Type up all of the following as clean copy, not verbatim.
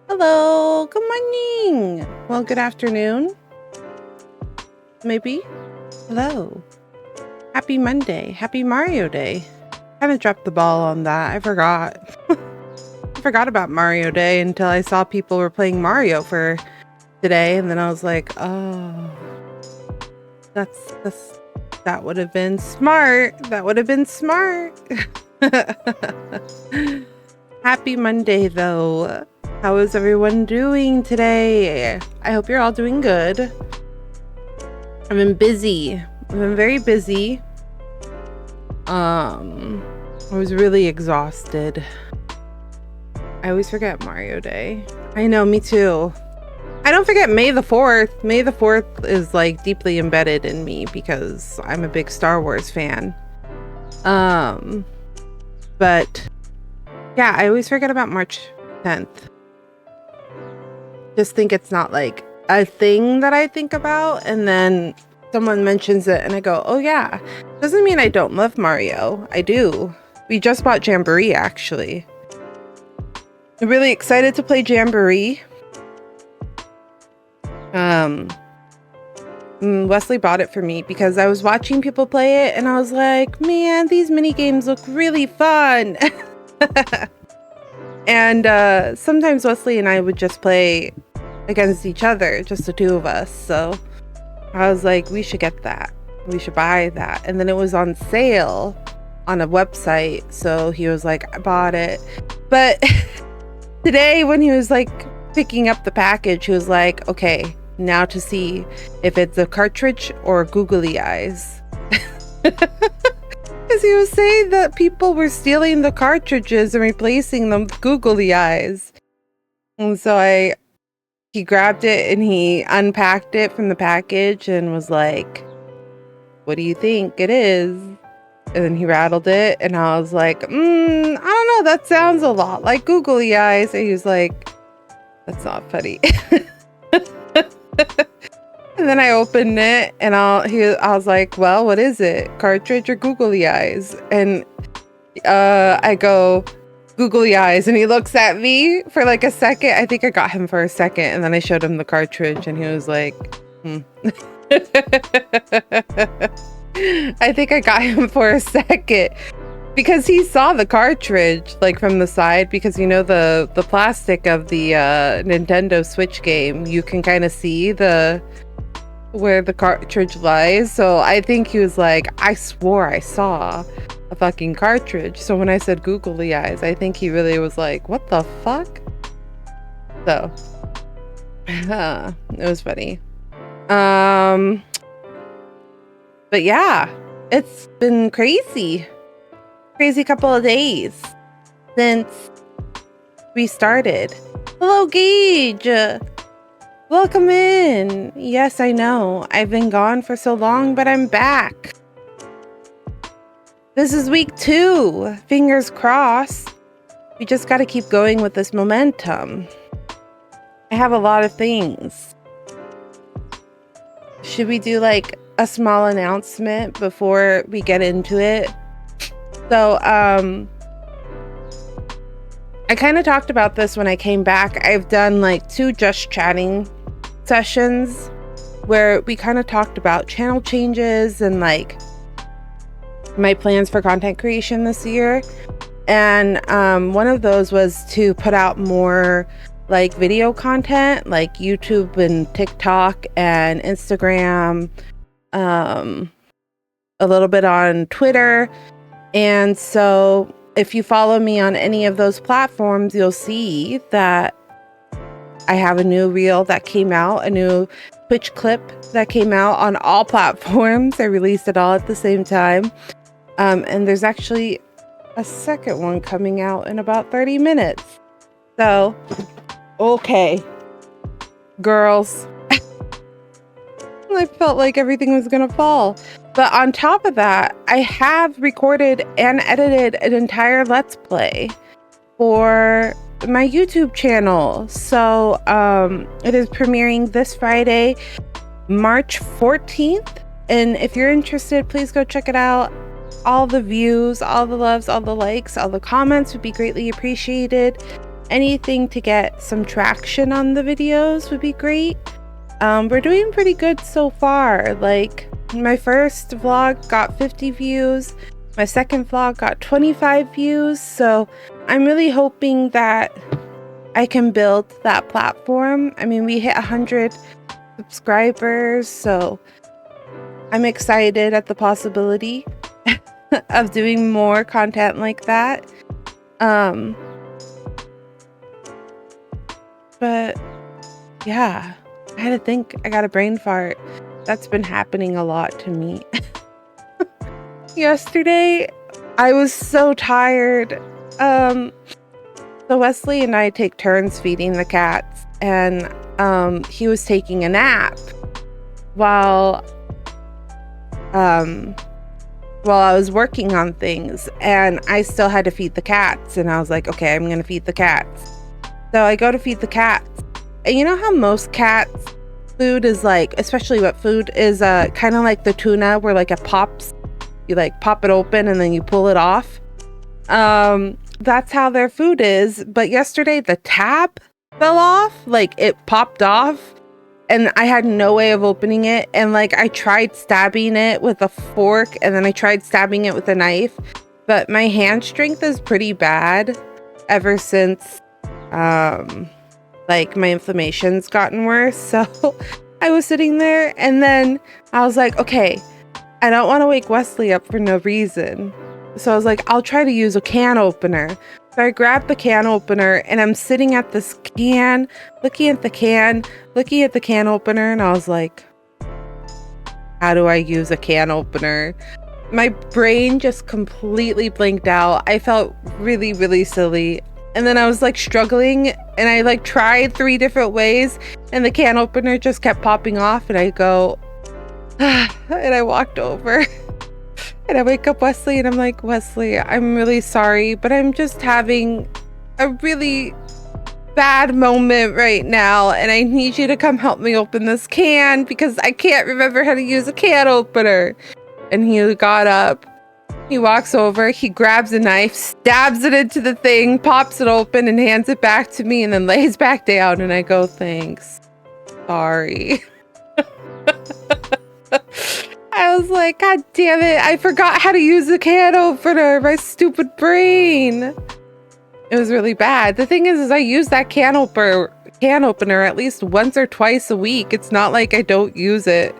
Hello, good morning. Well, good afternoon. Maybe. Hello. Happy Monday. Happy Mario Day. Kind of dropped the ball on that. I forgot. I forgot about Mario Day until I saw people were playing Mario for today, and then I was like, oh, that would have been smart. That would have been smart. Happy Monday, though. How is everyone doing today? I hope you're all doing good. I've been busy. I've been very busy. I was really exhausted. I always forget Mario Day. I know, me too. I don't forget May the 4th. May the 4th is like deeply embedded in me because I'm a big Star Wars fan. But yeah, I always forget about March 10th. Just think it's not like a thing that I think about, and then someone mentions it and I go, oh yeah. Doesn't mean I don't love Mario. I do. We just bought Jamboree, actually. I'm really excited to play Jamboree. Wesley bought it for me because I was watching people play it and I was like, man, these mini games look really fun. And sometimes Wesley and I would just play against each other, just the two of us. So I was like, we should get that. We should buy that. And then it was on sale on a website. So he was like, I bought it. But today when he was like picking up the package, he was like, okay, now to see if it's a cartridge or googly eyes. Because he was saying that people were stealing the cartridges and replacing them with googly eyes. And so he grabbed it and he unpacked it from the package and was like, what do you think it is? And then he rattled it and I was like, I don't know, that sounds a lot like googly eyes. And he was like, that's not funny. And then I opened it and I was like, well, what is it? Cartridge or googly eyes? And I go, googly eyes. And he looks at me for like a second. I think I got him for a second. And then I showed him the cartridge and he was like, I think I got him for a second because he saw the cartridge like from the side, because you know the plastic of the Nintendo Switch game, you can kind of see where the cartridge lies. So I think he was like, I swore I saw a fucking cartridge. So when I said googly eyes, I think he really was like, what the fuck? So it was funny. But yeah, it's been crazy couple of days since we started. Hello, Gage. Welcome in. Yes, I know. I've been gone for so long, but I'm back. This is week 2. Fingers crossed. We just got to keep going with this momentum. I have a lot of things. Should we do like a small announcement before we get into it? So, I kind of talked about this when I came back. I've done like 2 just chatting sessions where we kind of talked about channel changes and like my plans for content creation this year. And one of those was to put out more like video content, like YouTube and TikTok and Instagram, a little bit on Twitter. And so if you follow me on any of those platforms, you'll see that I have a new reel that came out, a new Twitch clip that came out on all platforms. I released it all at the same time. And there's actually a second one coming out in about 30 minutes. So, okay, girls. I felt like everything was gonna fall. But on top of that, I have recorded and edited an entire Let's Play for my YouTube channel. So it is premiering this Friday, March 14th. And if you're interested, please go check it out. All the views, all the loves, all the likes, all the comments would be greatly appreciated. anything to get some traction on the videos would be great. We're doing pretty good so far. Like, my first vlog got 50 views. My second vlog got 25 views. So I'm really hoping that I can build that platform. I mean, we hit 100 subscribers, so I'm excited at the possibility of doing more content like that. But yeah, I had to think. I got a brain fart. That's been happening a lot to me. Yesterday, I was so tired. So Wesley and I take turns feeding the cats, and he was taking a nap while I was working on things, and I still had to feed the cats, and I was like, okay, I'm gonna feed the cats. So I go to feed the cats, and you know how most cats food is like, especially wet food, is kind of like the tuna where like it pops, you like pop it open and then you pull it off. That's how their food is. But yesterday the tab fell off, like it popped off, and I had no way of opening it. And like I tried stabbing it with a fork, and then I tried stabbing it with a knife, but my hand strength is pretty bad ever since like my inflammation's gotten worse. So I was sitting there, and then I was like, okay, I don't want to wake Wesley up for no reason. So I was like, I'll try to use a can opener. So I grabbed the can opener, and I'm sitting at this can, looking at the can opener, and I was like, how do I use a can opener? My brain just completely blinked out. I felt really, really silly. And then I was like struggling, and I like tried 3 different ways, and the can opener just kept popping off, and I go, and I walked over. And I wake up Wesley, and I'm like, Wesley, I'm really sorry, but I'm just having a really bad moment right now, and I need you to come help me open this can because I can't remember how to use a can opener. And he got up, he walks over, he grabs a knife, stabs it into the thing, pops it open, and hands it back to me, and then lays back down. And I go, thanks. Sorry. I was like, God damn it, I forgot how to use a can opener, my stupid brain. It was really bad. The thing is I use that can opener at least once or twice a week. It's not like I don't use it.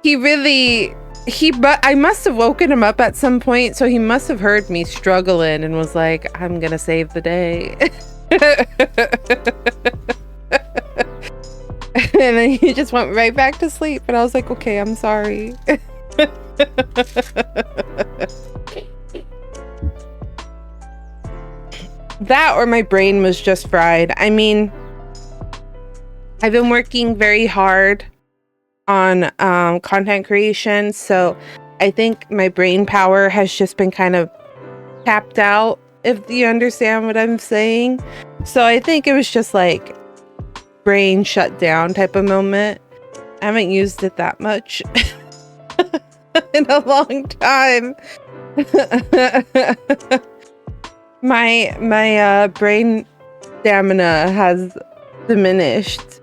I must have woken him up at some point, so he must have heard me struggling and was like, I'm gonna save the day. And then he just went right back to sleep, and I was like, okay, I'm sorry. That or my brain was just fried. I mean, I've been working very hard on content creation, so I think my brain power has just been kind of tapped out, if you understand what I'm saying. So I think it was just like brain shut down type of moment. I haven't used it that much in a long time. my brain stamina has diminished,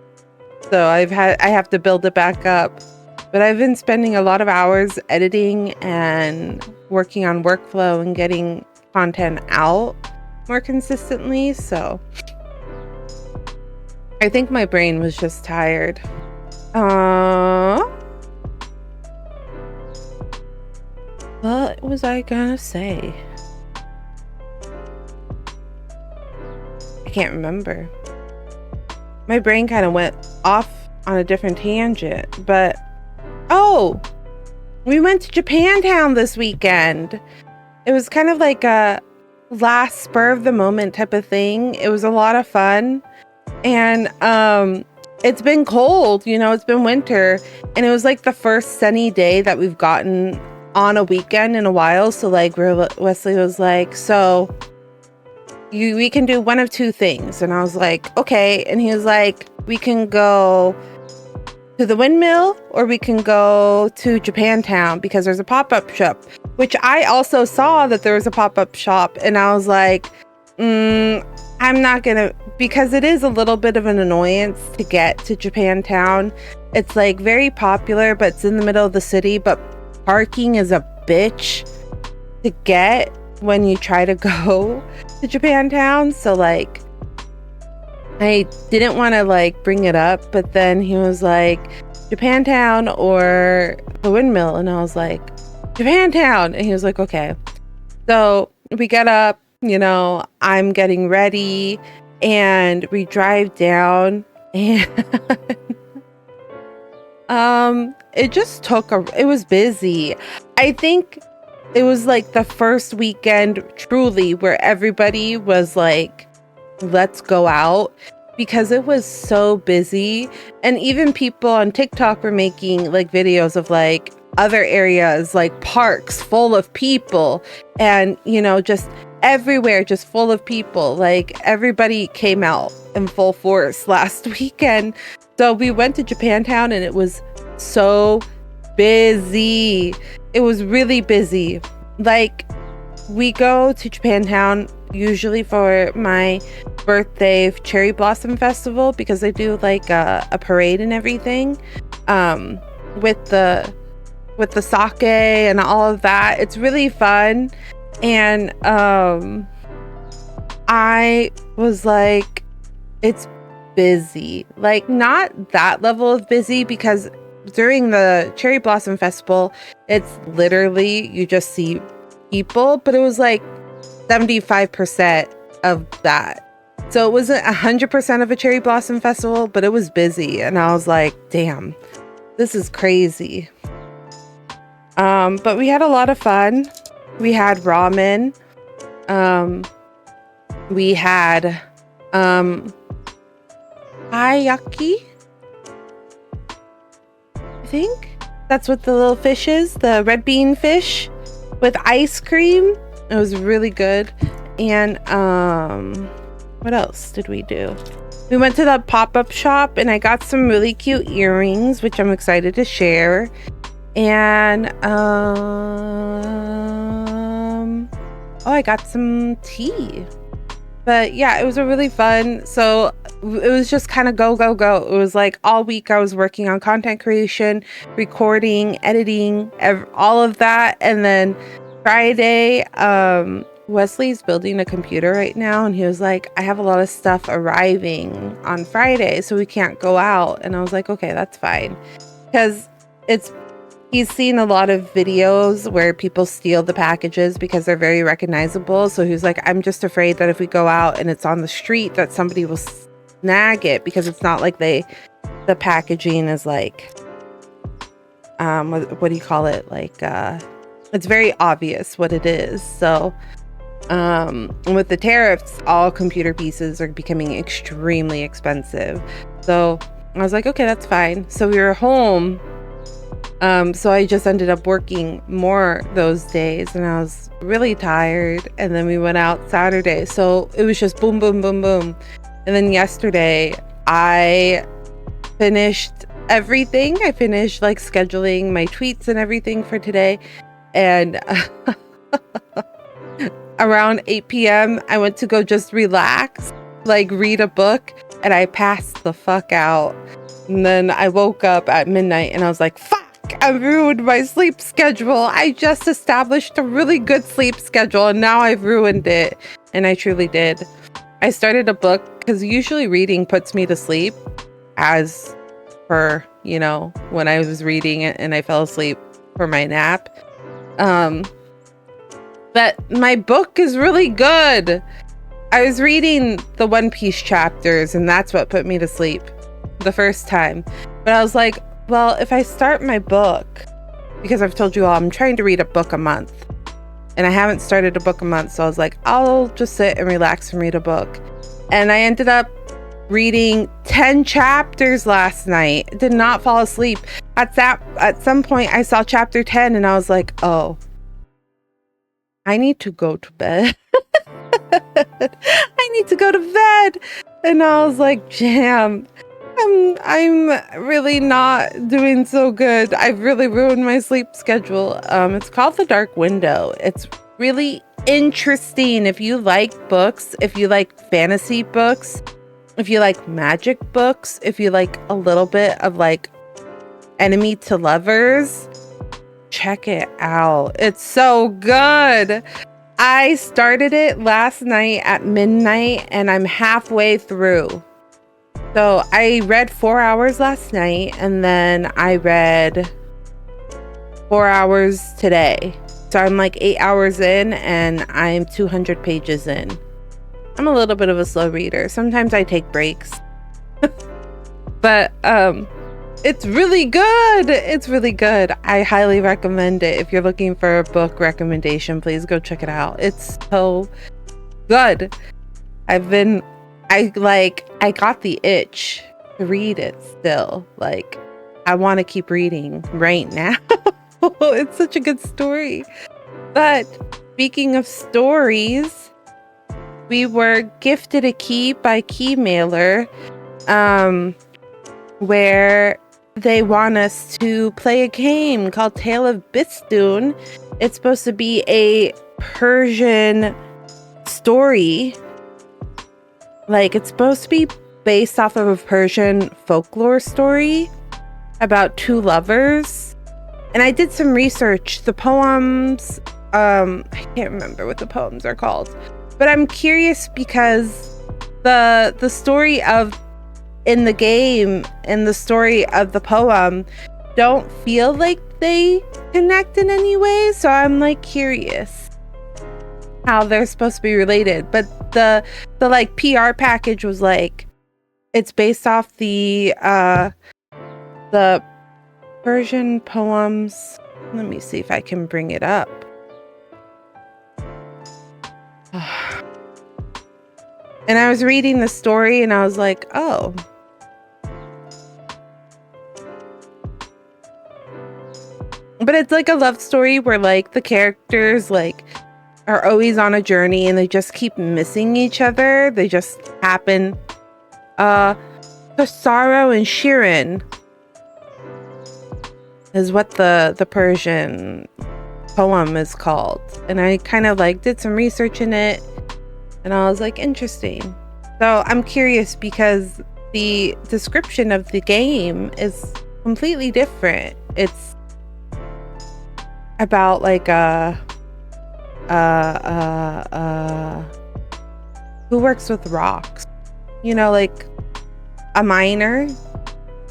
so I have to build it back up. But I've been spending a lot of hours editing and working on workflow and getting content out more consistently, so I think my brain was just tired. What was I gonna say? I can't remember. My brain kind of went off on a different tangent, but oh, we went to Japantown this weekend. It was kind of like a last spur of the moment type of thing. It was a lot of fun. And it's been cold, you know, it's been winter, and it was like the first sunny day that we've gotten on a weekend in a while. So like Wesley was like, so we can do one of 2 things. And I was like, okay. And he was like, we can go to the windmill, or we can go to Japantown because there's a pop-up shop, which I also saw that there was a pop-up shop. And I was like, I'm not gonna, because it is a little bit of an annoyance to get to Japantown. It's like very popular, but it's in the middle of the city, but parking is a bitch to get when you try to go to Japantown. So like, I didn't want to like bring it up, but then he was like, Japantown or the windmill, and I was like, Japantown, and he was like, okay. So we get up, you know, I'm getting ready, and we drive down, and it just took it was busy. I think it was like the first weekend truly where everybody was like, let's go out, because it was so busy. And even people on TikTok were making like videos of like other areas, like parks full of people, and you know, just everywhere just full of people. Like everybody came out in full force last weekend. So we went to Japantown and it was so busy. It was really busy. Like, we go to Japantown usually for my birthday cherry blossom festival, because they do like a parade and everything, with the sake and all of that. It's really fun. And I was like, it's busy, like not that level of busy, because during the cherry blossom festival, it's literally you just see people, but it was like 75% of that. So it wasn't 100% of a cherry blossom festival, but it was busy. And I was like, damn, this is crazy. But we had a lot of fun. We had ramen. We had hayaki, I think that's what the little fish is, the red bean fish with ice cream. It was really good. And what else did we do? We went to the pop-up shop and I got some really cute earrings, which I'm excited to share. And I got some tea. But yeah, it was a really fun. So it was just kind of go. It was like all week I was working on content creation, recording, editing, all of that. And then Friday, Wesley's building a computer right now, and he was like, I have a lot of stuff arriving on Friday, so we can't go out. And I was like, okay, that's fine, because he's seen a lot of videos where people steal the packages because they're very recognizable. So he was like, I'm just afraid that if we go out and it's on the street that somebody will snag it, because it's not like the packaging is like what do you call it, like it's very obvious what it is. So with the tariffs, all computer pieces are becoming extremely expensive. So I was like, okay, that's fine. So we were home. So I just ended up working more those days, and I was really tired. And then we went out Saturday. So it was just boom, boom, boom, boom. And then yesterday I finished everything. I finished like scheduling my tweets and everything for today. And around 8 p.m. I went to go just relax, like read a book, and I passed the fuck out. And then I woke up at midnight and I was like, fuck, I ruined my sleep schedule. I just established a really good sleep schedule and now I've ruined it. And I truly did. I started a book because usually reading puts me to sleep, as per, you know, when I was reading it and I fell asleep for my nap. But my book is really good. I was reading the One Piece chapters and that's what put me to sleep the first time. But I was like, well, if I start my book, because I've told you all I'm trying to read a book a month and I haven't started a book a month. So I was like, I'll just sit and relax and read a book. And I ended up reading 10 chapters last night. Did not fall asleep. At some point I saw chapter 10 and I was like, oh, I need to go to bed. I need to go to bed. And I was like, damn, I'm really not doing so good. I've really ruined my sleep schedule. It's called The Dark Window. It's really interesting. If you like books, if you like fantasy books, if you like magic books, if you like a little bit of like enemy to lovers, check it out. It's so good. I started it last night at midnight and I'm halfway through. So I read 4 hours last night and then I read 4 hours today. So I'm like 8 hours in and I'm 200 pages in. I'm a little bit of a slow reader. Sometimes I take breaks. But it's really good. It's really good. I highly recommend it. If you're looking for a book recommendation, please go check it out. It's so good. I got the itch to read it still. Like, I want to keep reading right now. It's such a good story. But speaking of stories, we were gifted a key by Keymailer, where they want us to play a game called Tale of Bistun. It's supposed to be a Persian story. Like, it's supposed to be based off of a Persian folklore story about two lovers. And I did some research. The poems, I can't remember what the poems are called. But I'm curious because the story of in the game and the story of the poem don't feel like they connect in any way. So I'm like curious how they're supposed to be related. But the like PR package was like, it's based off the Persian poems. Let me see if I can bring it up. And I was reading the story and I was like, oh. But it's like a love story where like the characters like are always on a journey and they just keep missing each other. They just happen. Sorrow and Shirin is what the Persian poem is called. And I kind of like did some research in it and I was like, interesting. So I'm curious because the description of the game is completely different. It's about like who works with rocks, you know, like a miner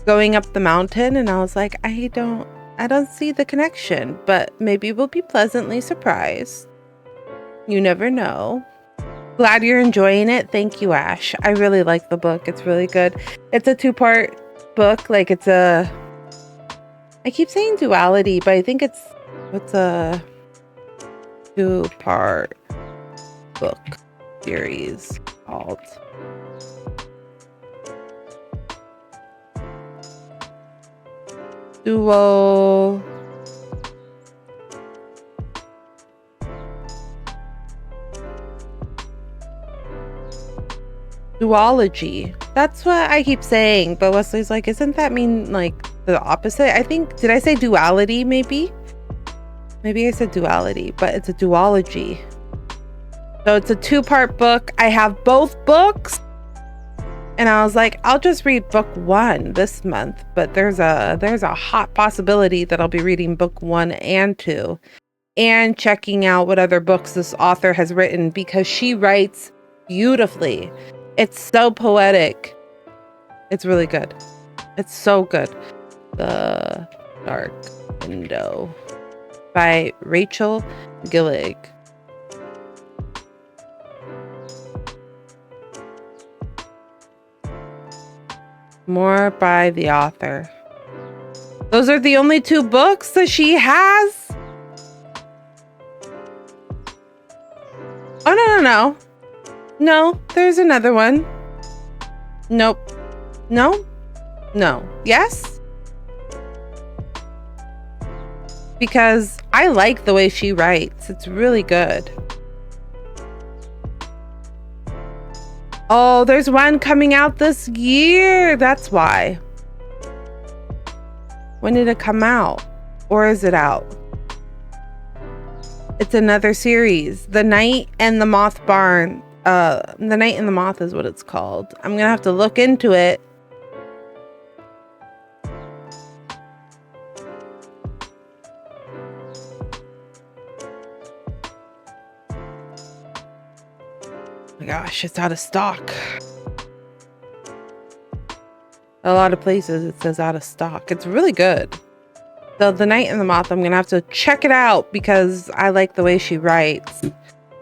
going up the mountain. And I was like, I don't see the connection, but maybe we'll be pleasantly surprised. You never know. Glad you're enjoying it. Thank you, Ash. I really like the book. It's really good. It's a 2-part book. Like I keep saying duality, but I think it's a 2-part book series called. Duology. That's what I keep saying, but Wesley's like, isn't that mean like the opposite? I think, did I say duality? Maybe I said duality, but it's a duology. So it's a 2-part book. I have both books and I was like, I'll just read book 1 this month, but there's a hot possibility that I'll be reading book 1 and 2 and checking out what other books this author has written because she writes beautifully. It's so poetic. It's really good. It's so good. The Dark Window by Rachel Gillig. More by the author. Those are the only 2 books that she has? Oh, no. No, there's another one. Nope. No? No. Yes? Because I like the way she writes. It's really good. Oh, there's one coming out this year. That's why. When did it come out? Or is it out? It's another series. The Night and the Moth Barn. The Night and the Moth is what it's called. I'm gonna have to look into it. Oh my gosh, it's out of stock. A lot of places it says out of stock. It's really good. So The Night and the Moth, I'm gonna have to check it out because I like the way she writes.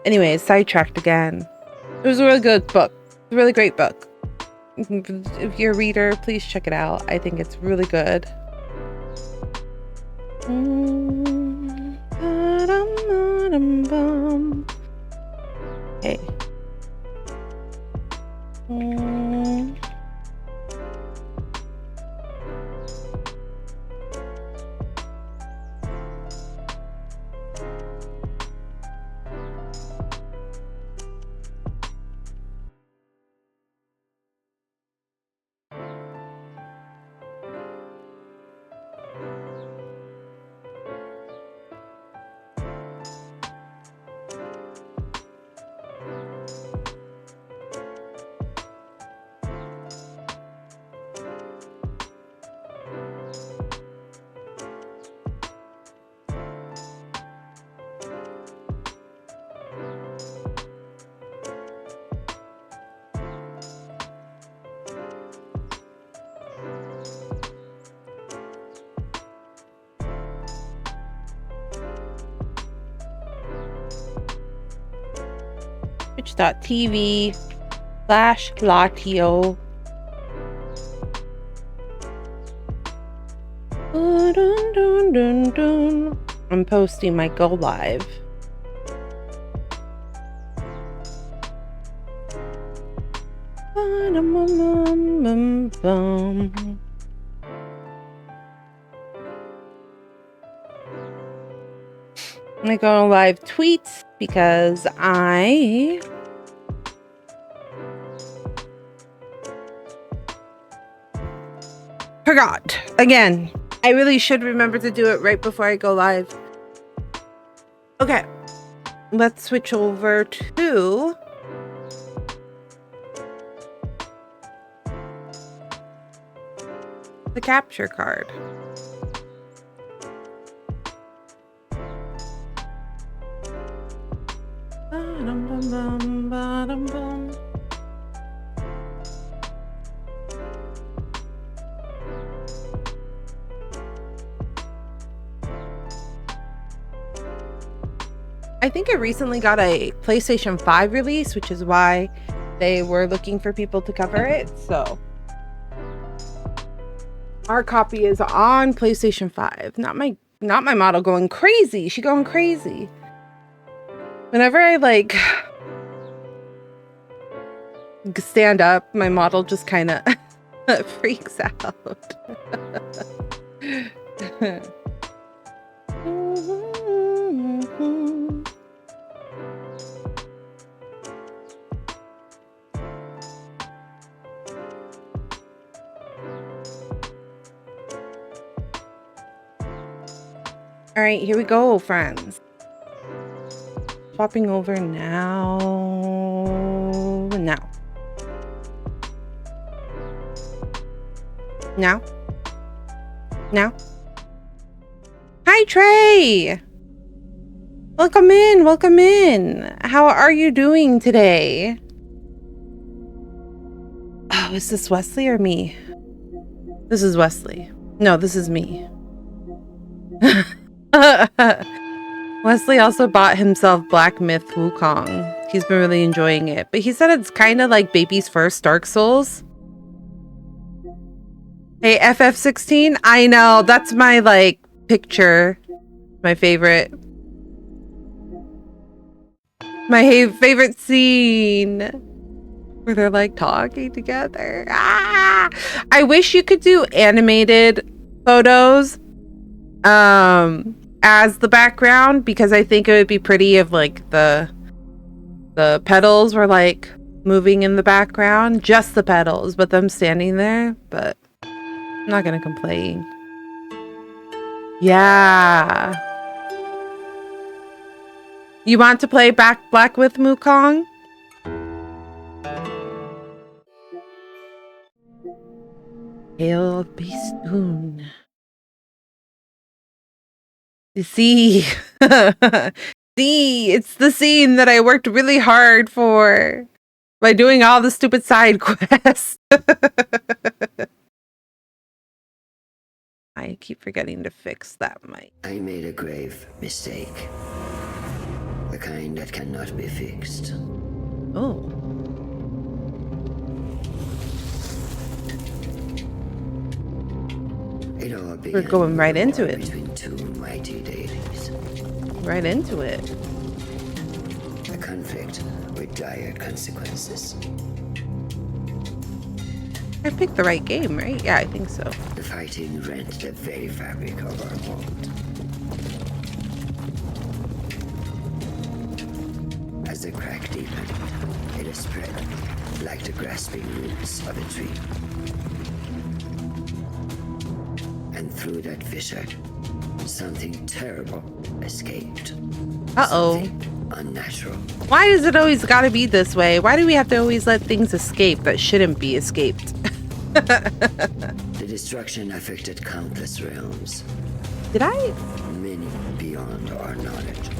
Anyways, sidetracked again. It was a really good book. A really great book. If you're a reader, please check it out. I think it's really good. Okay. Twitch.tv/Lottieo. I'm posting my go live. I go live tweets because I forgot again. I really should remember to do it right before I go live. Okay, let's switch over to the capture card. I think it recently got a PlayStation 5 release, which is why they were looking for people to cover it. So our copy is on PlayStation 5. Not my model going crazy. She going crazy. Whenever I like stand up, my model just kind of freaks out. All right, here we go, friends. Swapping over now. Hi, Trey. Welcome in. How are you doing today? Oh, is this Wesley or me? This is Wesley. No, this is me. Wesley also bought himself Black Myth Wukong. He's been really enjoying it, but he said it's kind of like baby's first Dark Souls. Hey, FF16, I know, that's my like picture, my favorite scene where they're like talking together. I wish you could do animated photos as the background, because I think it would be pretty if like the petals were like moving in the background, just the petals, but them standing there. But I'm not gonna complain. Yeah. You want to play Back Black with Mukong? Hail Bistun. See, see, it's the scene that I worked really hard for by doing all the stupid side quests. I keep forgetting to fix that mic. I made a grave mistake. The kind that cannot be fixed. Oh. It all began. We're going right into it. Between two mighty deities. Right into it. A conflict with dire consequences. I picked the right game, right? Yeah, I think so. The fighting rent the very fabric of our world. As the crack deepened, it has spread like the grasping roots of a tree. And through that fissure, something terrible escaped. Uh-oh. Something unnatural. Why is it always gotta be this way? Why do we have to always let things escape that shouldn't be escaped? The destruction affected countless realms. Did I? Many beyond our knowledge.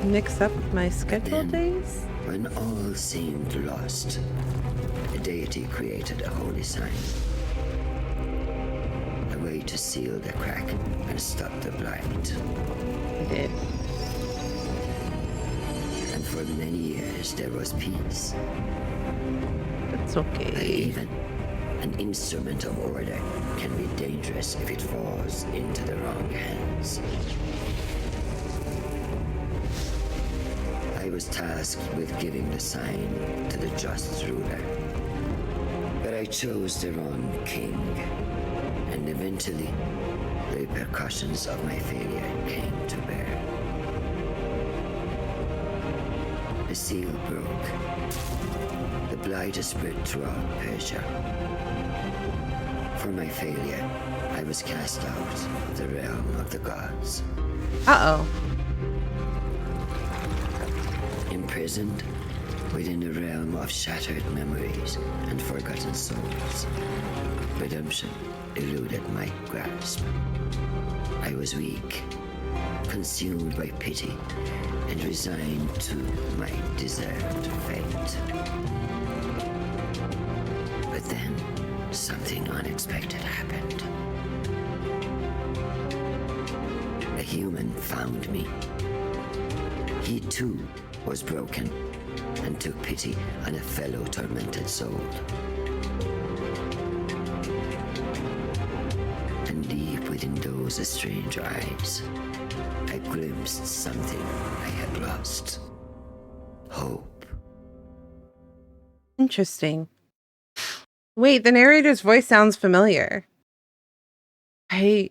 Mix up my schedule Then, days? when all seemed lost, the deity created a holy sign. A way to seal the crack and stop the blight. I did. And for many years there was peace. It's But okay. even an instrument of order can be dangerous if it falls into the wrong hands. I was tasked with giving the sign to the just ruler. But I chose the wrong king. And eventually, the repercussions of my failure came to bear. The seal broke. The blight spread throughout Persia. For my failure, I was cast out of the realm of the gods. Uh-oh. Imprisoned within the realm of shattered memories and forgotten souls. Redemption eluded my grasp. I was weak, consumed by pity, and resigned to my deserved fate. But then, something unexpected happened. A human found me. He too was broken and took pity on a fellow tormented soul. And deep within those strange eyes, I glimpsed something I had lost. Hope. Interesting. Wait, the narrator's voice sounds familiar. I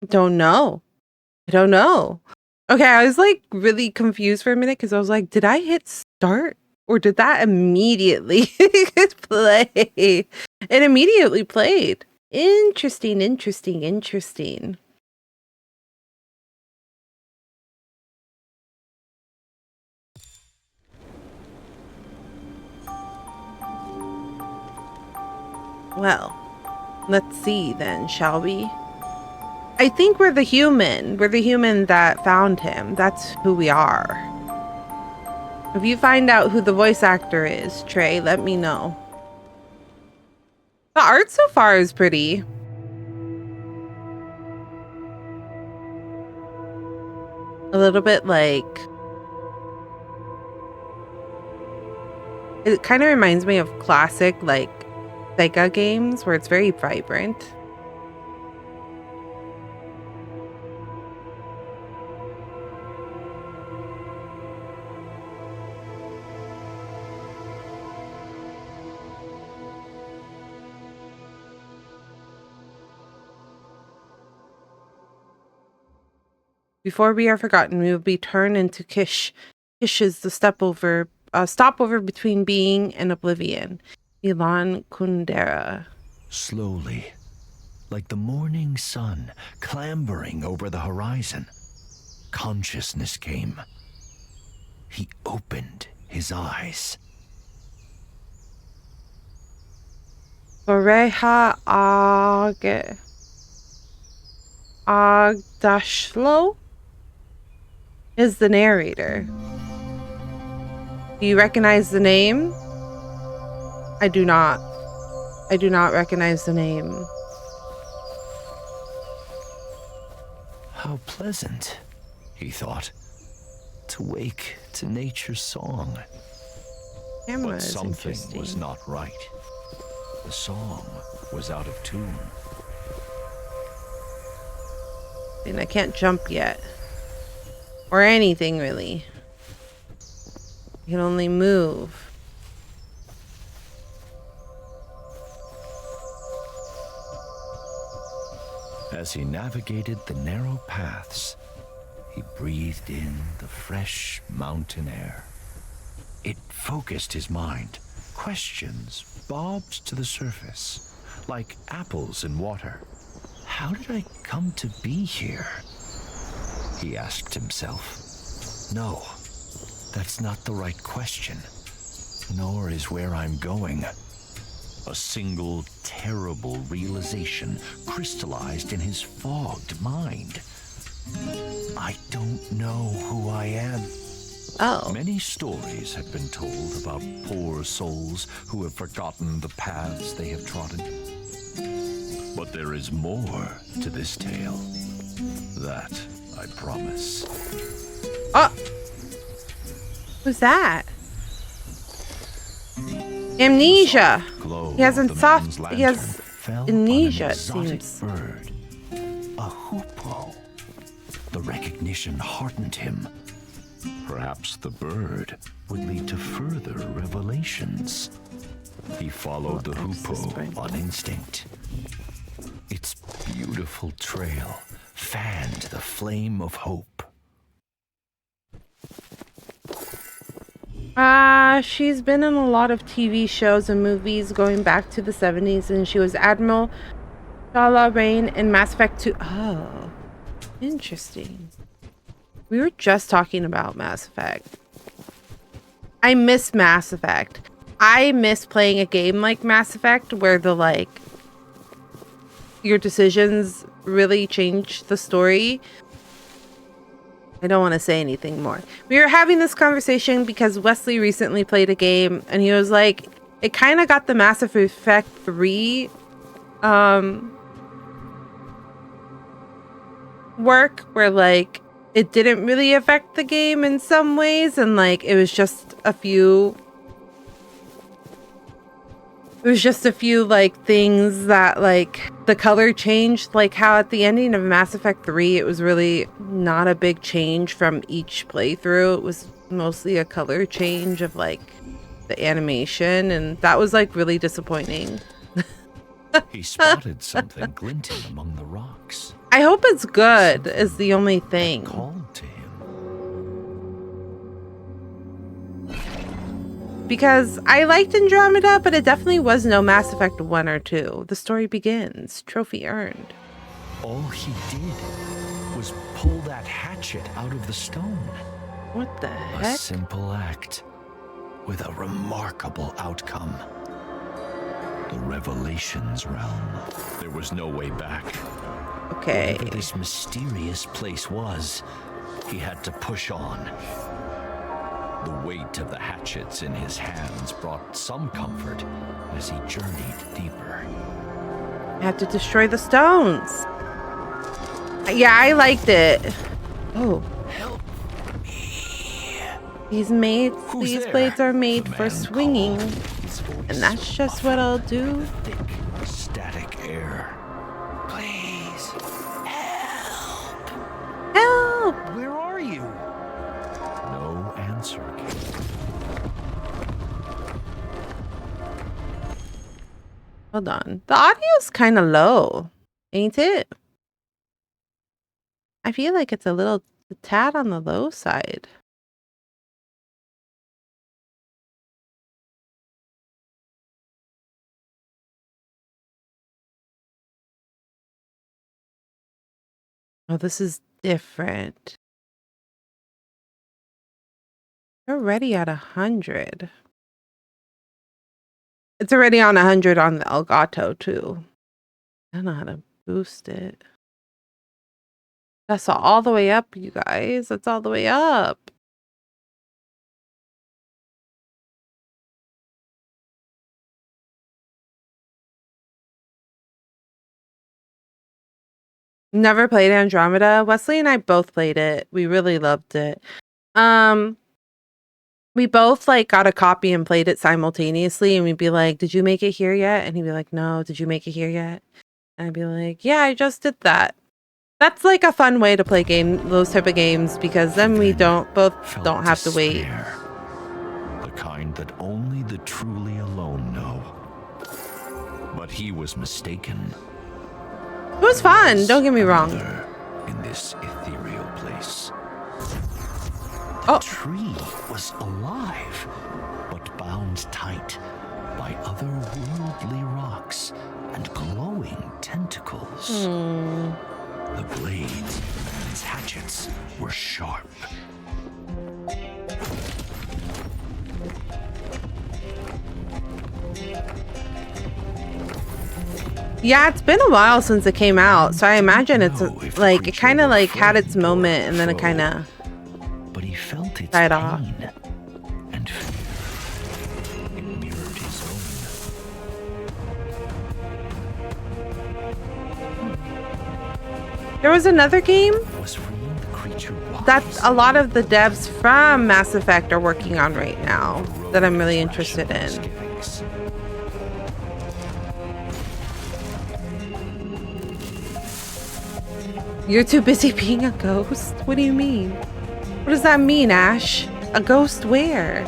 don't know. I don't know. Okay, I was like really confused for a minute because I was like, did I hit start? Or did that immediately play? It immediately played. Interesting, interesting, interesting. Well, let's see then, shall we? I think we're the human. We're the human that found him. That's who we are. If you find out who the voice actor is, Trey, let me know. The art so far is pretty. A little bit like... It kind of reminds me of classic, like, Sega games where it's very vibrant. Before we are forgotten, we will be turned into Kish. Kish is the stopover between being and oblivion. Ilan Kundera. Slowly, like the morning sun clambering over the horizon. Consciousness came. He opened his eyes. Oreha Agdashlo is the narrator. Do you recognize the name? I do not. I do not recognize the name. How pleasant, he thought, to wake to nature's song. Camera But is something interesting. was not right. The song was out of tune. And I can't jump yet. Or anything, really. I can only move. As he navigated the narrow paths, he breathed in the fresh mountain air. It focused his mind. Questions bobbed to the surface, like apples in water. How did I come to be here? He asked himself. No, that's not the right question, nor is where I'm going. A single terrible realization crystallized in his fogged mind. I don't know who I am. Oh. Many stories have been told about poor souls who have forgotten the paths they have trodden. But there is more to this tale. That I promise. Oh! Who's that? Amnesia. He has amnesia, it seems. Bird. A hoopoe. The recognition heartened him. Perhaps the bird would lead to further revelations. He followed the hoopoe on instinct. Its beautiful trail fanned the flame of hope. She's been in a lot of TV shows and movies going back to the 70s, and she was Admiral Shala Rain in Mass Effect 2. Oh, interesting. We were just talking about Mass Effect. I miss Mass Effect. I miss playing a game like Mass Effect where your decisions really change the story. I don't want to say anything more. We were having this conversation because Wesley recently played a game and he was like, it kind of got the Mass Effect 3 work where it didn't really affect the game in some ways, and it was just a few things that the color changed, like how at the ending of Mass Effect 3 it was really not a big change from each playthrough. It was mostly a color change of the animation, and that was really disappointing. He spotted something glinting among the rocks. I hope it's good is the only thing. Called to him. Because I liked Andromeda, but it definitely was no Mass Effect 1 or 2. The story begins. Trophy earned. All he did was pull that hatchet out of the stone. What the A heck? simple act with a remarkable outcome. The Revelations realm. There was no way back. Okay. Whatever this mysterious place was, he had to push on. The weight of the hatchets in his hands brought some comfort as he journeyed deeper. I had to destroy the stones. Yeah, I liked it. Oh. Help me. These blades are made for swinging. And that's just what I'll do. Thick, static air. Please, help. Help! Where are you? No answer came. Hold on. The audio's kind of low, ain't it? I feel like it's a tad on the low side. Oh, this is different. You're already at 100. It's already on 100 on the Elgato too. I don't know how to boost it. That's all the way up, you guys. That's all the way up. Never played Andromeda. Wesley and I both played it. We really loved it. We both like got a copy and played it simultaneously, and we'd be like, "Did you make it here yet?" And he'd be like, "No, did you make it here yet?" And I'd be like, "Yeah, I just did that." That's like a fun way to play those type of games, because then we don't have to wait. The kind that only the truly alone know. But he was mistaken. It was fun, don't get me wrong. In this ethereal place. Oh. The tree was alive, but bound tight by otherworldly rocks and glowing tentacles. The blades of its hatchets were sharp. Yeah, it's been a while since it came out, so I imagine it's like it kind of like had its moment and then it kind of died off. And fear. It mirrored his own. There was another game that a lot of the devs from Mass Effect are working on right now that I'm really interested in. You're too busy being a ghost? What do you mean? What does that mean, Ash? A ghost where?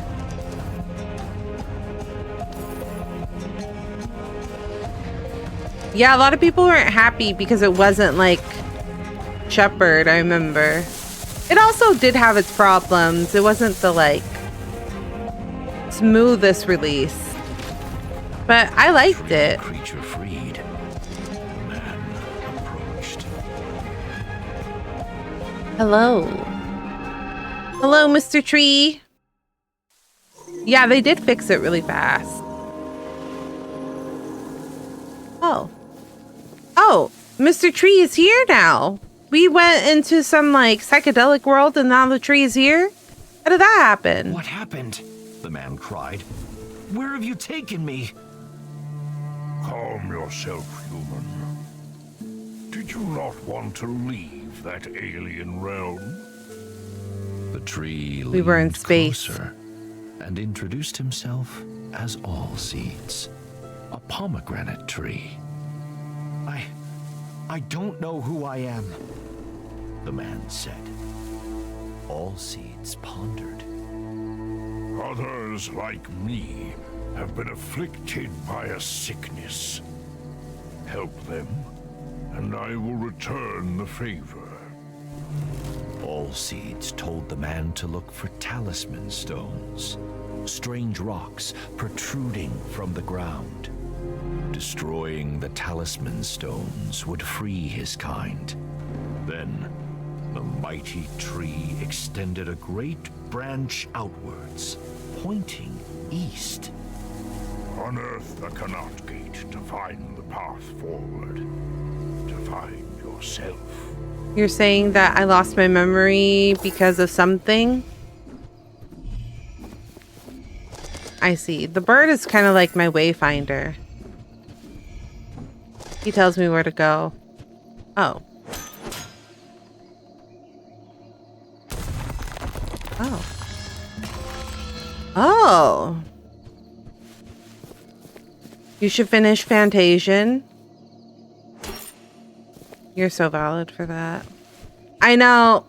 Yeah, a lot of people weren't happy because it wasn't like Shepard, I remember. It also did have its problems. It wasn't the like smoothest release. But I liked it. Creature freed. Man approached. Hello. Hello, Mr. Tree. Yeah, they did fix it really fast. Oh. Oh, Mr. Tree is here now. We went into some like psychedelic world and now the tree is here? How did that happen? What happened? The man cried. Where have you taken me? Calm yourself, human. Did you not want to leave that alien realm? The tree We were in space. Closer and introduced himself as All Seeds, a pomegranate tree. I don't know who I am, the man said. All Seeds pondered. Others like me have been afflicted by a sickness. Help them, and I will return the favor. All Seeds told the man to look for talisman stones, strange rocks protruding from the ground. Destroying the talisman stones would free his kind. Then, the mighty tree extended a great branch outwards, pointing east. Unearth the Canot Gate to find the path forward, to find yourself. You're saying that I lost my memory because of something? I see. The bird is kind of like my wayfinder. He tells me where to go. Oh. Oh. Oh. You should finish Fantasian. You're so valid for that. I know.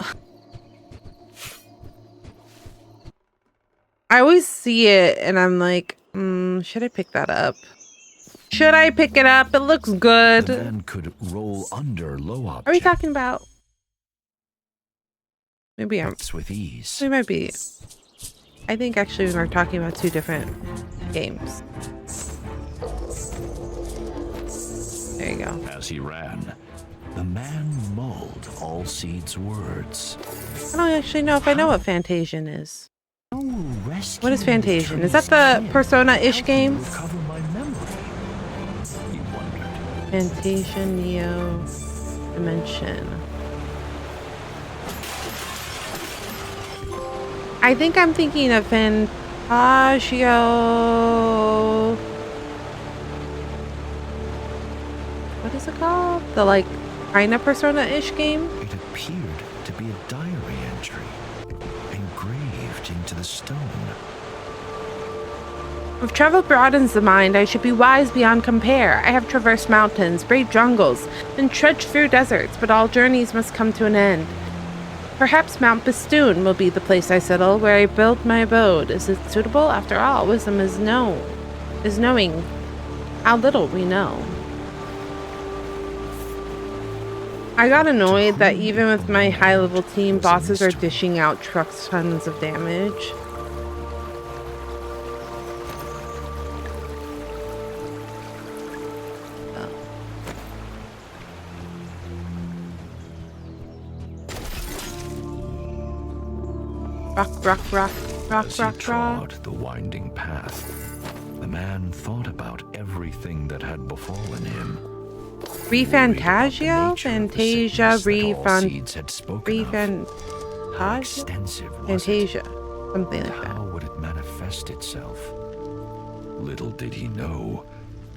I always see it and I'm like, should I pick that up? Should I pick it up? It looks good. The man could roll under low objects. Are we talking about? Maybe I'm. With ease. We might be. I think actually we're talking about two different games. There you go. As he ran, The man mulled Allseed's words. I don't actually know if I know what Fantasian is. How will rescue What is and Fantasian? return Is that his the skin Persona-ish help me game? recover my memory? He wondered. Fantasia Neo Dimension. I think I'm thinking of Fantagio. What is it called? The like kind of Persona-ish game? It appeared to be a diary entry, engraved into the stone. If travel broadens the mind, I should be wise beyond compare. I have traversed mountains, braved jungles, and trudged through deserts, but all journeys must come to an end. Perhaps Mount Bistun will be the place I settle, where I build my abode. Is it suitable? After all, wisdom is knowing how little we know. I got annoyed that even with my high-level team, bosses are dishing out trucks tons of damage. Rock. As he trod the winding path, the man thought about everything that had befallen him. Refantagio? Fantasia, Fantasia, something like that. How would it manifest itself? Little did he know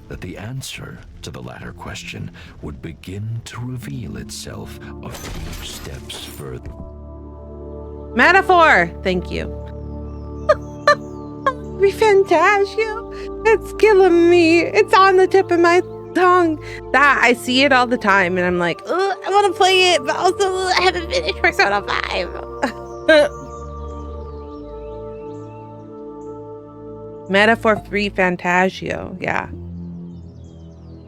that the answer to the latter question would begin to reveal itself a few steps further. Metaphor! Thank you. Refantagio? It's killing me. It's on the tip of my tongue. That I see it all the time, and I'm like, I want to play it, but also I haven't finished Persona 5. Metaphor for Refantagio, yeah.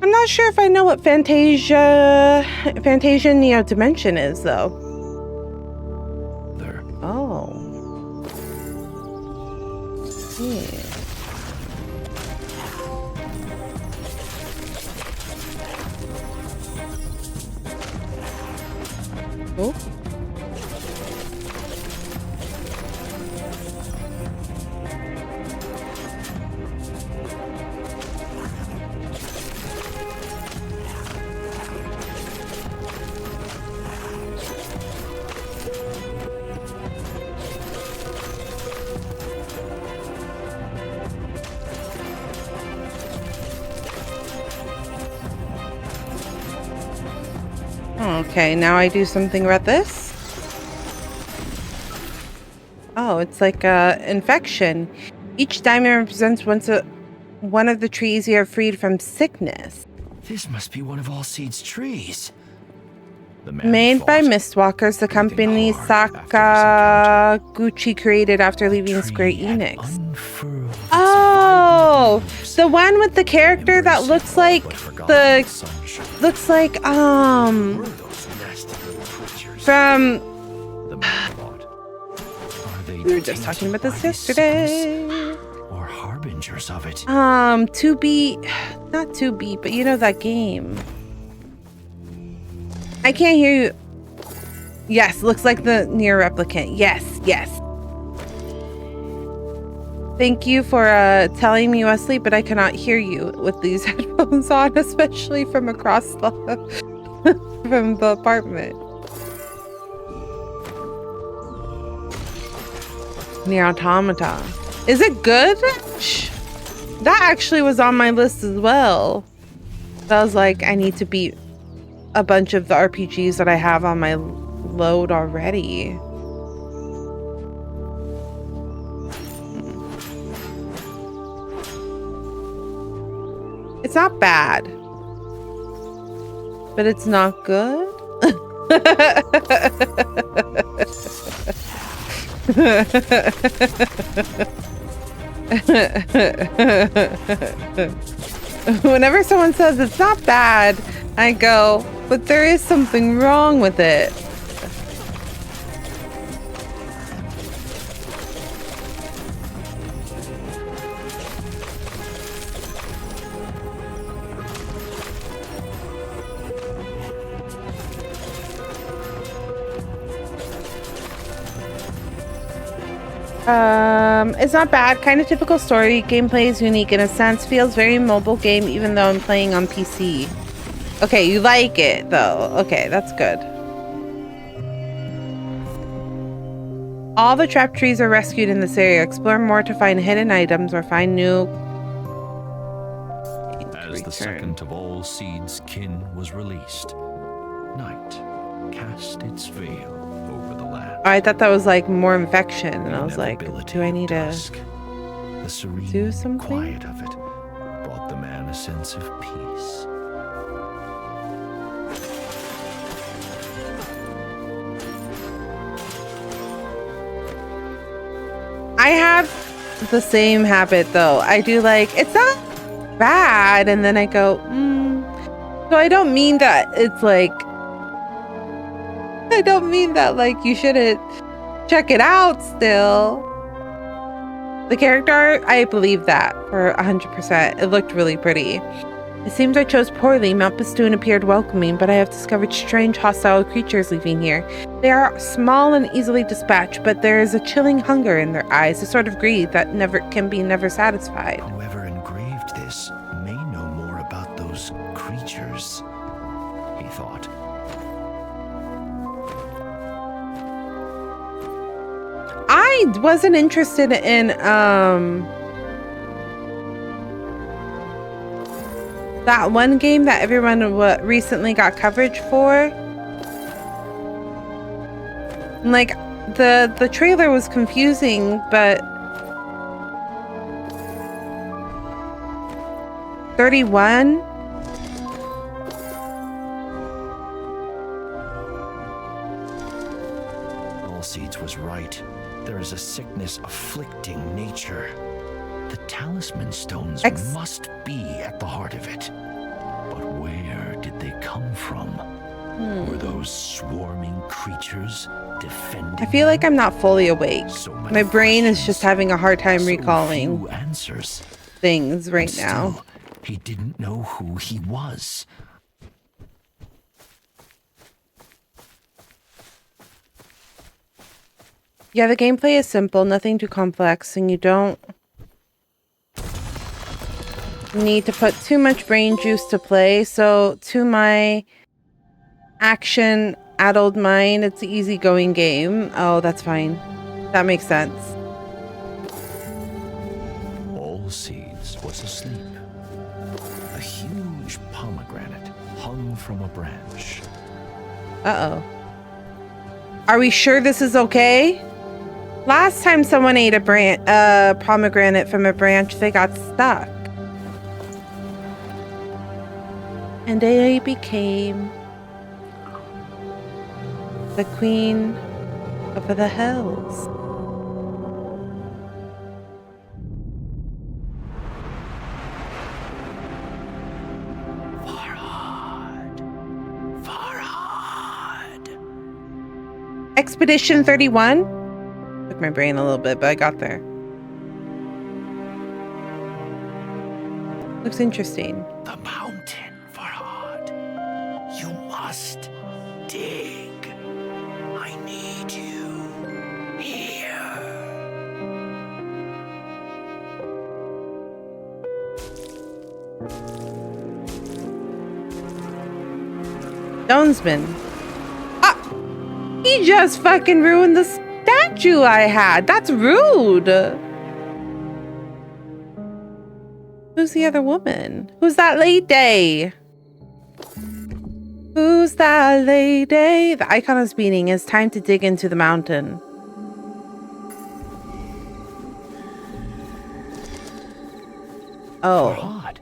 I'm not sure if I know what Fantasia Neo Dimension is, though. Oh. Yeah. Oh. Okay, now I do something about this. Oh, it's like a infection. Each diamond represents one of the trees you have freed from sickness. This must be one of Allseed's trees. Made by Mistwalkers, the company Sakaguchi created after leaving Square Enix. Oh, the one with the character that looks like from we were just talking about this yesterday. Or harbingers of it. 2B, not 2B, but you know that game. I can't hear you. Yes, looks like the Nier Replicant. Yes. Thank you for telling me, Wesley, but I cannot hear you with these headphones on, especially from across the from the apartment. Nier Automata. Is it good? That actually was on my list as well. I was like, I need to beat a bunch of the RPGs that I have on my load already. It's not bad, but it's not good. Whenever someone says it's not bad, I go, but there is something wrong with it. It's not bad. Kind of typical story. Gameplay is unique in a sense. Feels very mobile game, even though I'm playing on PC. Okay, you like it though. Okay, that's good. All the trap trees are rescued in this area. Explore more to find hidden items or find new. As the second of all seeds kin was released, night cast its veil over the land. I thought that was like more infection, and I was like, Inevitability do I of need to dusk, the serene do something? quiet of it brought the man a sense of peace. I have the same habit though. I do like, it's not bad, and then I go, So I don't mean that it's like, I don't mean that like you shouldn't check it out still. The character art, I believe that for 100%. It looked really pretty. It seems I chose poorly. Mount Bistun appeared welcoming, but I have discovered strange hostile creatures living here. They are small and easily dispatched, but there is a chilling hunger in their eyes, a sort of greed that can be never satisfied. Whoever engraved this may know more about those creatures, he thought. I wasn't interested in that one game that everyone recently got coverage for. Like the trailer was confusing, but 31. Allseeds was right. There is a sickness afflicting nature. The talisman stones must be at the heart of it. But where did they come from? Were those swarming creatures defending? I feel like I'm not fully awake. So many My brain is just questions, having a hard time so recalling few answers. things right And now. still, he didn't know who he was. Yeah, the gameplay is simple, nothing too complex, and you don't need to put too much brain juice to play. So to my action adult mind, it's an easygoing game. Oh, that's fine. That makes sense. Allseeds was asleep. A huge pomegranate hung from a branch. Uh-oh. Are we sure this is okay? Last time someone ate a pomegranate from a branch, they got stuck. And they became the queen of the hills. Farhad. Expedition 31? Took my brain a little bit, but I got there. Looks interesting. The mountain, Farhad. You must dig. I need you here. Jonesman. Ah! He just fucking ruined the statue I had. That's rude. Who's the other woman? Who's that lady? Who's that lady? The icon is beating. It's time to dig into the mountain. Oh. Farhad.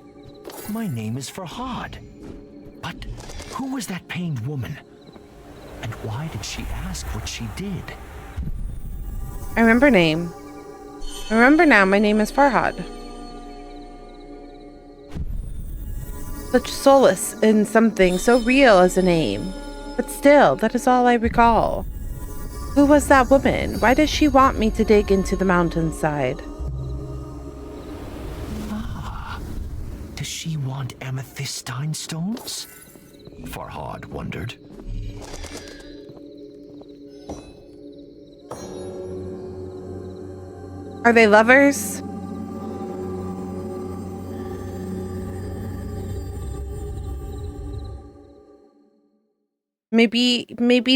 My name is Farhad. But who was that pained woman? And why did she ask what she did? I remember name. I remember now. My name is Farhad. Such solace in something so real as a name. But still, that is all I recall. Who was that woman? Why does she want me to dig into the mountainside? Does she want amethystine stones? Farhad wondered. Are they lovers? Maybe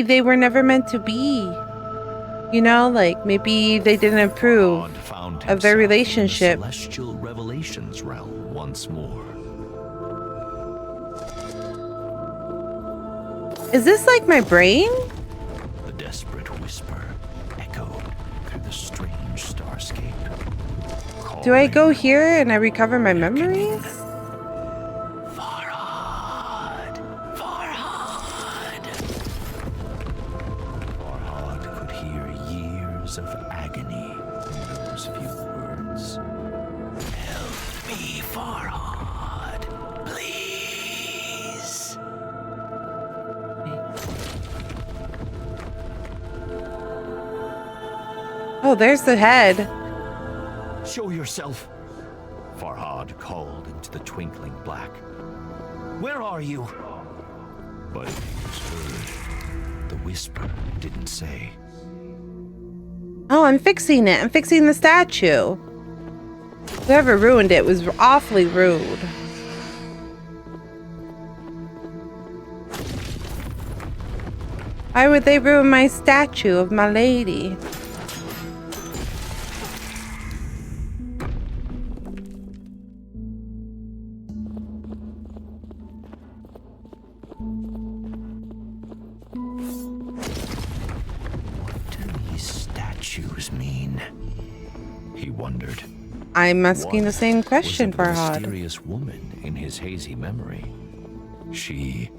they were never meant to be. You know, like maybe they didn't approve of their relationship. In the celestial revelations realm once more. Is this like my brain? The desperate whisper echoed through the strange starscape. Do I go here and I recover my memories? Farhad! Farhad! Farhad could hear years of agony in those few words. Help me, Farhad, please. Oh, there's the head. Show yourself, Farhad called into the twinkling black. Where are you? But he was heard. The whisper didn't say. Oh, I'm fixing it. I'm fixing the statue. Whoever ruined it was awfully rude. Why would they ruin my statue of my lady? Mean? He wondered. I'm asking the same question, was the Farhad. mysterious woman in his hazy memory. She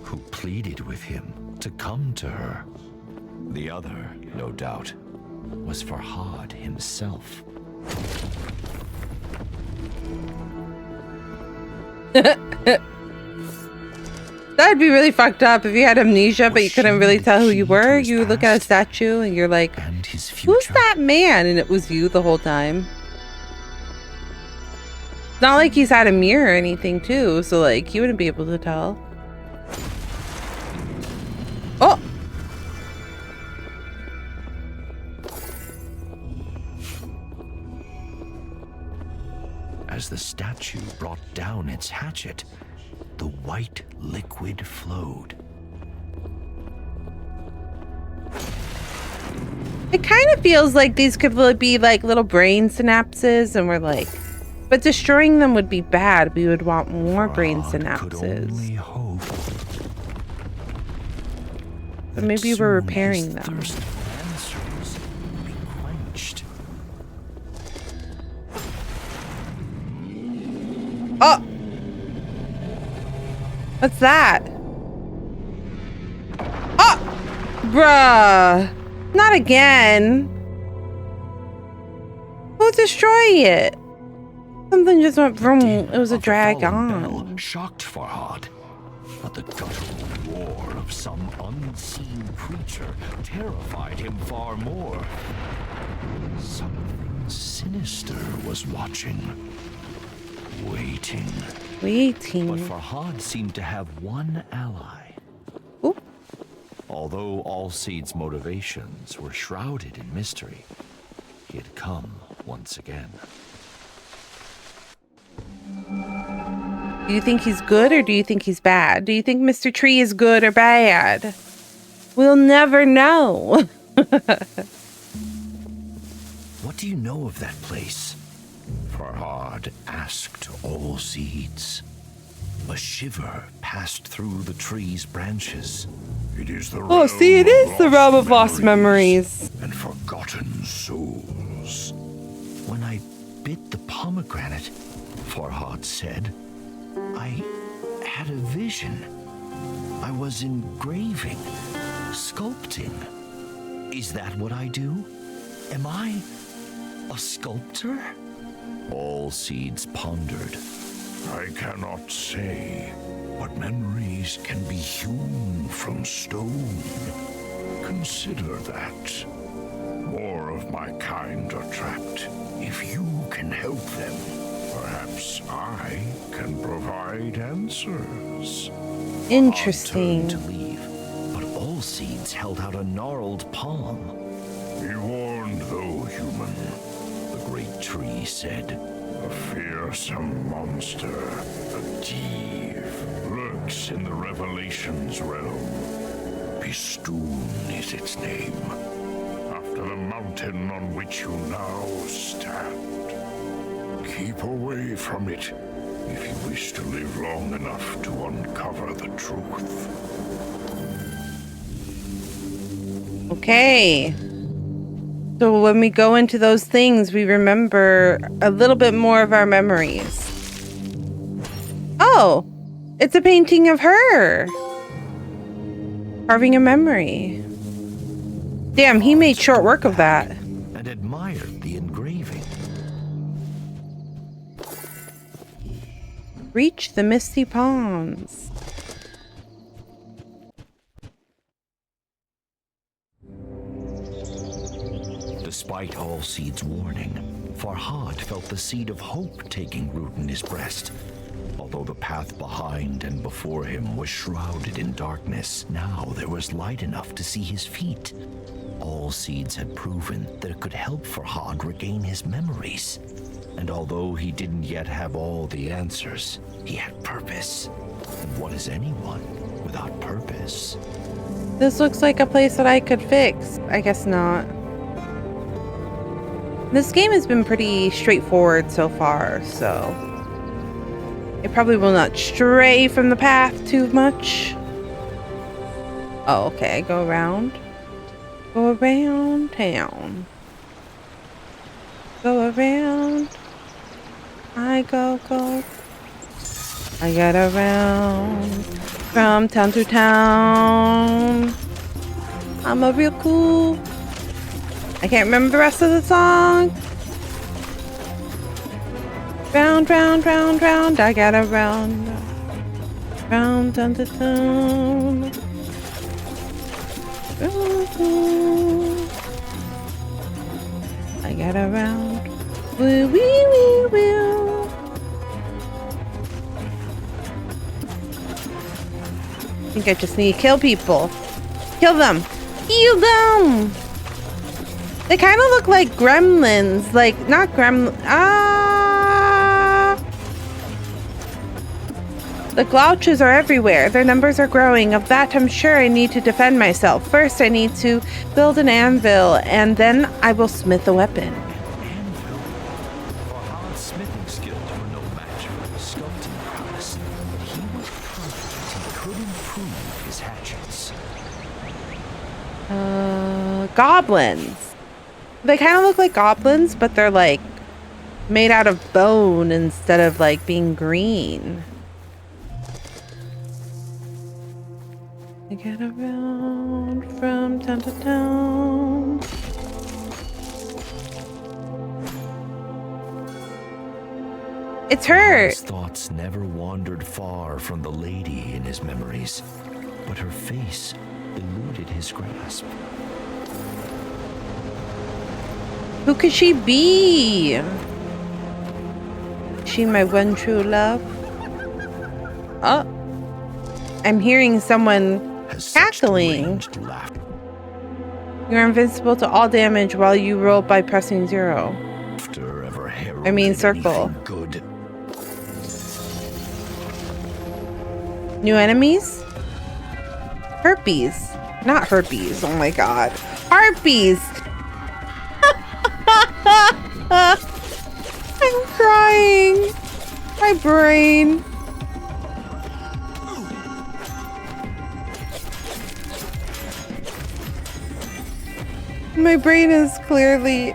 who pleaded with him to come to her. The other, no doubt, was Farhad himself. That'd be really fucked up if you had amnesia, but you couldn't really tell who you were. You look at a statue and you're like, who's that man? And it was you the whole time. It's not like he's had a mirror or anything, too. So, like, you wouldn't be able to tell. Oh! As the statue brought down its hatchet, the white liquid flowed. It kind of feels like these could be like little brain synapses, and we're like, but destroying them would be bad. We would want more brain synapses. Only hope. But maybe we're repairing them. Thirst for answers will be quenched. Oh! What's that? Oh! Bruh! Not again! Who's destroying it? Something just went vroom. It was a drag on. Shocked Farhad, but the guttural roar of some unseen creature terrified him far more. Something sinister was watching, waiting. But Farhad seemed to have one ally. Ooh. Although Allseed's motivations were shrouded in mystery, he had come once again. Do you think he's good or do you think he's bad? Do you think Mr. Tree is good or bad? We'll never know. What do you know of that place? Farhad asked Allseeds. A shiver passed through the tree's branches. It is the Oh, see, it is the realm of lost memories. And forgotten souls. When I bit the pomegranate, Farhad said, I had a vision. I was engraving, sculpting. Is that what I do? Am I a sculptor? Allseeds pondered. I cannot say, but memories can be hewn from stone. Consider that. More of my kind are trapped. If you can help them, perhaps I can provide answers. Interesting. To leave, but Allseeds held out a gnarled palm. Be warned, though, human. The great tree said. A fearsome monster, a thief, lurks in the Revelations realm. Bistun is its name, after the mountain on which you now stand. Keep away from it if you wish to live long enough to uncover the truth. Okay. So when we go into those things, we remember a little bit more of our memories. Oh, it's a painting of her. Carving a memory. Damn, he made short work of that. And admired the engraving. Reach the misty ponds. Despite Allseed's warning, Farhad felt the seed of hope taking root in his breast. Although the path behind and before him was shrouded in darkness, now there was light enough to see his feet. Allseeds had proven that it could help Farhad regain his memories. And although he didn't yet have all the answers, he had purpose. And what is anyone without purpose? This looks like a place that I could fix. I guess not. This game has been pretty straightforward so far, so it probably will not stray from the path too much. Oh, okay, go around. Go around town. Go around. I go. I get around from town to town. I'm a real cool. I can't remember the rest of the song. Round, round, round, round. I get around. Round, town to town. I get around. Woo, wee, wee, woo. I think I just need to kill people. Kill them. Heal them. They kind of look like gremlins. Like, not gremlins. The glouches are everywhere. Their numbers are growing. Of that, I'm sure I need to defend myself. First, I need to build an anvil, and then I will smith a weapon. Anvil. Farhad's smithing skills were no match for his sculpting prowess, but he was confident he could improve his hatchets. Goblins. They kind of look like goblins, but they're like made out of bone instead of like being green. I get around from town to town. It's her. His thoughts never wandered far from the lady in his memories, but her face eluded his grasp. Who could she be? Is she my one true love? Oh, I'm hearing someone cackling. You're invincible to all damage while you roll by pressing 0. I mean circle. Good. New enemies? Herpes. Not herpes. Oh my god. Harpies! I'm crying. My brain. My brain is clearly...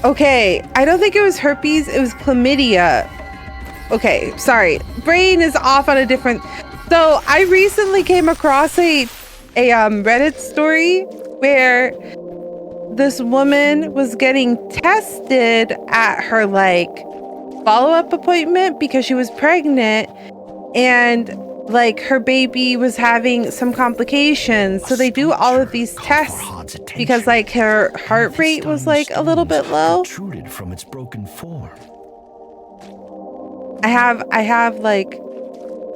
Okay, I don't think it was herpes. It was chlamydia. Okay, sorry. Brain is off on a different... So I recently came across a Reddit story where this woman was getting tested at her like follow-up appointment because she was pregnant and like her baby was having some complications. So they do all of these tests because like her heart rate was like a little bit low. Protruded from its broken form. I have like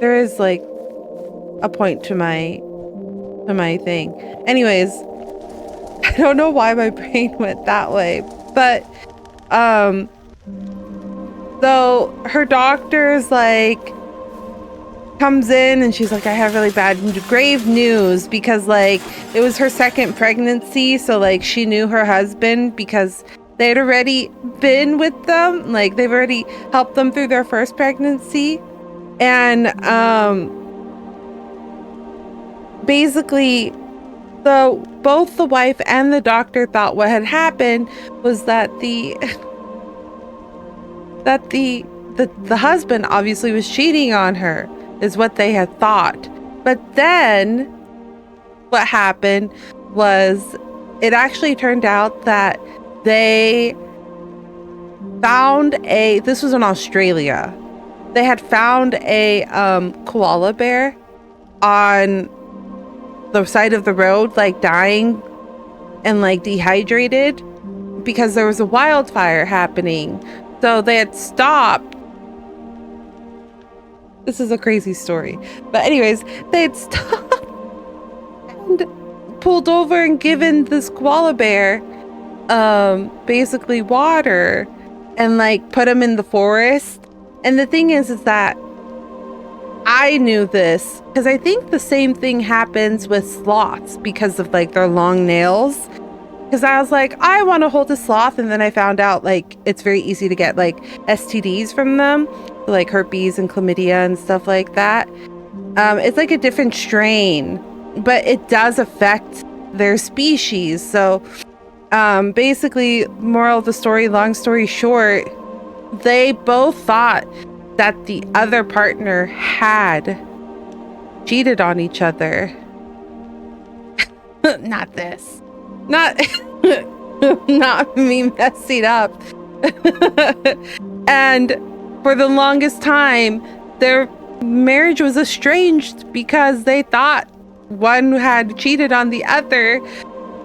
there is like a point to my thing. Anyways, I don't know why my brain went that way, but So her doctor's like comes in and she's like, I have really bad grave news, because like it was her second pregnancy, so like she knew her husband because they had already been with them, like they've already helped them through their first pregnancy. And basically both the wife and the doctor thought what had happened was that the husband obviously was cheating on her, is what they had thought. But then what happened was it actually turned out that they found this was in Australia. They had found a koala bear on the side of the road, like dying and like dehydrated because there was a wildfire happening. So they had stopped. This is a crazy story. But anyways, they had stopped and pulled over and given this koala bear basically water and like put him in the forest. And the thing is that I knew this because I think the same thing happens with sloths because of like their long nails. Because I was like, I want to hold a sloth, and then I found out like it's very easy to get like STDs from them, like herpes and chlamydia and stuff like that. It's like a different strain, but it does affect their species. So basically, moral of the story, long story short, they both thought that the other partner had cheated on each other. Not this. Not not me messing up. And for the longest time, their marriage was estranged because they thought one had cheated on the other.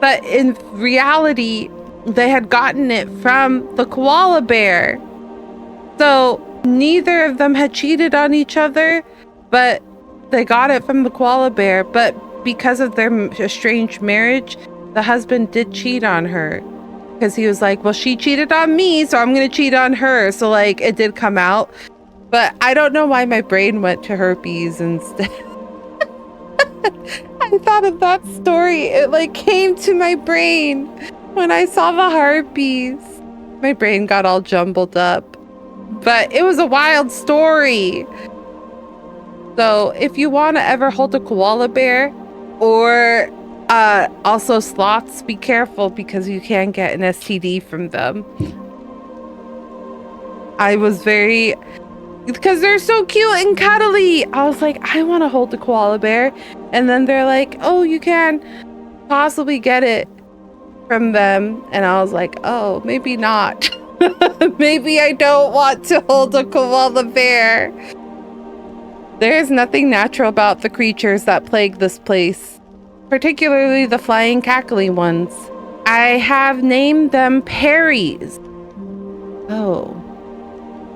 But in reality, they had gotten it from the koala bear. So neither of them had cheated on each other, but they got it from the koala bear. But because of their estranged marriage, the husband did cheat on her because he was like, well, she cheated on me, so I'm going to cheat on her. So like it did come out, but I don't know why my brain went to herpes instead. I thought of that story. It like came to my brain when I saw the herpes. My brain got all jumbled up, but it was a wild story. So if you want to ever hold a koala bear, or also sloths, be careful because you can get an STD from them. I was very, because they're so cute and cuddly. I was like, I want to hold the koala bear. And then they're like, oh, you can possibly get it from them. And I was like, oh, maybe not. Maybe I don't want to hold a koala bear. There is nothing natural about the creatures that plague this place, particularly the flying, cackling ones. I have named them Perries. Oh.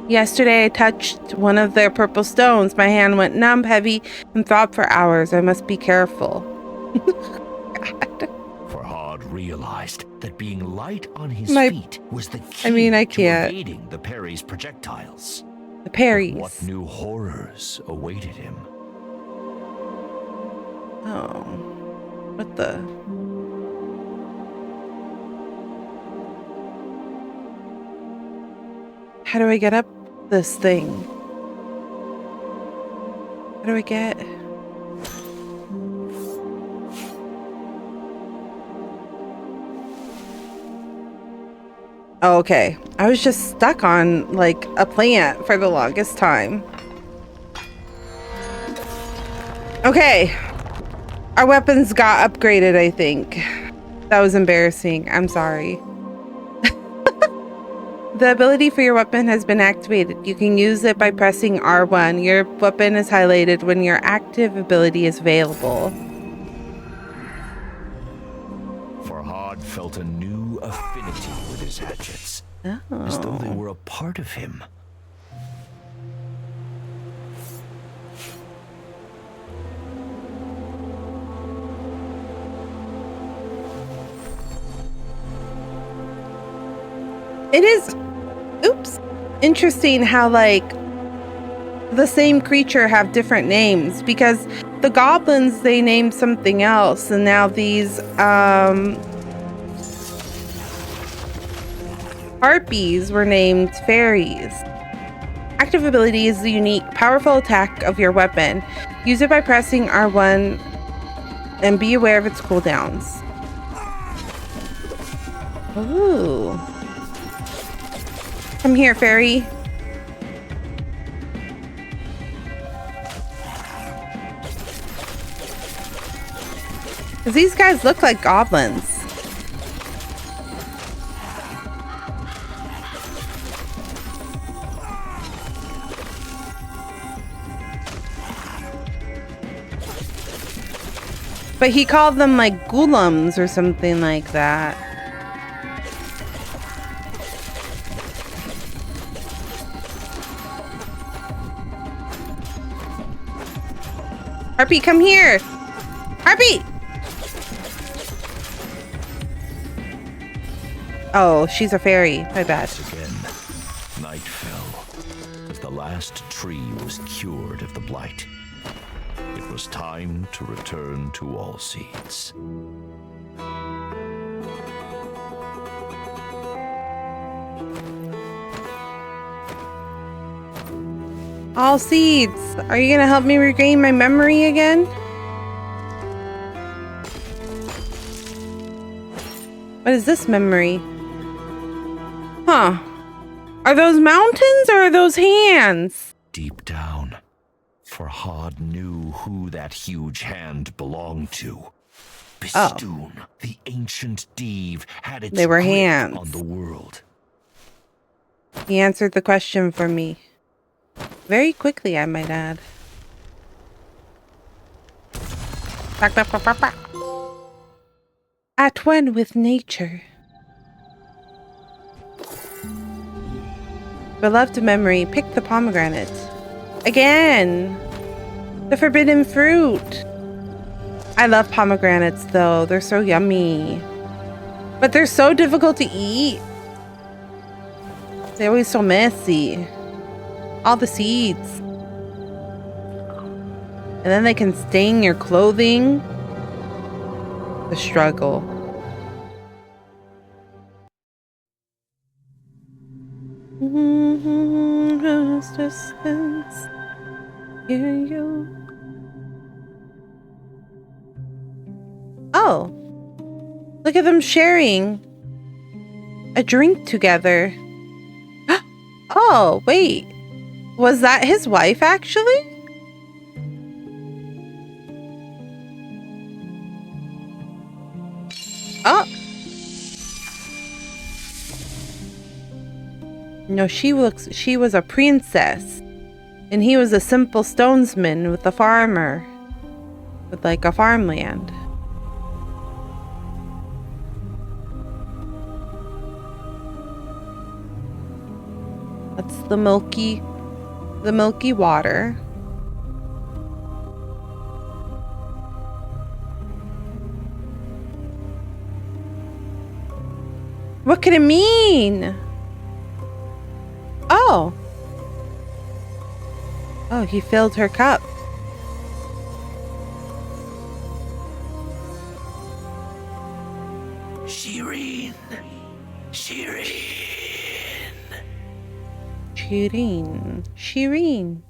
Yesterday I touched one of their purple stones. My hand went numb, heavy, and throbbed for hours. I must be careful. God. Farhad realized that being light on his feet was the key I to can't. evading the Perry's projectiles. The Perries. But what new horrors awaited him? Oh. What the? How do I get up this thing? How do I get? Oh, okay. I was just stuck on like a plant for the longest time. Okay. Our weapons got upgraded, I think. That was embarrassing. I'm sorry. The ability for your weapon has been activated. You can use it by pressing R1. Your weapon is highlighted when your active ability is available. Farhad felt a new affinity with his hatchets, as though they were a part of him. It is, oops, interesting how like the same creature have different names, because the goblins, they named something else, and now these harpies were named fairies. Active ability is the unique, powerful attack of your weapon. Use it by pressing R1 and be aware of its cooldowns. Ooh. Come here, fairy. Because these guys look like goblins. But he called them like ghouls or something like that. Harpy, come here! Harpy! Oh, she's a fairy. My bad. Again, night fell as the last tree was cured of the blight. It was time to return to All Seeds. All Seeds. Are you gonna help me regain my memory again? What is this memory? Huh. Are those mountains or are those hands? Deep down, Farhad knew who that huge hand belonged to. Bistun, the ancient Div, had its They were grip hands. on the world. He answered the question for me. Very quickly, I might add. At one with nature. Beloved memory, pick the pomegranate. Again! The forbidden fruit! I love pomegranates though, they're so yummy. But they're so difficult to eat. They're always so messy. All the seeds. And then they can stain your clothing. The struggle. Distance. Hear you. Oh. Look at them sharing a drink together. Oh, wait. Was that his wife, actually? Oh. No, she was a princess. And he was a simple stonesman with a farmer. With like a farmland. That's the milky water. What could it mean? Oh. Oh, he filled her cup. Shireen. Shireen.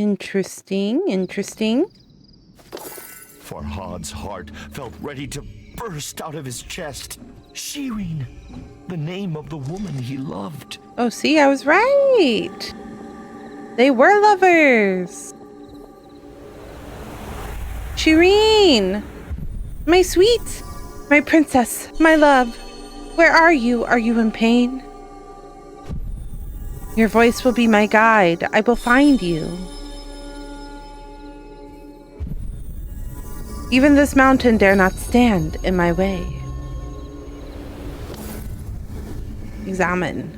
Interesting. Farhad's heart felt ready to burst out of his chest. Shireen, the name of the woman he loved. Oh, see, I was right. They were lovers. Shireen, my sweet, my princess, my love. Where are you? Are you in pain? Your voice will be my guide. I will find you. Even this mountain dare not stand in my way. Examine.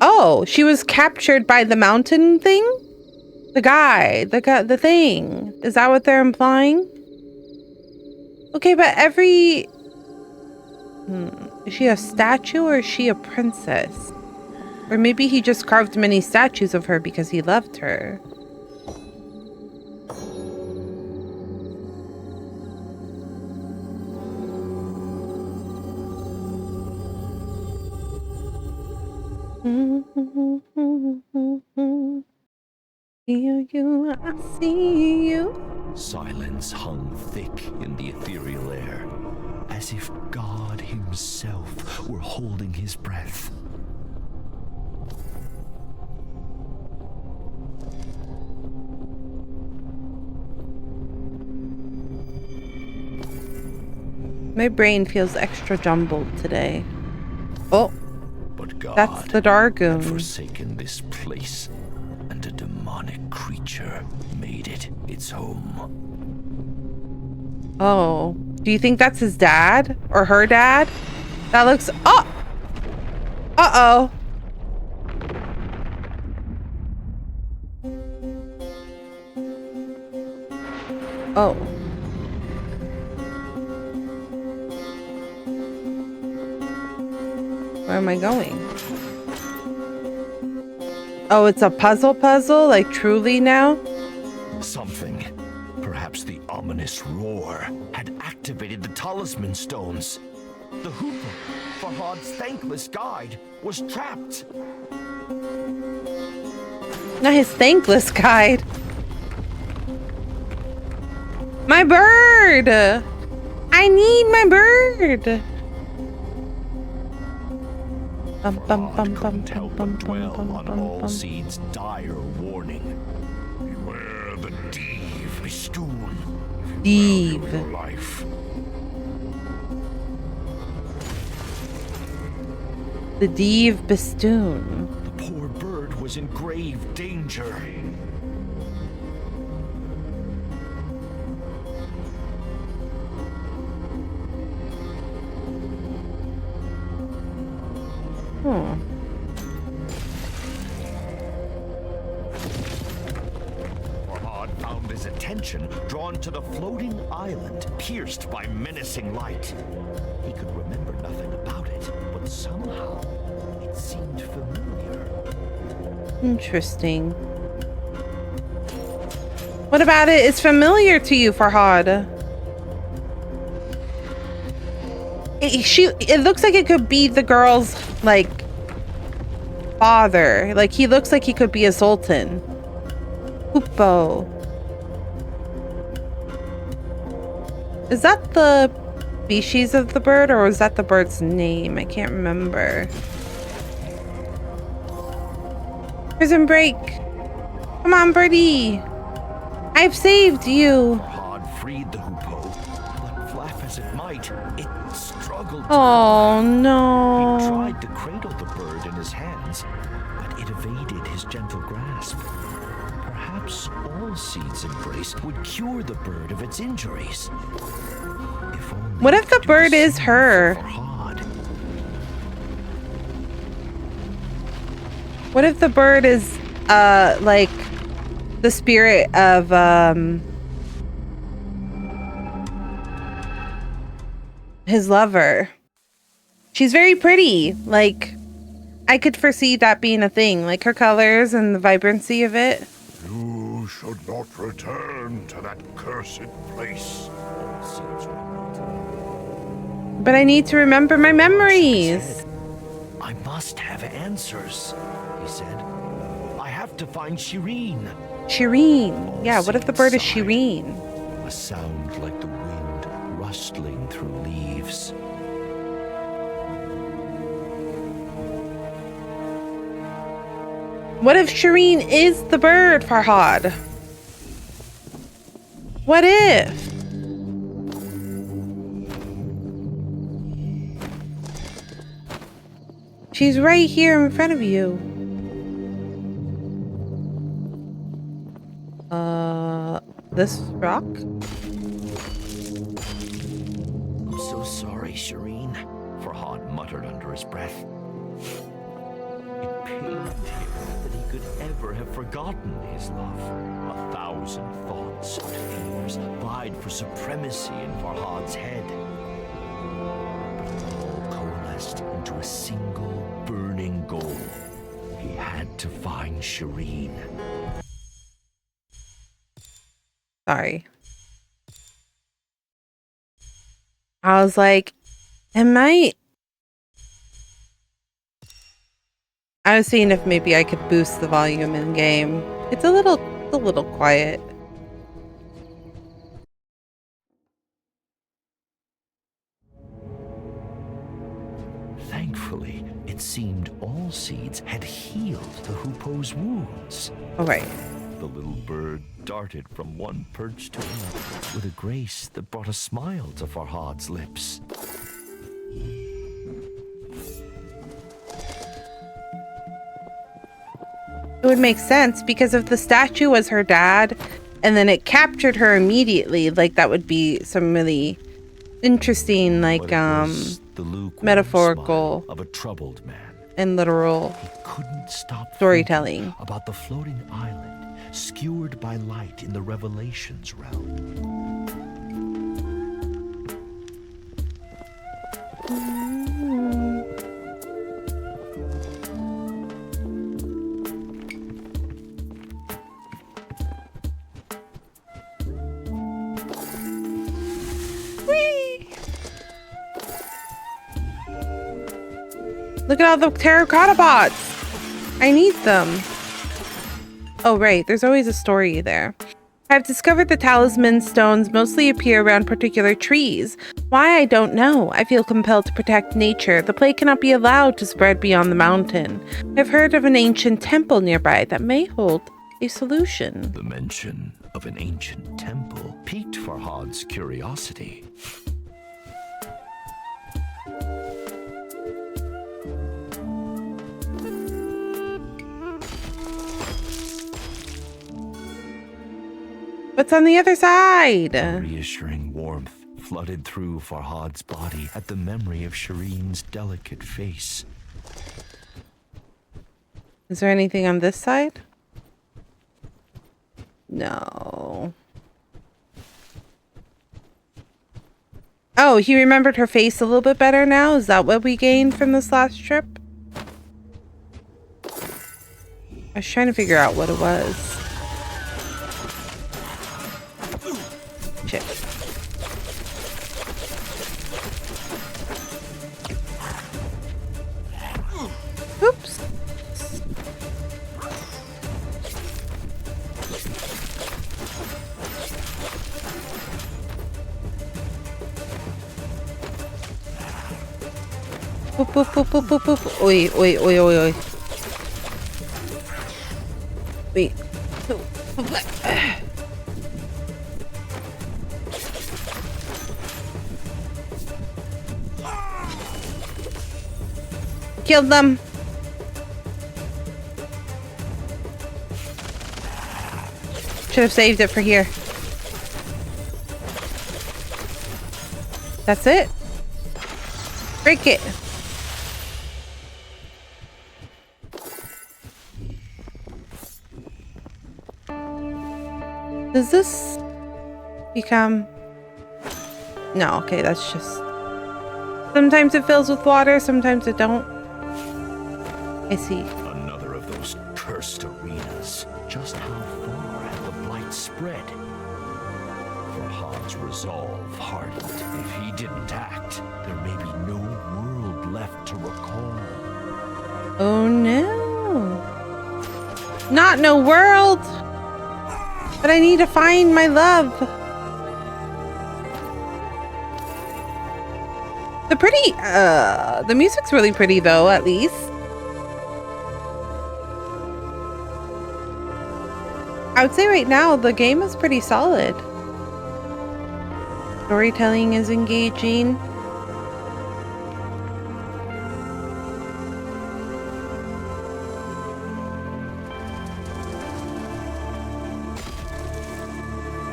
Oh, she was captured by the mountain thing? The guy, the thing. Is that what they're implying? Okay, but every... Is she a statue or is she a princess? Or maybe he just carved many statues of her because he loved her. See you, I see you. Silence hung thick in the ethereal air, as if God himself were holding his breath. My brain feels extra jumbled today. Oh, But God that's the had Dargoon. forsaken this place, and a demonic creature made it its home. Oh, do you think that's his dad or her dad? That looks... Oh! Uh-oh. Oh. Where am I going? Oh, it's a puzzle, like truly now? Something, perhaps the ominous roar, had activated the talisman stones. The Hooper, Farhad's thankless guide, was trapped. Not his thankless guide. My bird! I need my bird! Farhad couldn't help but dwell on Allseed's dire warning. Beware the Div, Bistun. Div. Value your life. The Div Bistun. The poor bird was in grave danger. Farhad found his attention drawn to the floating island, pierced by menacing light. He could remember nothing about it, but somehow it seemed familiar. Interesting. What about it is familiar to you, Farhad? It looks like it could be the girl's, like, father. Like, he looks like he could be a sultan. Hoopo. Is that the species of the bird, or was that the bird's name? I can't remember. Prison break. Come on, birdie. I've saved you. Farhad freed the hoopoe, but flap as it might, it struggled. Oh, He no. tried to cradle the bird in his hands, but it evaded his gentle grasp. Perhaps Allseed's embrace would cure the bird of its injuries. If only What it if the could do bird is same her? for Farhad. What if the bird is, like, the spirit of, his lover? She's very pretty. Like, I could foresee that being a thing. Like, her colors and the vibrancy of it. You should not return to that cursed place. Allseed's right. But I need to remember my memories. I must have answers, he said. I have to find Shireen. Shireen. Yeah, what if the bird is Shireen? A sound like the wind rustling through leaves. What if Shireen is the bird, Farhad? What if? She's right here in front of you. This rock? I'm so sorry, Shireen, Farhad muttered under his breath. It pained him that he could ever have forgotten his love. 1,000 thoughts and fears vied for supremacy in Farhad's head. But all coalesced into a single burning goal. He had to find Shireen. Sorry. I was like, I was seeing if maybe I could boost the volume in game. It's a little quiet. Thankfully, it seemed all seeds had healed the Hoopoe's wounds. All right. The little bird darted from one perch to another with a grace that brought a smile to Farhad's lips. It would make sense because if the statue was her dad and then it captured her immediately, like that would be some really interesting, like metaphorical of a troubled man. And literal He couldn't stop storytelling about the floating island skewered by light in the Revelations realm. Look at all the terracotta bots. I need them. Oh, right. There's always a story there. I've discovered the talisman stones mostly appear around particular trees. Why, I don't know. I feel compelled to protect nature. The plague cannot be allowed to spread beyond the mountain. I've heard of an ancient temple nearby that may hold a solution. The mention of an ancient temple piqued Farhad's curiosity. What's on the other side? A reassuring warmth flooded through Farhad's body at the memory of Shireen's delicate face. Is there anything on this side? No. Oh, he remembered her face a little bit better now? Is that what we gained from this last trip? I was trying to figure out what it was. Shit. Oops. Boop, boop, boop, boop, boop, boop. Oi, oi, oi, oi, oi. Wait. Killed them. Should have saved it for here. That's it. Break it. Does this become... No, okay, that's just... Sometimes it fills with water, sometimes it don't. I see. Another of those cursed arenas. Just how far had the blight spread? Farhad's resolve hardened. If he didn't act, there may be no world left to recall. Oh no. Not no world. But I need to find my love. The music's really pretty though, at least. I would say right now the game is pretty solid. Storytelling is engaging.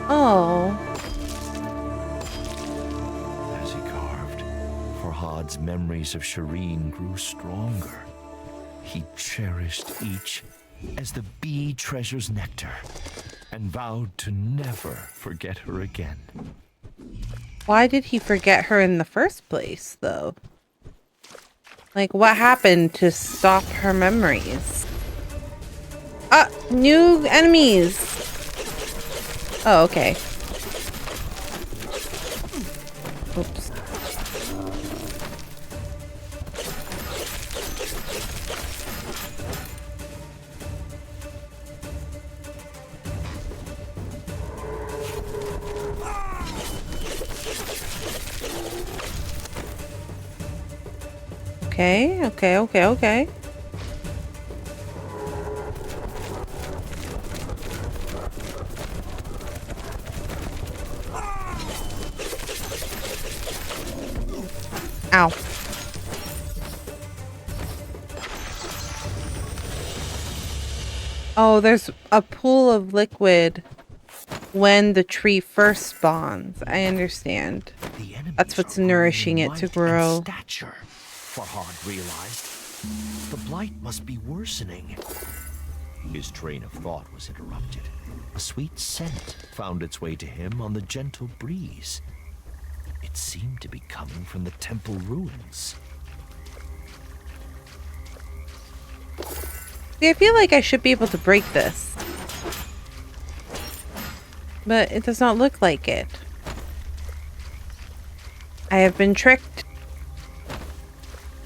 Oh. As he carved, Farhad's memories of Shireen grew stronger. He cherished each as the bee treasures nectar and vowed to never forget her again. Why did he forget her in the first place, though? Like, what happened to stop her memories? Ah, new enemies! Oh, okay. Oops. Okay. Ow. Oh, there's a pool of liquid when the tree first spawns. I understand. That's what's nourishing it to grow. Stature, Farhad realized. The blight must be worsening. His train of thought was interrupted. A sweet scent found its way to him on the gentle breeze. It seemed to be coming from the temple ruins. See, I feel like I should be able to break this. But it does not look like it. I have been tricked.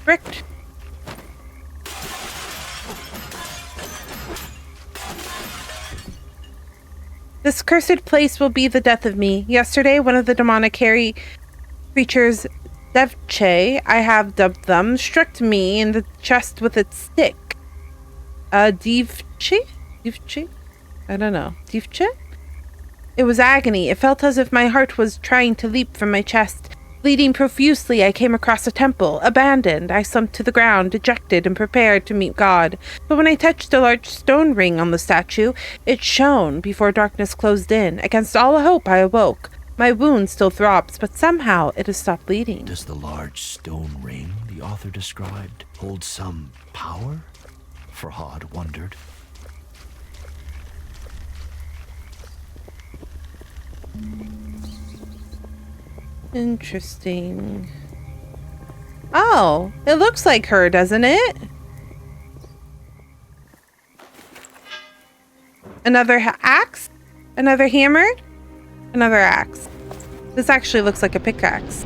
Tricked. This cursed place will be the death of me. Yesterday, one of the demonic hairy creatures, Devche, I have dubbed them, struck me in the chest with its stick. Divche? I don't know. Divche? It was agony. It felt as if my heart was trying to leap from my chest. Bleeding profusely, I came across a temple. Abandoned, I slumped to the ground, dejected and prepared to meet God. But when I touched a large stone ring on the statue, it shone before darkness closed in. Against all hope, I awoke. My wound still throbs, but somehow it has stopped bleeding. Does the large stone ring the author described hold some power? Farhad wondered. Interesting. Oh, it looks like her, doesn't it? Another axe? Another hammer? Another axe. This actually looks like a pickaxe.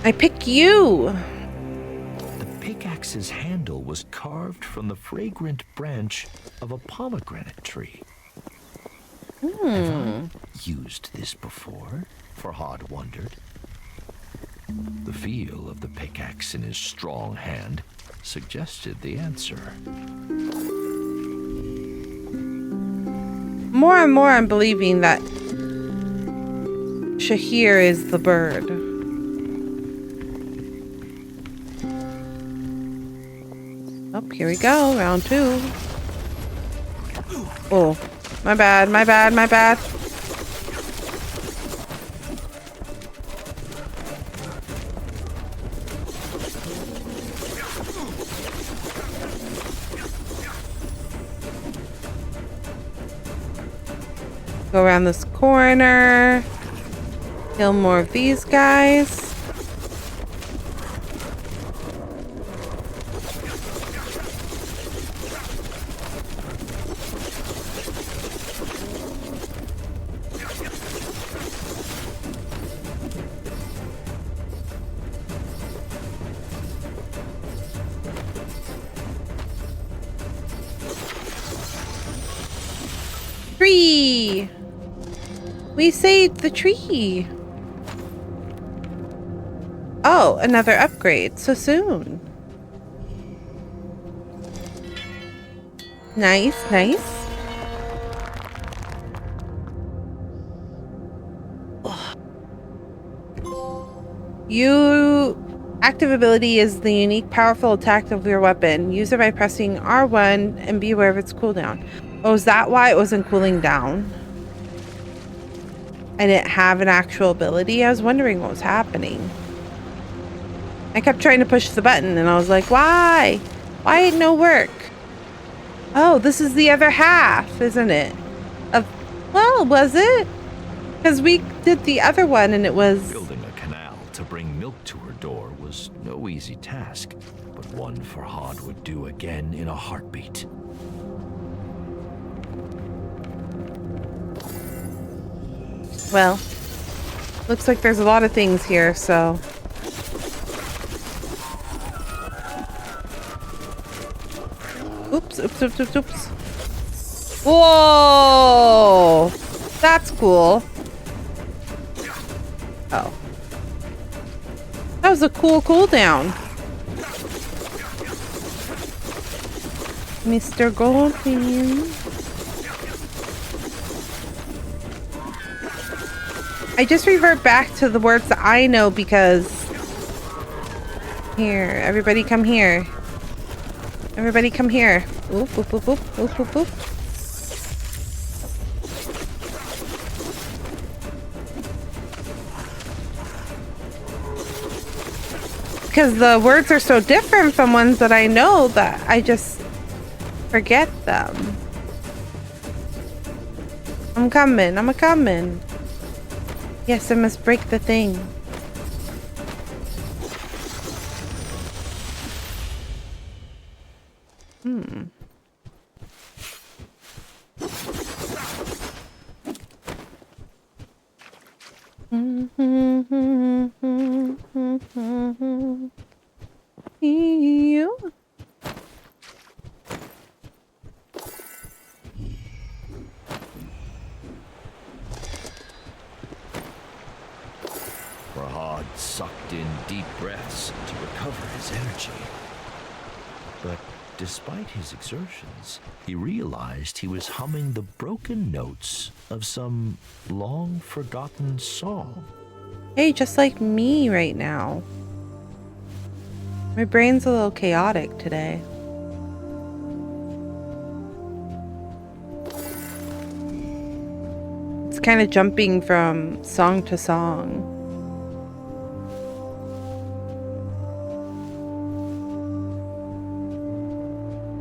I pick you. The pickaxe's handle was carved from the fragrant branch of a pomegranate tree. Have I used this before? Farhad wondered. The feel of the pickaxe in his strong hand suggested the answer. More and more I'm believing that Shahir is the bird. Oh, here we go. Round 2. Oh, my bad. Go around this corner. Kill more of these guys. Tree! We saved the tree! Oh, another upgrade so soon. Nice. Active ability is the unique powerful attack of your weapon. Use it by pressing R1 and be aware of its cooldown. Oh, is that why it wasn't cooling down? I I didn't have an actual ability. I was wondering what was happening. I kept trying to push the button and I was like, why? Why ain't no work? Oh, this is the other half, isn't it? Well, was it? Because we did the other one and it was... Building a canal to bring milk to her door was no easy task, but one Farhad would do again in a heartbeat. Well, looks like there's a lot of things here, so... Oops, oops, oops, oops, oops. Whoa! That's cool. Oh. That was a cool cooldown. Mr. Goldbean. I just revert back to the words that I know because... Here, everybody come here. Everybody come here. Oop, oop, oop, oop, oop, oop, oop. Because the words are so different from ones that I know that I just forget them. I'm coming, I'm a-coming. Yes, I must break the thing. You. Farhad sucked in deep breaths to recover his energy. But despite his exertions, he realized he was humming the broken notes of some long-forgotten song. Hey, just like me right now. My brain's a little chaotic today. It's kind of jumping from song to song.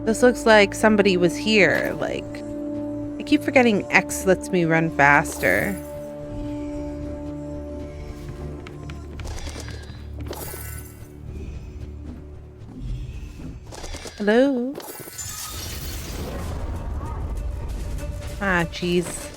This looks like somebody was here. Like, I keep forgetting X lets me run faster. Hello? Ah, jeez.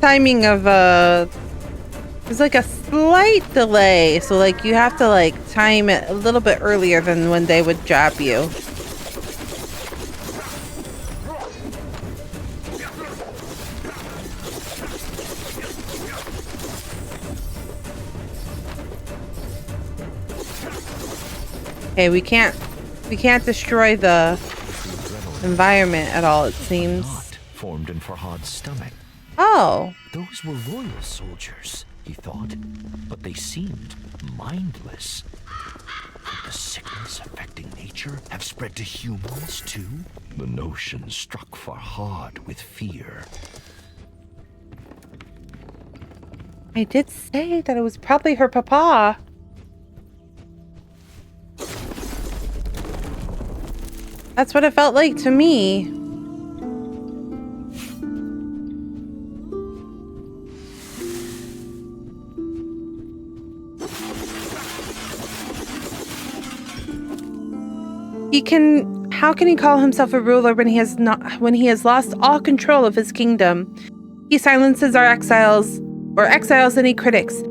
Timing of there's like a slight delay, so like you have to like time it a little bit earlier than when they would jab you. Okay, we can't destroy the environment at all, it seems. Knot formed in Farhad's stomach. Oh. Those were loyal soldiers, he thought, but they seemed mindless. Could the sickness affecting nature have spread to humans too? The notion struck Farhad with fear. I did say that it was probably her papa. That's what it felt like to me. How can he call himself a ruler when he has lost all control of his kingdom? He silences our exiles, or exiles any critics,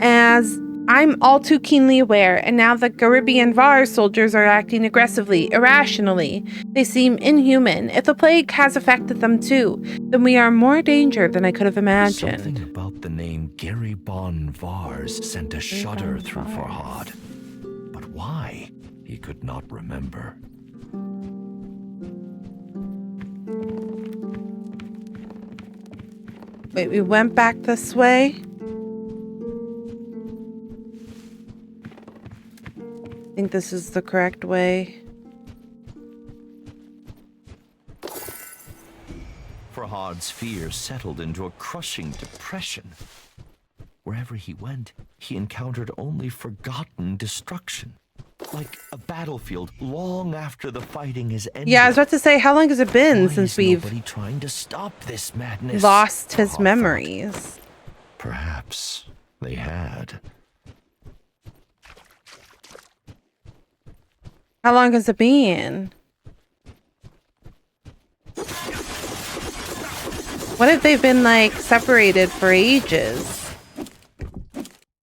as I'm all too keenly aware, and now the Caribbean VAR soldiers are acting aggressively, irrationally. They seem inhuman. If the plague has affected them too, then we are in more danger than I could have imagined. Something about the name Garibon Vars sent a shudder through Farhad. But why? he could not remember. Wait, we went back this way? I think this is the correct way. Farhad's fear settled into a crushing depression. Wherever he went, he encountered only forgotten destruction. Like a battlefield long after the fighting is ended. Yeah, I was about to say, how long has it been since we've nobody trying to stop this madness? lost his Farhad memories? thought. Perhaps they had. How long has it been? What if they've been, like, separated for ages?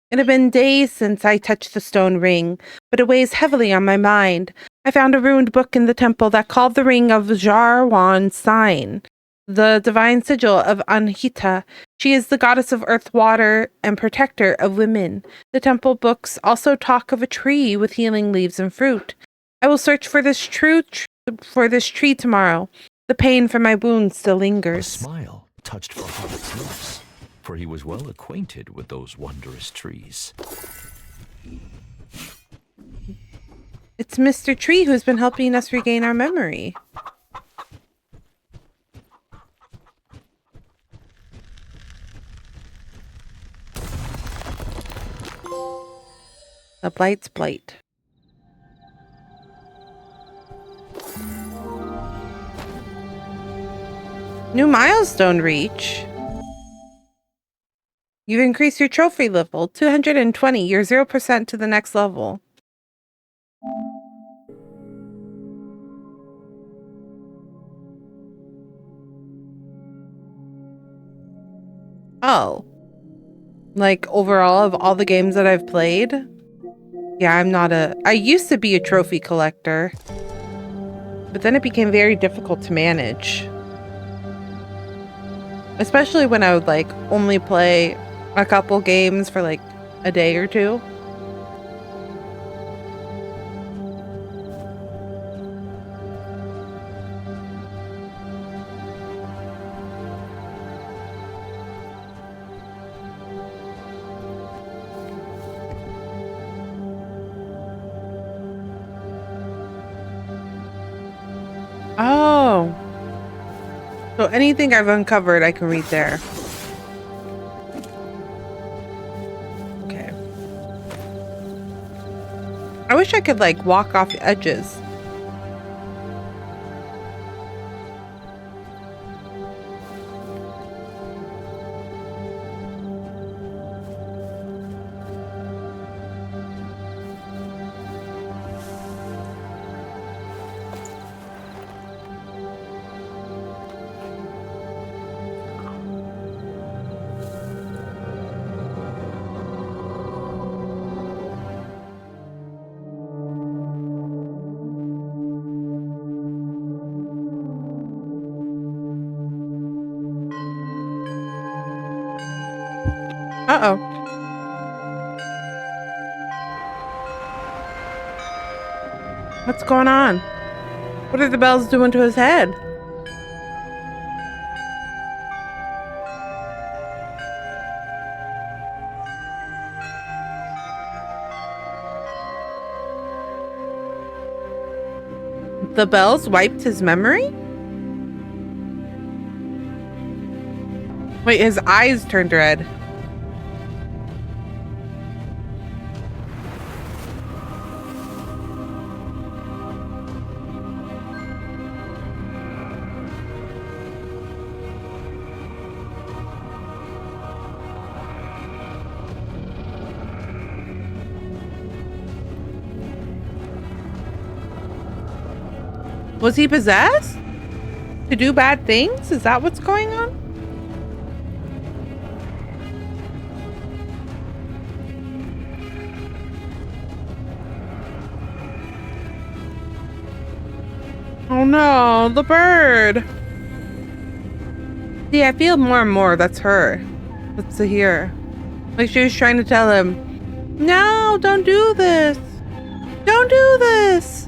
It had been days since I touched the stone ring, but it weighs heavily on my mind. I found a ruined book in the temple that called the ring of Jarwan's sign, the divine sigil of Anhita. She is the goddess of earth, water, and protector of women. The temple books also talk of a tree with healing leaves and fruit. I will search for this tree tomorrow. The pain from my wounds still lingers. A smile touched Farhad's lips, for he was well acquainted with those wondrous trees. It's Mr. Tree who's been helping us regain our memory. The Blight's Blight. New milestone reach. You've increased your trophy level, 220. You're 0% to the next level. Oh. Like, overall, of all the games that I've played? Yeah, I used to be a trophy collector. But then it became very difficult to manage. Especially when I would, like, only play a couple games for, like, a day or two. Oh. So anything I've uncovered, I can read there. Okay. I wish I could, like, walk off the edges. Uh-oh. What's going on? What are the bells doing to his head? The bells wiped his memory? Wait, his eyes turned red. Was he possessed? To do bad things? Is that what's going on? Oh no, the bird. See, I feel more and more that's her. That's Zahir. Like she was trying to tell him, no, don't do this. Don't do this!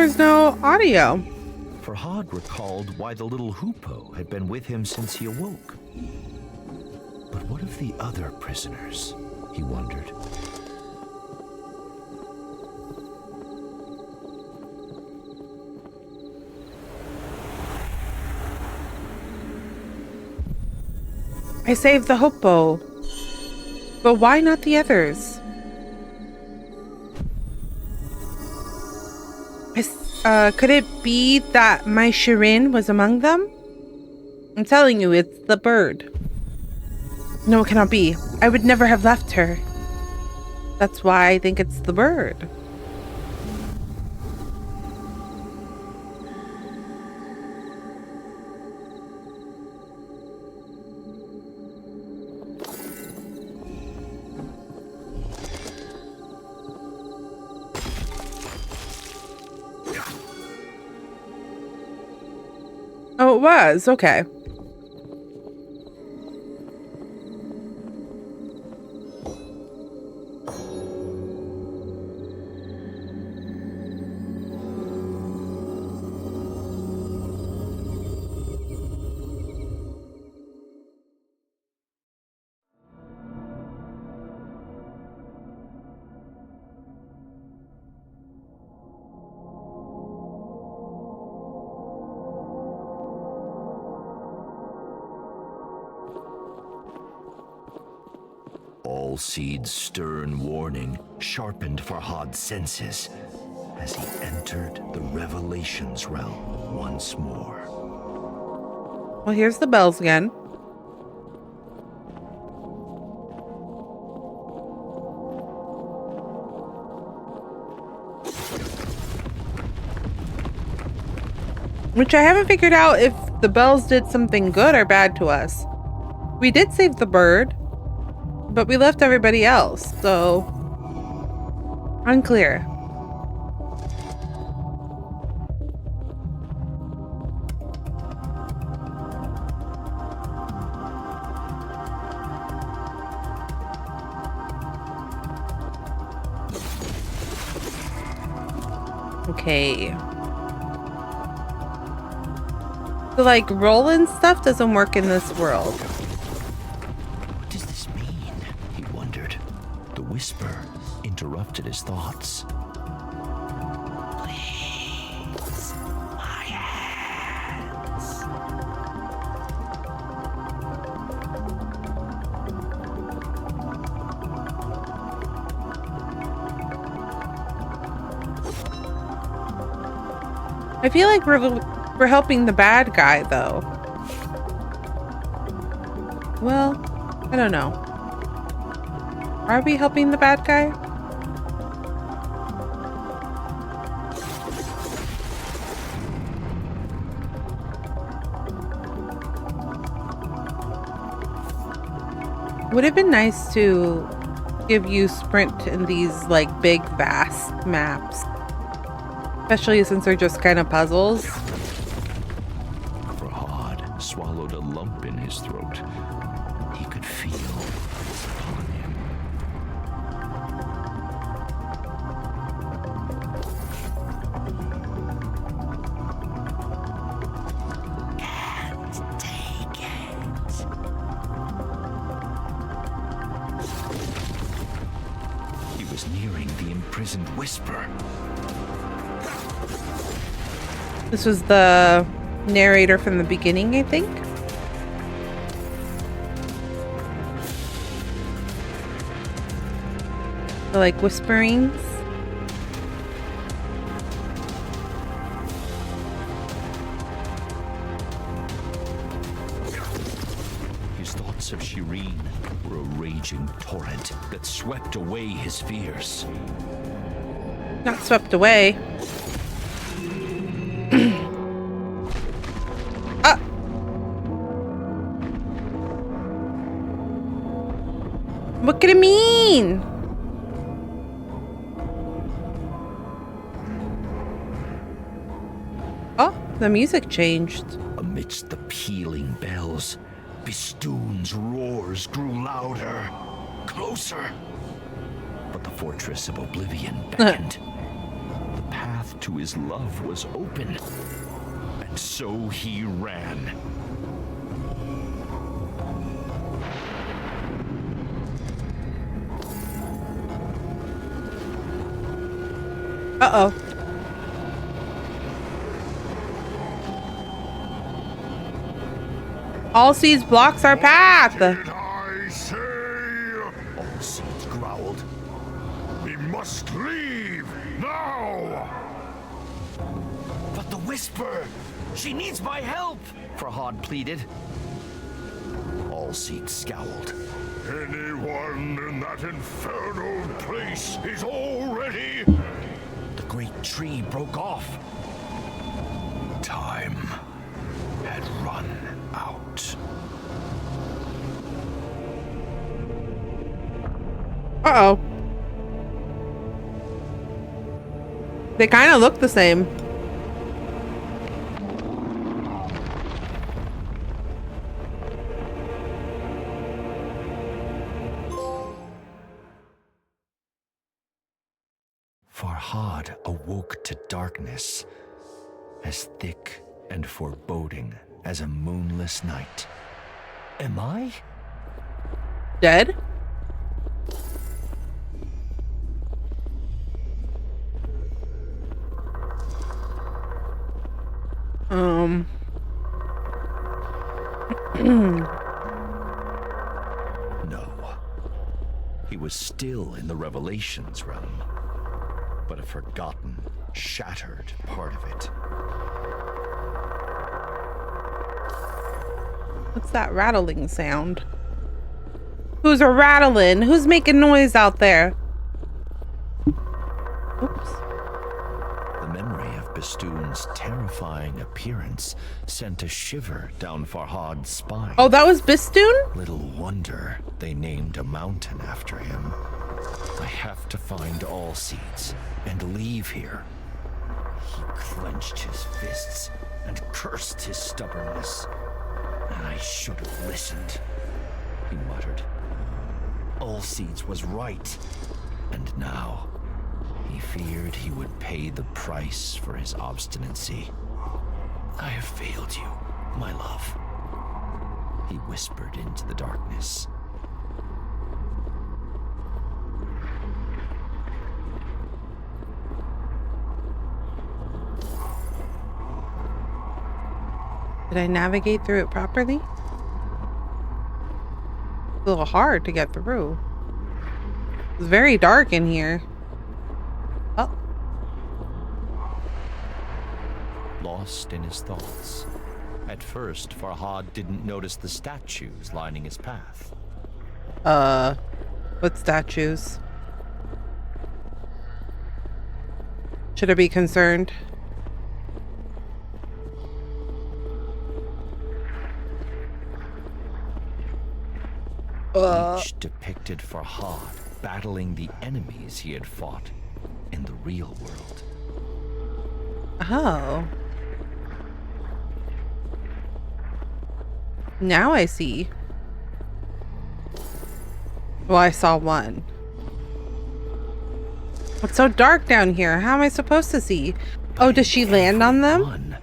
There's no audio. Farhad recalled why the little hoopoe had been with him since he awoke. But what of the other prisoners? He wondered. I saved the hoopoe. But why not the others? Could it be that my Shirin was among them? I'm telling you, it's the bird. No, it cannot be. I would never have left her. That's why I think it's the bird. Oh, it was? Okay. Alseed's stern warning sharpened Farhad's senses as he entered the Revelations realm once more. Well, here's the bells again. Which I haven't figured out if the bells did something good or bad to us. We did save the bird, but we left everybody else, so unclear. Okay. So, like, rolling stuff doesn't work in this world. What does this mean? He wondered. The whisper interrupted his thoughts. Please, my hands. I feel like we're helping the bad guy, though. Well, I don't know. Are we helping the bad guy? Would have been nice to give you sprint in these, like, big, vast maps. Especially since they're just kind of puzzles. Farhad swallowed a lump in his throat. He could feel this upon him. Can't take it. He was nearing the imprisoned whisper. This was the narrator from the beginning, I think. The, like, whisperings. His thoughts raging torrent that swept away his fears. Not swept away. What could it mean? Oh, the music changed. Amidst the pealing bells, Bistun's roars grew louder, closer. But the fortress of oblivion beckoned. The path to his love was open, and so he ran. Uh-oh. All seeds blocks our path. Did I say? All seeds growled. We must leave now! But the whisper! She needs my help! Farhad pleaded. All seeds scowled. Anyone in that infernal place is already... The great tree broke off. Time had run out. Uh-oh. They kind of look the same. Farhad awoke to darkness, as thick and foreboding as a moonless night. Am I? Dead? No. He was still in the Revelations realm, but a forgotten, shattered part of it. What's that rattling sound? Who's a rattling? Who's making noise out there? Oops. The memory of Bistun's terrifying appearance sent a shiver down Farhad's spine. Oh, that was Bistun? Little wonder they named a mountain after him. I have to find all seeds and leave here. He clenched his fists and cursed his stubbornness. I should have listened, he muttered. All seeds was right. And now, he feared he would pay the price for his obstinacy. I have failed you, my love, he whispered into the darkness. Did I navigate through it properly? A little hard to get through. It's very dark in here. Oh. Lost in his thoughts. At first, Farhad didn't notice the statues lining his path. What statues? Should I be concerned? Each depicted Farhad battling the enemies he had fought in the real world. Oh. Now I see. Well, I saw one. It's so dark down here. How am I supposed to see? Oh, does she land on them?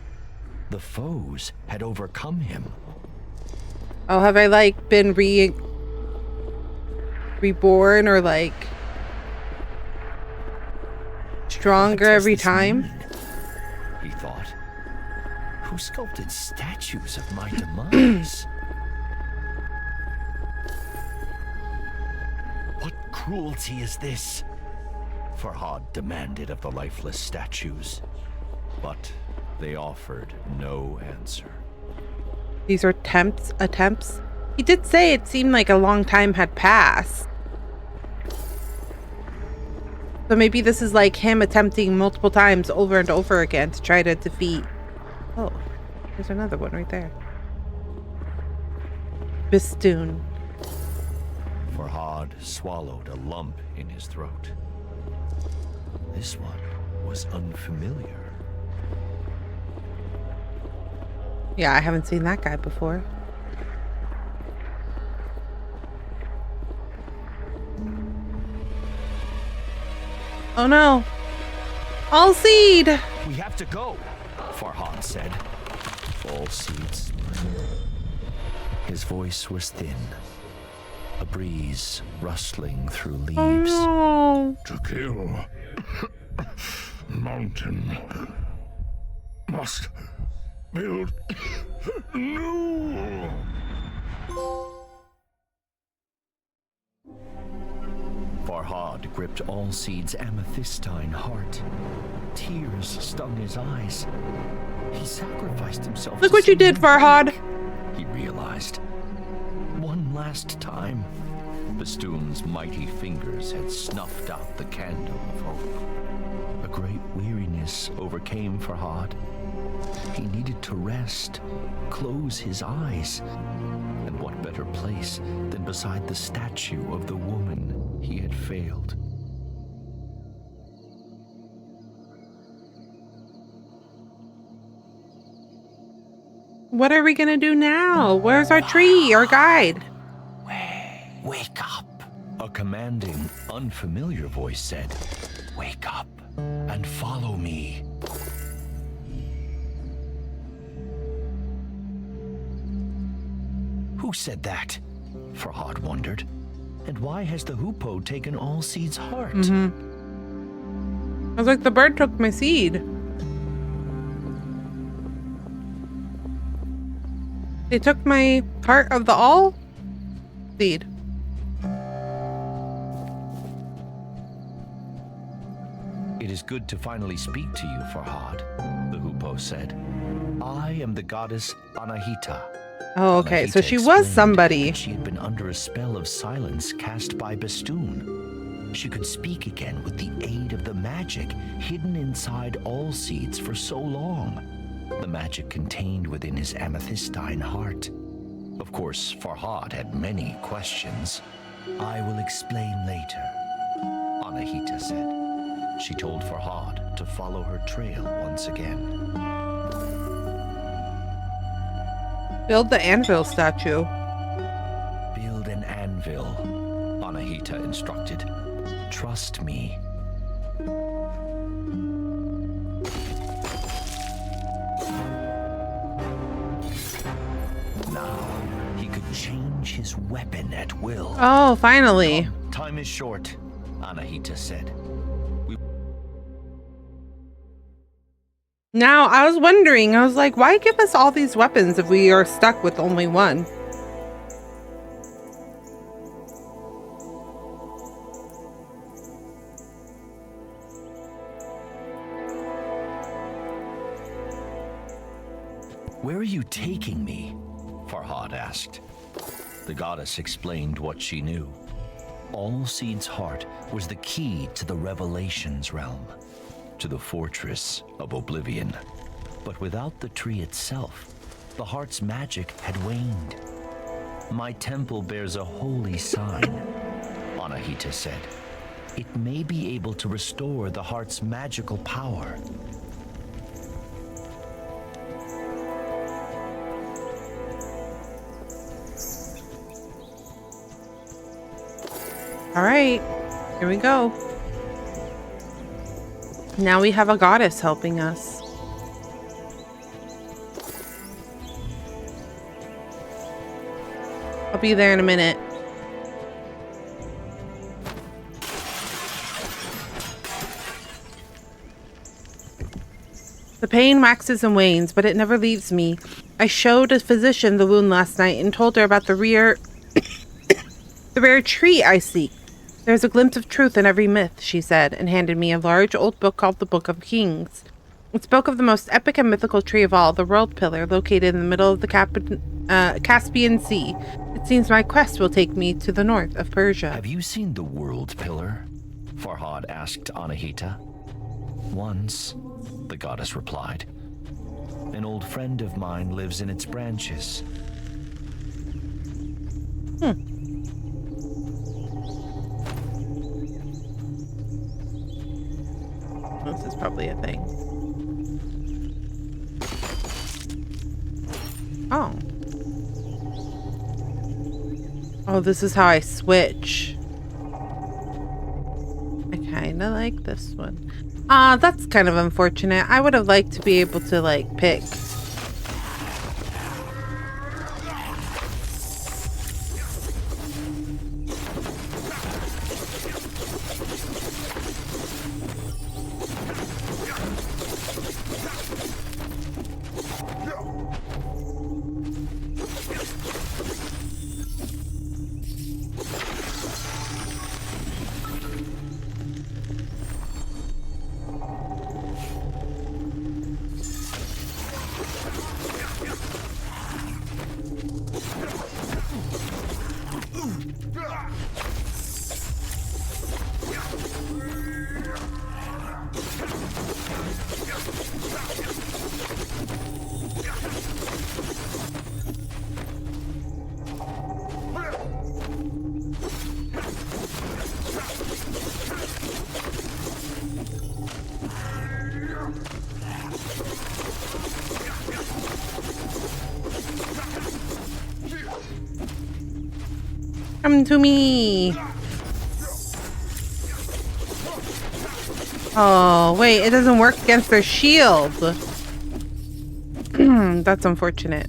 The foes had overcome him. Oh, have I like been reborn or like stronger every time? He thought. Who sculpted statues of my demise? What cruelty is this? Farhad demanded of the lifeless statues, but they offered no answer. These are attempts He did say it seemed like a long time had passed. So maybe this is like him attempting multiple times over and over again to try to defeat... Oh, there's another one right there. Bistun. Farhad swallowed a lump in his throat. This one was unfamiliar. Yeah, I haven't seen that guy before. Oh no. All seed! We have to go, Farhad said. All seeds. His voice was thin. A breeze rustling through leaves. Oh no. To kill mountain must build new. Farhad gripped Allseed's amethystine heart. Tears stung his eyes. He sacrificed himself. Look what you did, Farhad. He realized. One last time. Bistun's mighty fingers had snuffed out the candle of hope. A great weariness overcame Farhad. He needed to rest, close his eyes. And what better place than beside the statue of the woman he had failed? What are we gonna do now? Where's our tree, our guide? Wake up! A commanding, unfamiliar voice said, "Wake up and follow me." Who said that? Farhad wondered. And why has the hoopoe taken Allseed's heart? I was like, the bird took my seed. They took my heart of the all seed. It is good to finally speak to you, Farhad, the hoopoe said. I am the goddess Anahita. Oh, okay. So Anahita she was explained somebody. that she had been under a spell of silence cast by Bistun. She could speak again with the aid of the magic hidden inside Allseeds for so long. The magic contained within his amethystine heart. Of course, Farhad had many questions. I will explain later, Anahita said. She told Farhad to follow her trail once again. Build the anvil statue. Build an anvil, Anahita instructed. Trust me. Now, he could change his weapon at will. Oh, finally. Time is short, Anahita said. Now, I was wondering, I was like, why give us all these weapons if we are stuck with only one? Where are you taking me? Farhad asked. The goddess explained what she knew. Allseed's heart was the key to the Revelations realm, to the fortress of Oblivion. But without the tree itself, the heart's magic had waned. My temple bears a holy sign, Anahita said. It may be able to restore the heart's magical power. All right, here we go. Now we have a goddess helping us. I'll be there in a minute. The pain waxes and wanes, but it never leaves me. I showed a physician the wound last night and told her about the rare tree I seek. There's a glimpse of truth in every myth, she said, and handed me a large old book called the Book of Kings. It spoke of the most epic and mythical tree of all, the World Pillar, located in the middle of the Caspian Sea. It It seems my quest will take me to the north of Persia. Have you seen the World Pillar? Farhad asked Anahita. Once, the goddess replied. An old friend of mine lives in its branches. This is probably a thing. Oh. Oh, this is how I switch. I kind of like this one. That's kind of unfortunate. I would have liked to be able to, like, pick. Come to me. Oh, wait, it doesn't work against their shield. That's unfortunate.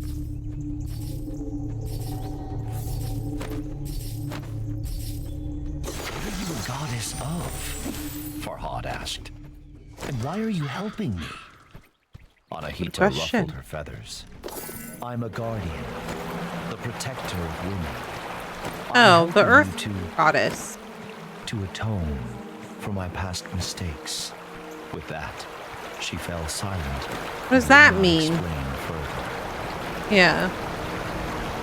What are you a goddess of? Farhad asked. And why are you helping me? Anahita ruffled her feathers. I'm a guardian, the protector of women. Oh, the earth goddess. To atone for my past mistakes. With that, she fell silent. What does that mean? Yeah.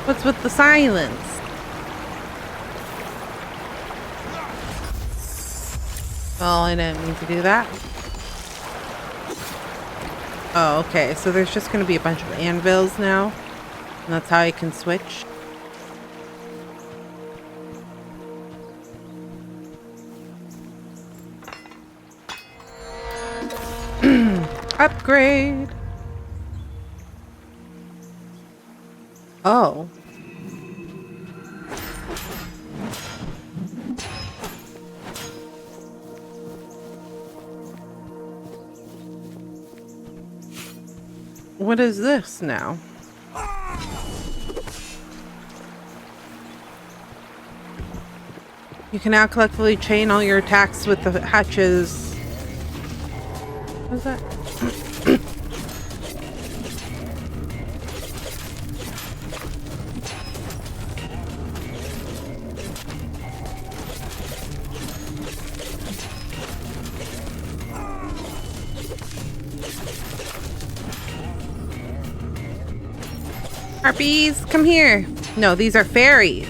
What's with the silence? Well, I didn't mean to do that. Oh, okay. So there's just going to be a bunch of anvils now. And that's how I can switch. Upgrade. Oh. What is this now? You can now collectively chain all your attacks with the hatches. What's that? Harpies, come here. No, these are fairies.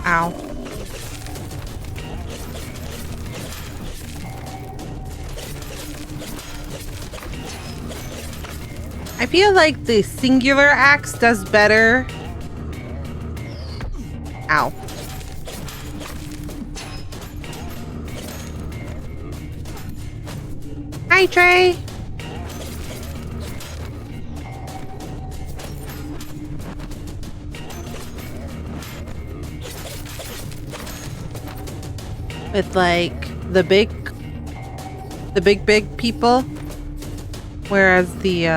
Ow. I feel like the singular axe does better. Ow. Hi, Trey. With like the big people, whereas the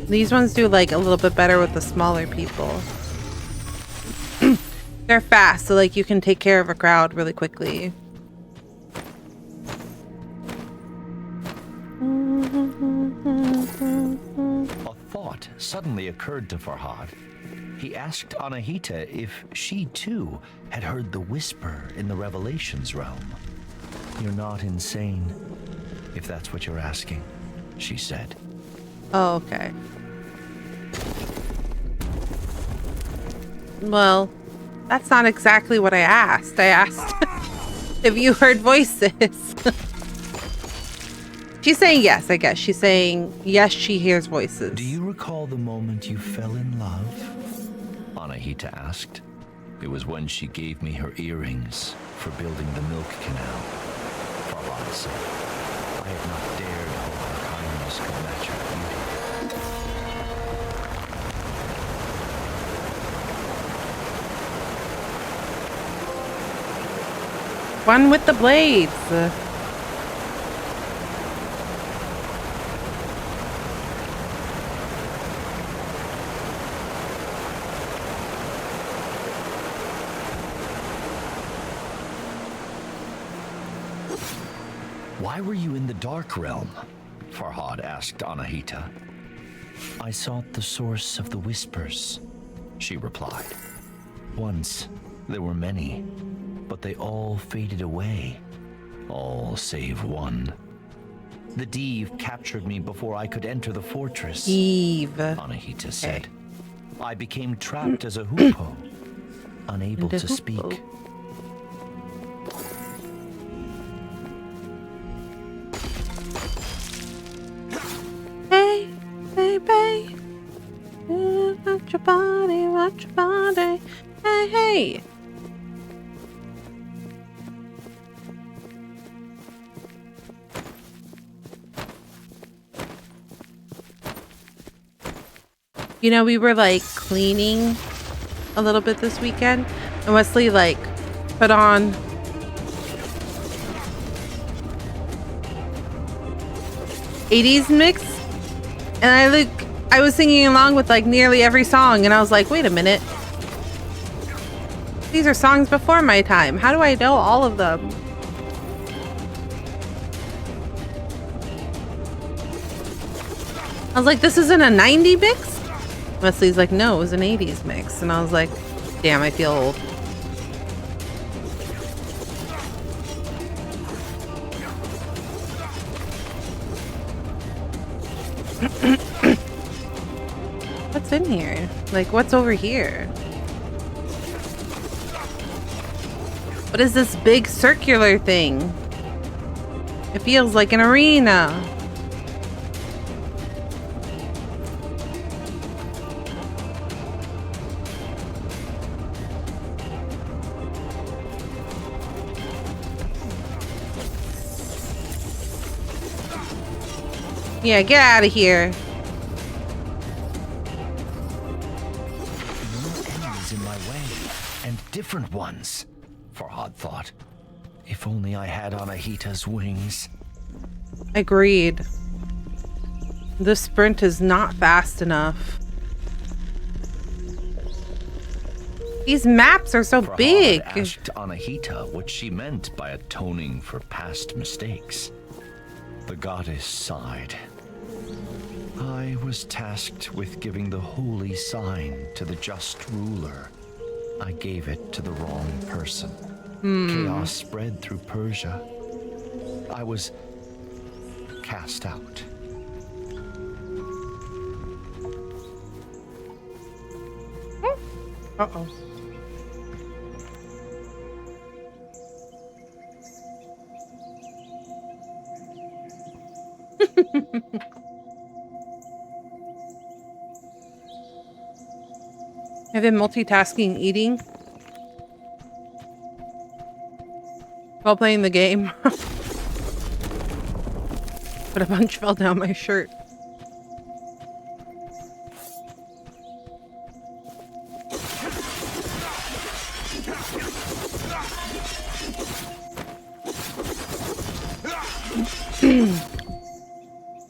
these ones do like a little bit better with the smaller people. They're fast, so like you can take care of a crowd really quickly. A thought suddenly occurred to Farhad. He asked Anahita if she too had heard the whisper in the Revelations realm. You're not insane, if that's what you're asking, she said. Oh, okay. Well, that's not exactly what I asked. I asked if you heard voices. She's saying yes, I guess. She's saying yes, she hears voices. Do you recall the moment you fell in love? Anahita asked. It was when she gave me her earrings for building the milk canal. Farad said, I had not dared hope her kindness could match her beauty. One with the blades. Why were you in the Dark Realm? Farhad asked Anahita. I sought the source of the whispers, she replied. Once, there were many, but they all faded away. All save one. The Div captured me before I could enter the fortress. Eve. Anahita said. I became trapped as a hoopoe, unable to speak. Hey, baby. Watch your body, watch your body. Hey, hey. You know, we were like cleaning a little bit this weekend, and Wesley like put on '80s mix, and I was singing along with like nearly every song, and I was like, wait a minute, these are songs before my time. How do I know all of them? I was like, this isn't a '90s mix? Wesley's like, no, it was an '80s mix. And I was like, damn, I feel old. What's in here? Like, what's over here? What is this big circular thing? It feels like an arena. Yeah, get out of here. More enemies in my way, and different ones, Farhad thought. If only I had Anahita's wings. Agreed. The sprint is not fast enough. These maps are so Farhad big. asked Anahita what she meant by atoning for past mistakes. The goddess sighed. I was tasked with giving the holy sign to the just ruler. I gave it to the wrong person. Chaos spread through Persia. I was cast out. Uh-oh. I've been multitasking eating while playing the game. But a bunch fell down my shirt.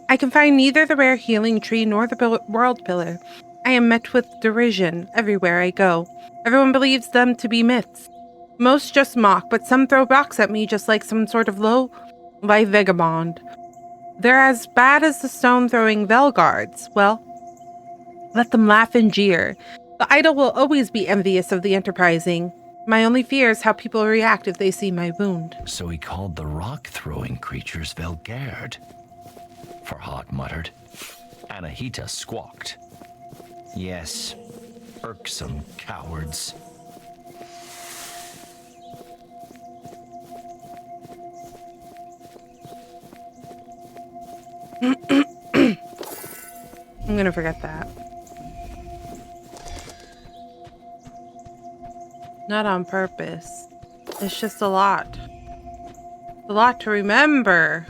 I can find neither the rare healing tree nor the world pillar. I am met with derision everywhere I go. Everyone believes them to be myths. Most just mock, but some throw rocks at me just like some sort of low-life vagabond. They're as bad as the stone-throwing Velguards. Well, let them laugh and jeer. The idle will always be envious of the enterprising. My only fear is how people react if they see my wound. So he called the rock-throwing creatures Velgard, Farhad muttered. Anahita squawked. Yes, irksome cowards. I'm gonna forget that. Not on purpose. It's just a lot. A lot to remember.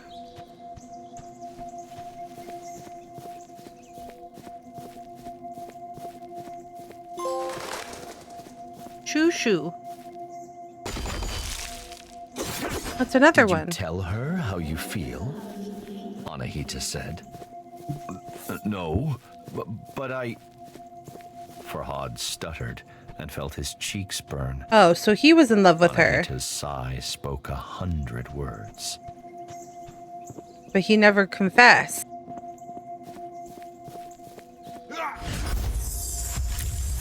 Shoo. That's another Did one. you tell her how you feel? Anahita said. No, but I... Farhad stuttered and felt his cheeks burn. Oh, so he was in love with her. Anahita's sigh spoke 100 words. But he never confessed.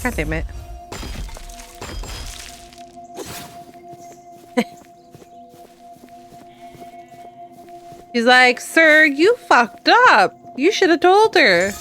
God damn it. He's like, sir, you fucked up. You should have told her.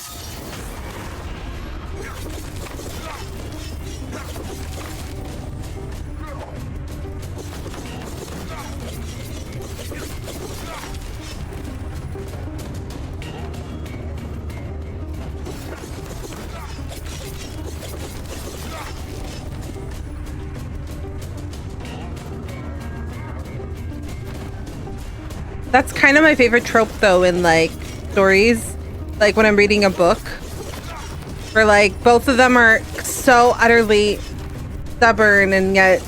That's kind of my favorite trope, though, in, like, stories. Like, when I'm reading a book. Where, like, both of them are so utterly stubborn and yet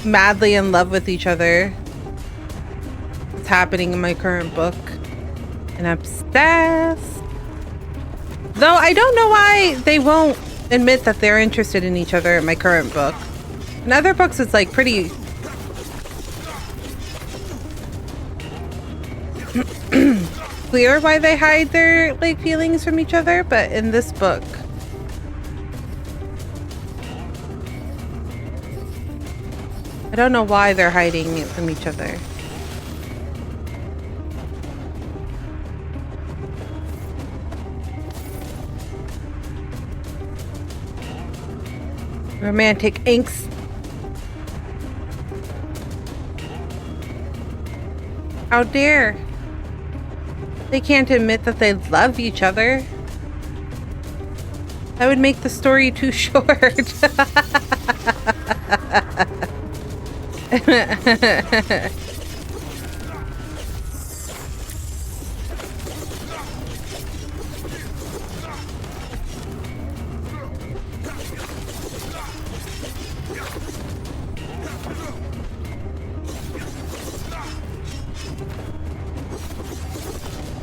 madly in love with each other. It's happening in my current book. And obsessed. Though I don't know why they won't admit that they're interested in each other in my current book. In other books, it's, like, pretty... clear why they hide their like feelings from each other, but in this book I don't know why they're hiding it from each other. Romantic inks. How dare. They can't admit that they love each other. That would make the story too short.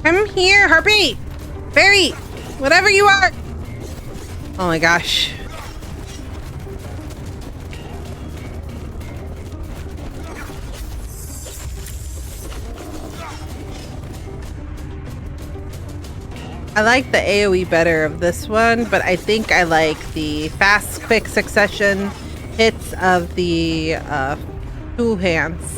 Come here, Harpy! Fairy! Whatever you are! Oh my gosh. I like the AoE better of this one, but I think I like the fast, quick succession hits of the two hands.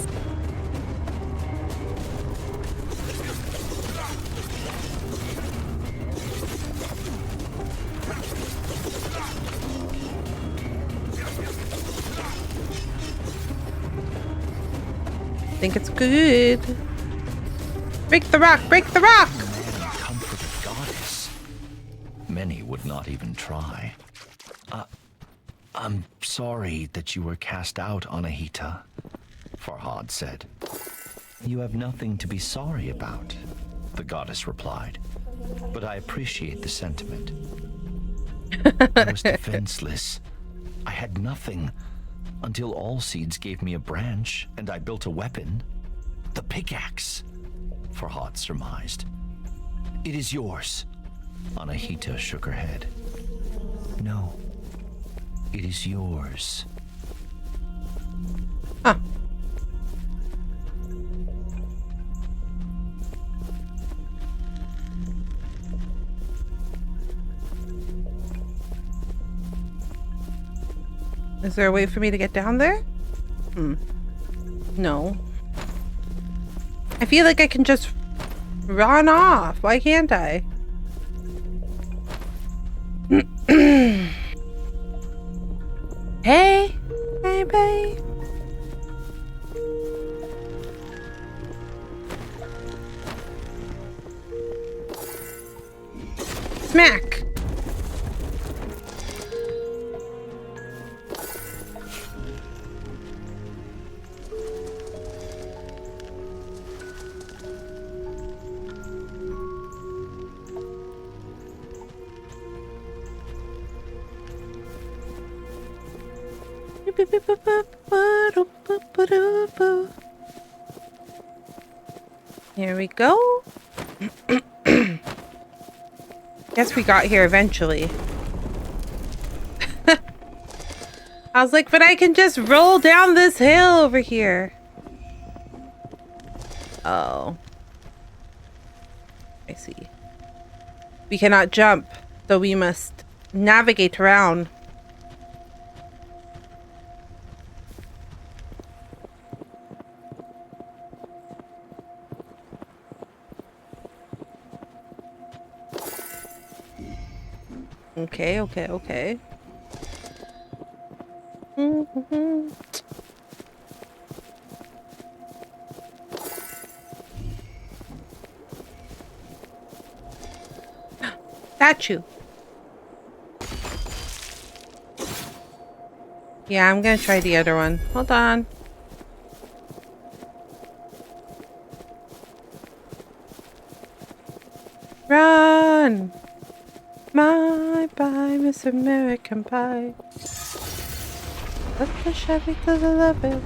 I think it's good. Break the rock! Break the rock! Man comfort a goddess. Many would not even try. I'm sorry that you were cast out, Anahita, Farhad said. You have nothing to be sorry about, the goddess replied. But I appreciate the sentiment. I was defenseless. I had nothing. Until Allseeds gave me a branch, and I built a weapon. The pickaxe, Farhad surmised. It is yours. Anahita shook her head. No, it is yours. Huh. Is there a way for me to get down there? No. I feel like I can just run off. Why can't I? Hey, baby. Smack. Here we go. Guess we got here eventually. I was like, but I can just roll down this hill over here. Oh. I see. We cannot jump, so we must navigate around. Okay. Statue. Yeah, I'm gonna try the other one. Hold on. Run! My pie, Miss American Pie. Let the Chevy cause I love it.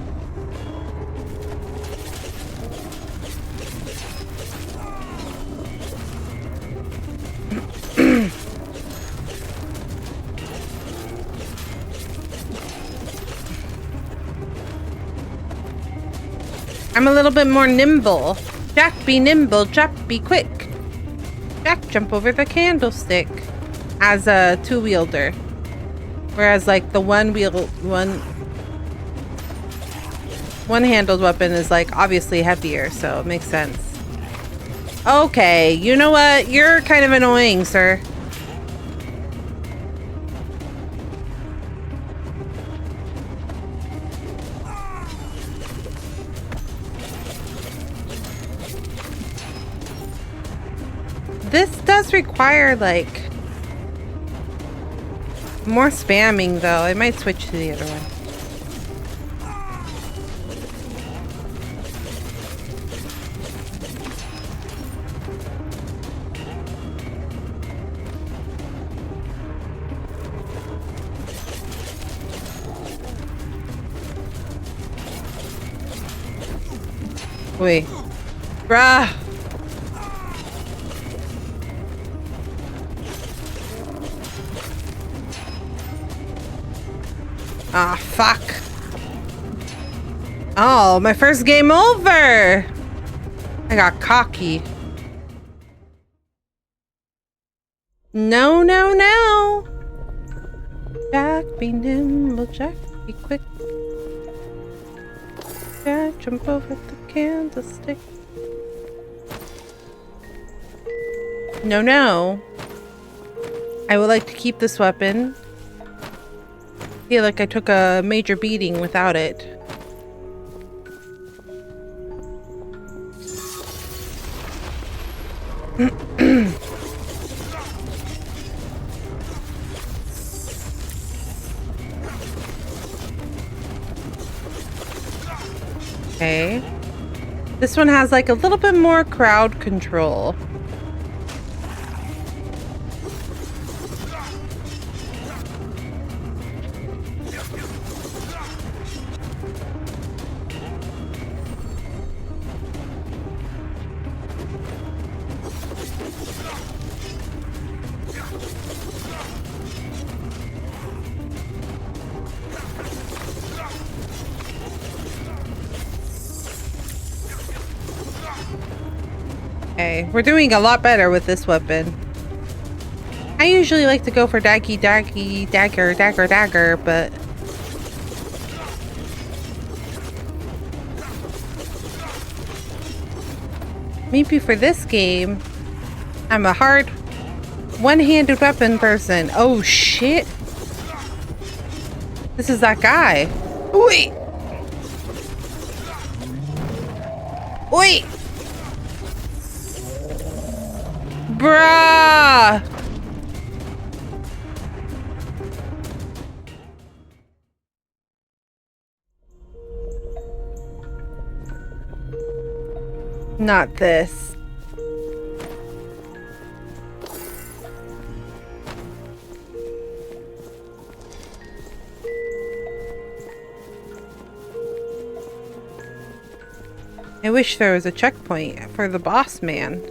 I'm a little bit more nimble. Jack, be nimble. Jack, be quick. Jack, jump over the candlestick. As a two-wielder. Whereas like the one-handled weapon is like obviously heavier, so it makes sense. Okay, you know what? You're kind of annoying, sir. This does require like more spamming, though. I might switch to the other one. Wait. Bruh. Ah, fuck. Oh, my first game over. I got cocky. No. Jack, be nimble. Jack, be quick. Jack, jump over the candlestick. No. I would like to keep this weapon. I feel like I took a major beating without it. Okay. This one has like a little bit more crowd control. Okay, we're doing a lot better with this weapon. I usually like to go for dagger, but Maybe for this game, I'm a hard one-handed weapon person. Oh, shit. This is that guy. Wait. Wait. Bruh. Not this. I wish there was a checkpoint for the boss man.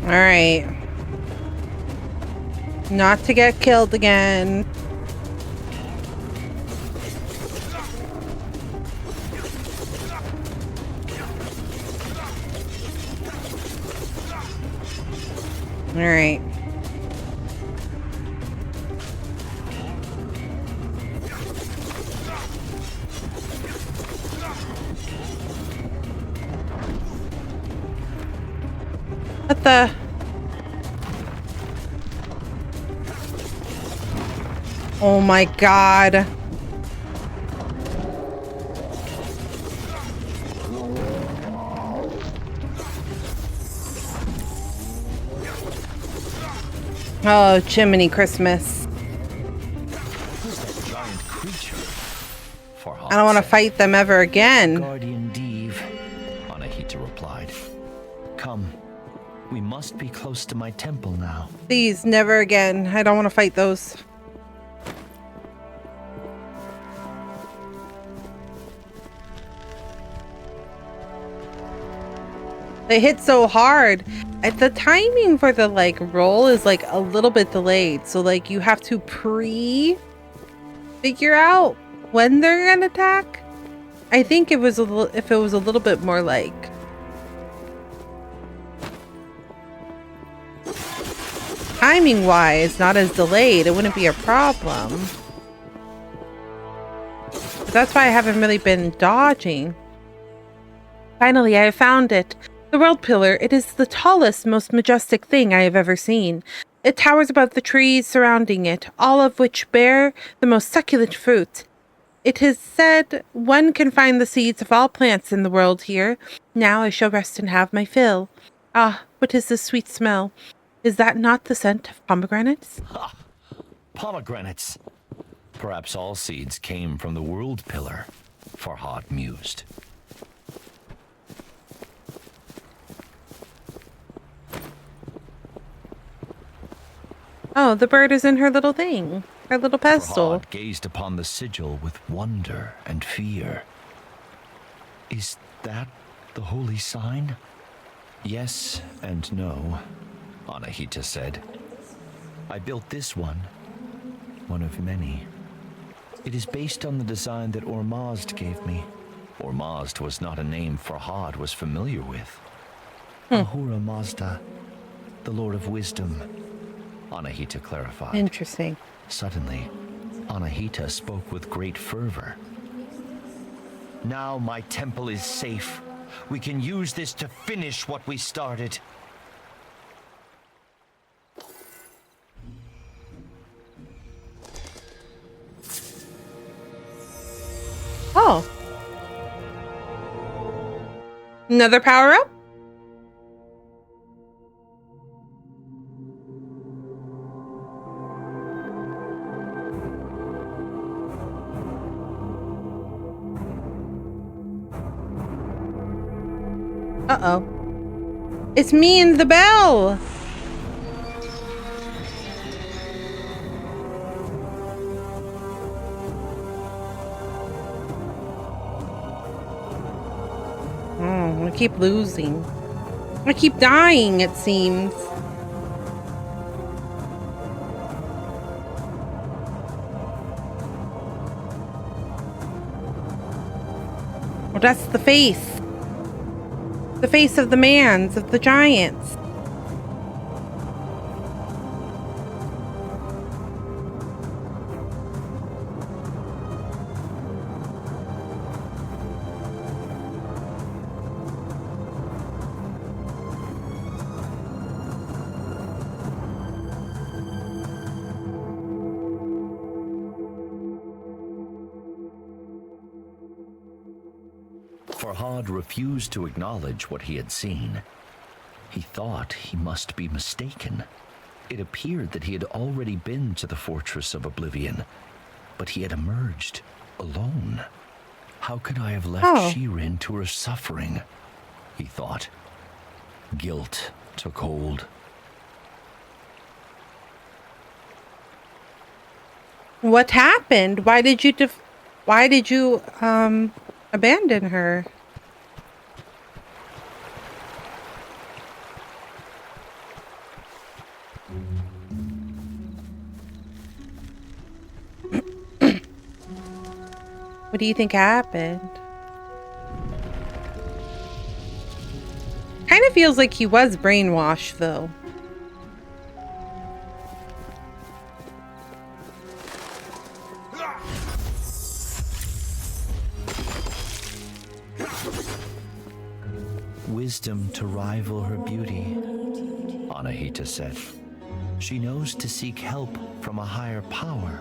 All right. Not to get killed again. All right. What the? Oh my god. Oh, Jiminy Christmas. Who's that giant creature? I don't want to fight them ever again. Guardian Deve, Anahita replied. Come, we must be close to my temple now. Please, never again. I don't want to fight those. They hit so hard. The timing for the roll is a little bit delayed. So you have to figure out when they're gonna attack. I think it was if it was a little bit more timing wise, not as delayed, it wouldn't be a problem. But that's why I haven't really been dodging. Finally, I have found it. The World Pillar. It is the tallest, most majestic thing I have ever seen. It towers above the trees surrounding it, all of which bear the most succulent fruit. It is said one can find the seeds of all plants in the world here. Now I shall rest and have my fill. Ah, what is this sweet smell? Is that not the scent of pomegranates? Ha! Pomegranates! Perhaps all seeds came from the World Pillar, Farhad mused. Oh, the bird is in her little thing. Her little pedestal. Farhad gazed upon the sigil with wonder and fear. Is that the holy sign? Yes and no, Anahita said. I built this one of many. It is based on the design that Ormazd gave me. Ormazd was not a name Farhad was familiar with. Ahura Mazda, the Lord of Wisdom, Anahita clarified. Interesting. Suddenly, Anahita spoke with great fervor. Now my temple is safe. We can use this to finish what we started. Oh. Another power-up? Uh-oh. It's me and the bell. Oh, I keep losing. I keep dying, it seems. Well, that's the face. The face of the mans, of the giants. Farhad refused to acknowledge what he had seen. He thought he must be mistaken. It appeared that he had already been to the Fortress of Oblivion, but he had emerged alone. How could I have left Shirin to her suffering? He thought. Guilt took hold. What happened? Why did you abandon her? What do you think happened? Kind of feels like he was brainwashed, though. Wisdom to rival her beauty, Anahita said. She knows to seek help from a higher power.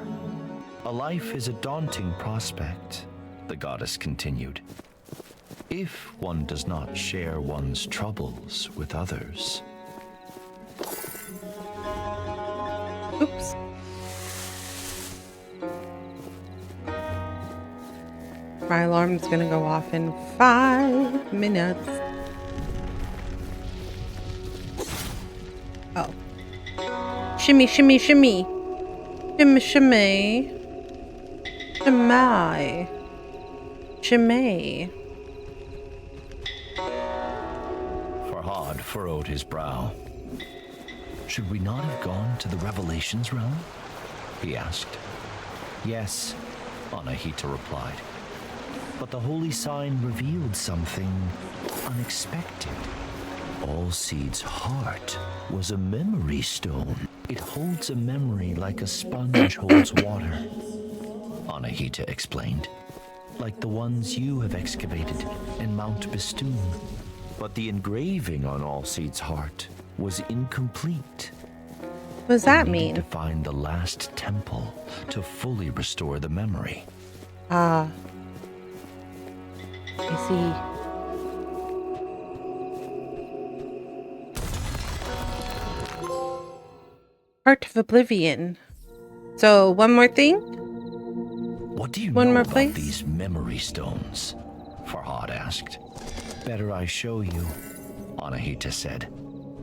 A life is a daunting prospect, the goddess continued. If one does not share one's troubles with others. Oops. My alarm's gonna go off in 5 minutes. Oh. Shimmy, shimmy, shimmy. Shimmy, shimmy. Shimmy. Shimmy. Farhad furrowed his brow. Should we not have gone to the Revelations realm? He asked. Yes, Anahita replied. But the holy sign revealed something unexpected. Allseed's heart was a memory stone. It holds a memory like a sponge holds water, Anahita explained. Like the ones you have excavated in Mount Bistun. But the engraving on Allseed's heart was incomplete. What does that mean? To find the last temple to fully restore the memory. Ah. I see. Heart of Oblivion. So, one more thing? What do you One know more about place? these memory stones? Farhad asked. Better I show you, Anahita said.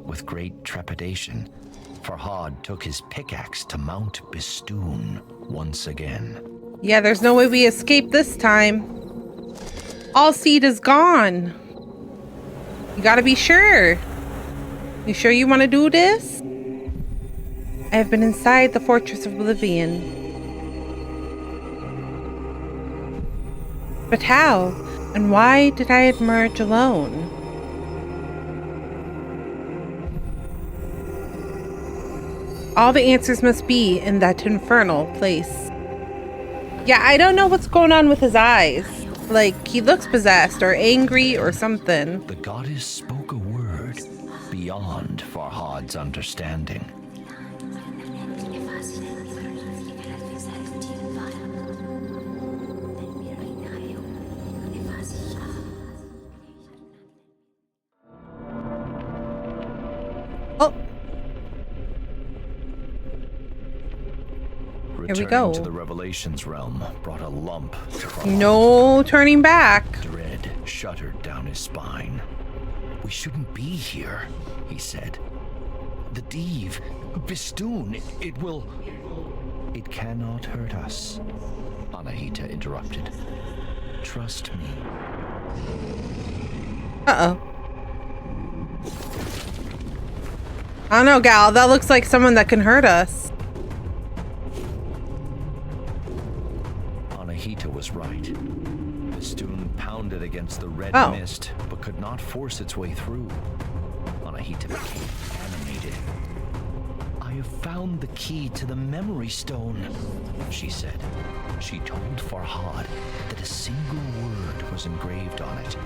With great trepidation, Farhad took his pickaxe to Mount Bistun once again. Yeah, there's no way we escape this time. Allseed is gone. You gotta be sure. You sure you want to do this? I have been inside the Fortress of Oblivion. But how? And why did I emerge alone? All the answers must be in that infernal place. Yeah, I don't know what's going on with his eyes. Like, he looks possessed or angry or something. The goddess spoke a word beyond Farhad's understanding. Oh. Here we go. Returning to the Revelations realm brought a lump to Farhad. No turning back. Dread shuddered down his spine. We shouldn't be here, he said. The Div, Bistun, it will... It cannot hurt us, Anahita interrupted. Trust me. Uh-oh. I don't know, gal. That looks like someone that can hurt us. Anahita was right. Bistun pounded against the red mist, but could not force its way through. Anahita became animated. I have found the key to the memory stone, she said. She told Farhad that a single word was engraved on it,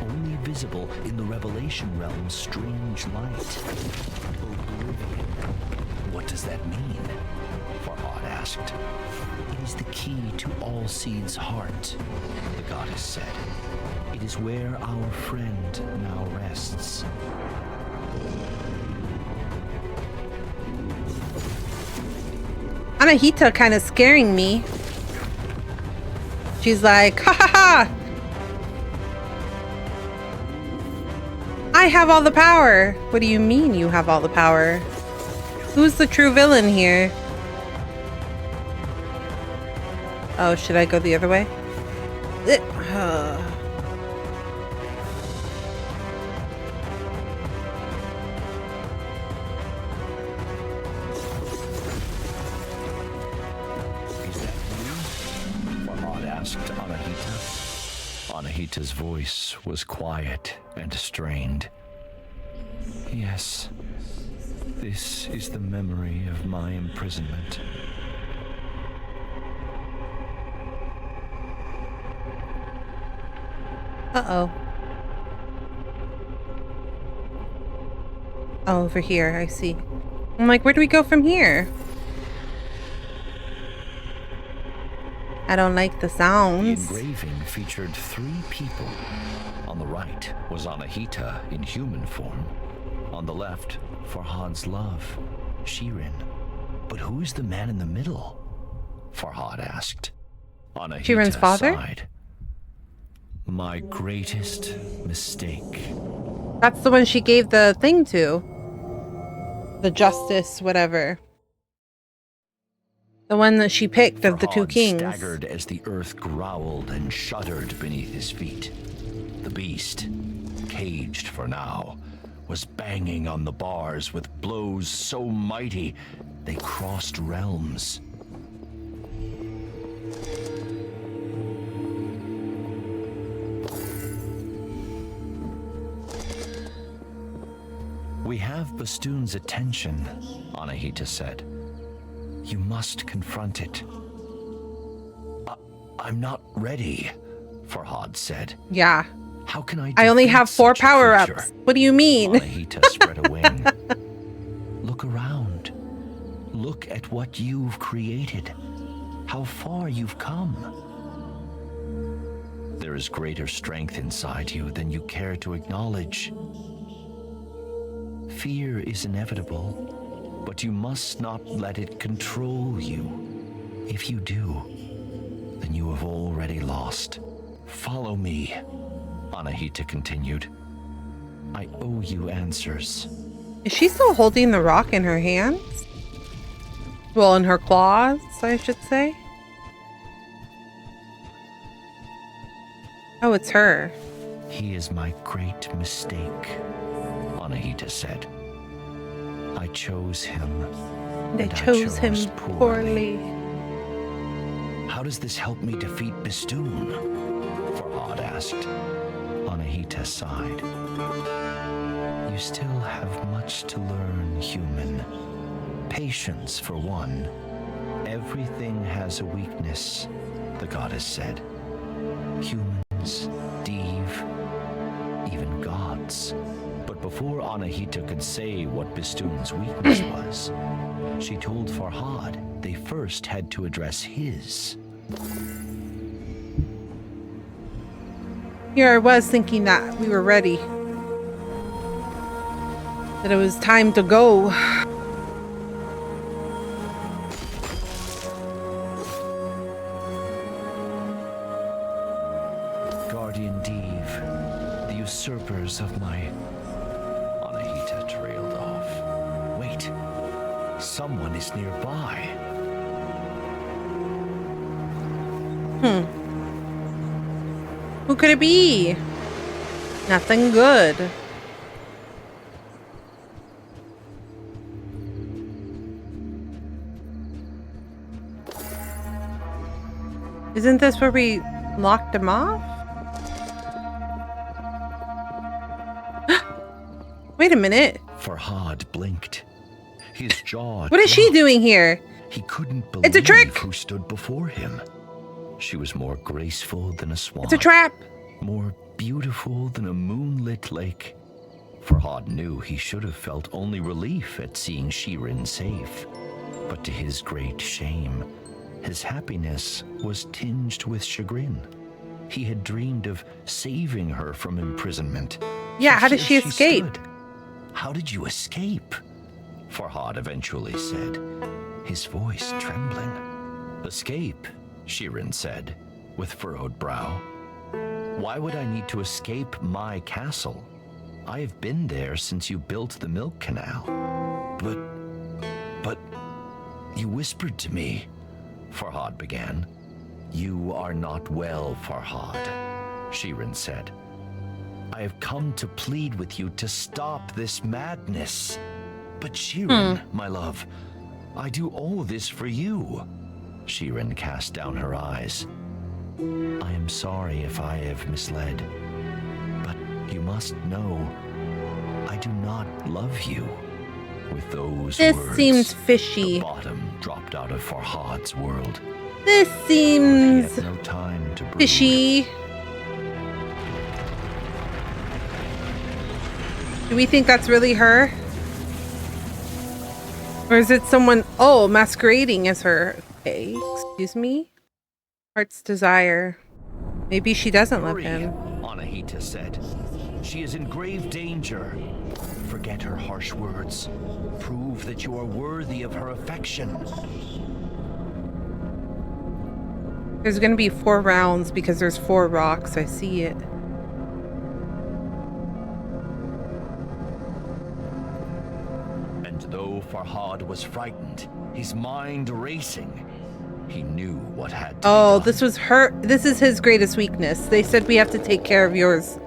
only visible in the Revelation Realm's strange light. Oblivion. What does that mean? Farhad asked. It is the key to all seeds' heart, the goddess said. It is where our friend now rests. Anahita kind of scaring me. She's like, ha ha ha! I have all the power. What do you mean you have all the power? Who's the true villain here? Oh, should I go the other way? Anahita's voice was quiet and strained. Yes, this is the memory of my imprisonment. Uh-oh. Oh, over here, I see. I'm like, where do we go from here? I don't like the sounds. The engraving featured 3 people. On the right was Anahita in human form. On the left, Farhad's love, Shirin. But who's the man in the middle? Farhad asked. Anahita Shirin's father? sighed. My greatest mistake. That's the one she gave the thing to. The justice, whatever. The one that she picked of the 2 kings. Staggered as the earth growled and shuddered beneath his feet. The beast, caged for now, was banging on the bars with blows so mighty they crossed realms. We have Bistun's attention, Anahita said. You must confront it. I'm not ready, Farhad said. Yeah. How can I only defeat have 4 such a power-ups. creature? What do you mean? Anahita spread a wing. Look around. Look at what you've created. How far you've come. There is greater strength inside you than you care to acknowledge. Fear is inevitable, but you must not let it control you. If you do, then you have already lost. Follow me, Anahita continued. I owe you answers. Is she still holding the rock in her hands? Well, in her claws, I should say. Oh, it's her. He is my great mistake, Anahita said. I chose him. They and chose I him chose poorly. How does this help me defeat Bistun? Farhad asked. Anahita sighed. You still have much to learn, human. Patience, for one. Everything has a weakness, the goddess said. Humans, Div, even gods. But before Anahita could say what Bistun's weakness was, she told Farhad they first had to address his. Here I was thinking that we were ready. That it was time to go. Guardian Div, the usurpers of my someone is nearby. Who could it be? Nothing good. Isn't this where we locked him off? Wait a minute. Farhad blinked. His jaw What is she dropped. doing here? He couldn't believe It's a trick! who stood before him. She was more graceful than a swan. It's a trap. More beautiful than a moonlit lake. Farhad knew he should have felt only relief at seeing Shirin safe. But to his great shame, his happiness was tinged with chagrin. He had dreamed of saving her from imprisonment. Yeah, how did Here she escape? stood. How did you escape? Farhad eventually said, his voice trembling. Escape, Shirin said, with furrowed brow. Why would I need to escape my castle? I have been there since you built the milk canal. But, you whispered to me, Farhad began. You are not well, Farhad, Shirin said. I have come to plead with you to stop this madness. But Shirin, my love, I do all this for you. Shirin cast down her eyes. I am sorry if I have misled, but you must know, I do not love you. With those This words, seems fishy. the bottom dropped out of Farhad's world. This He seems had no time to brood. fishy. Do we think that's really her? Or is it someone, masquerading as her? Okay, excuse me? Heart's desire. Maybe she doesn't love Hurry, him. Anahita said. She is in grave danger. Forget her harsh words. Prove that you are worthy of her affection. There's gonna be 4 rounds because there's 4 rocks. I see it. And though Farhad was frightened, his mind racing, he knew what had to be done. This was her. This is his greatest weakness. They said we have to take care of yours.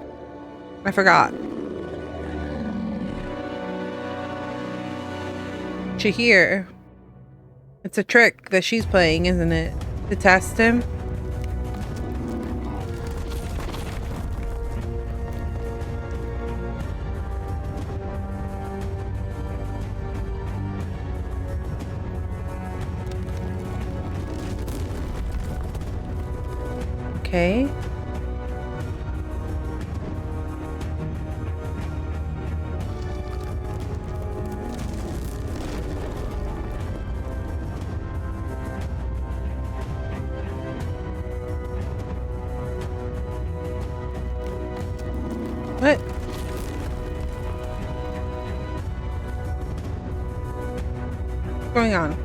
I forgot. Shahir. It's a trick that she's playing, isn't it? To test him. Okay. What? What's going on?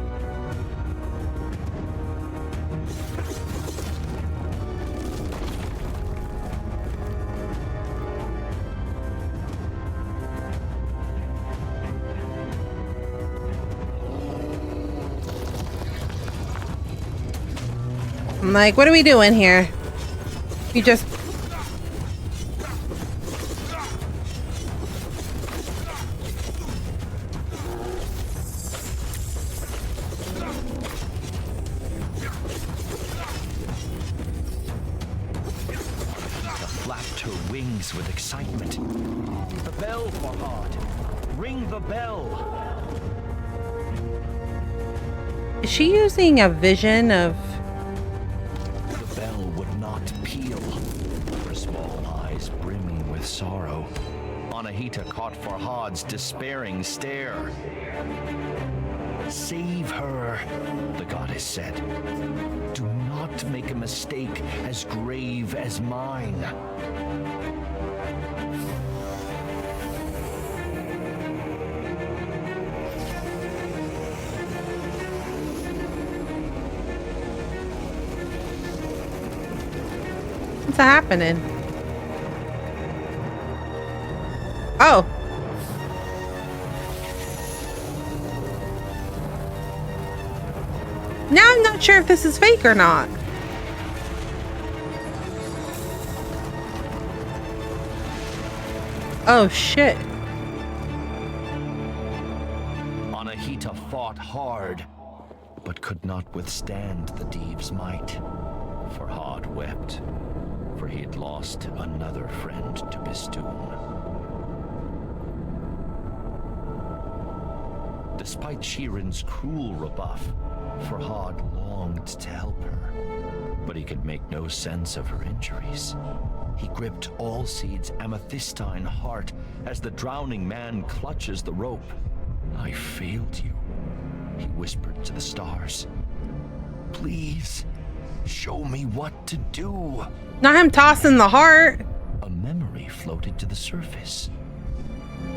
I'm like, what are we doing here? You just... Flapped her wings with excitement. The bell, Farhad. Ring the bell. Is she using a vision of... The bell would not peal, her small eyes brimming with sorrow. Anahita caught Farhad's despairing stare. Save her, the goddess said. Do not make a mistake as grave as mine. What's happening? Oh. Now I'm not sure if this is fake or not. Oh shit. Anahita fought hard, but could not withstand the Diev's might. Farhad wept, for he had lost another friend to Bistun. Despite Shirin's cruel rebuff, Farhad longed to help her, but he could make no sense of her injuries. He gripped Allseed's amethystine heart as the drowning man clutches the rope. "I failed you," he whispered to the stars. "Please, show me what to do." Not him tossing the heart. A memory floated to the surface.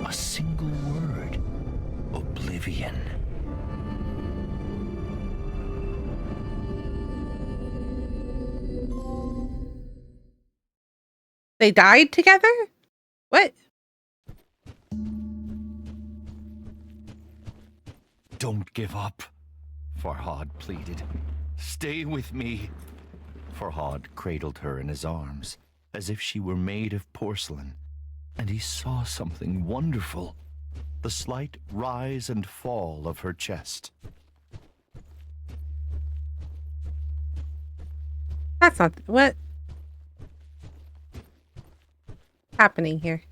A single word. Oblivion. They died together? What? "Don't give up," Farhad pleaded. "Stay with me." Farhad cradled her in his arms, as if she were made of porcelain, and he saw something wonderful. The slight rise and fall of her chest. That's not what happening here.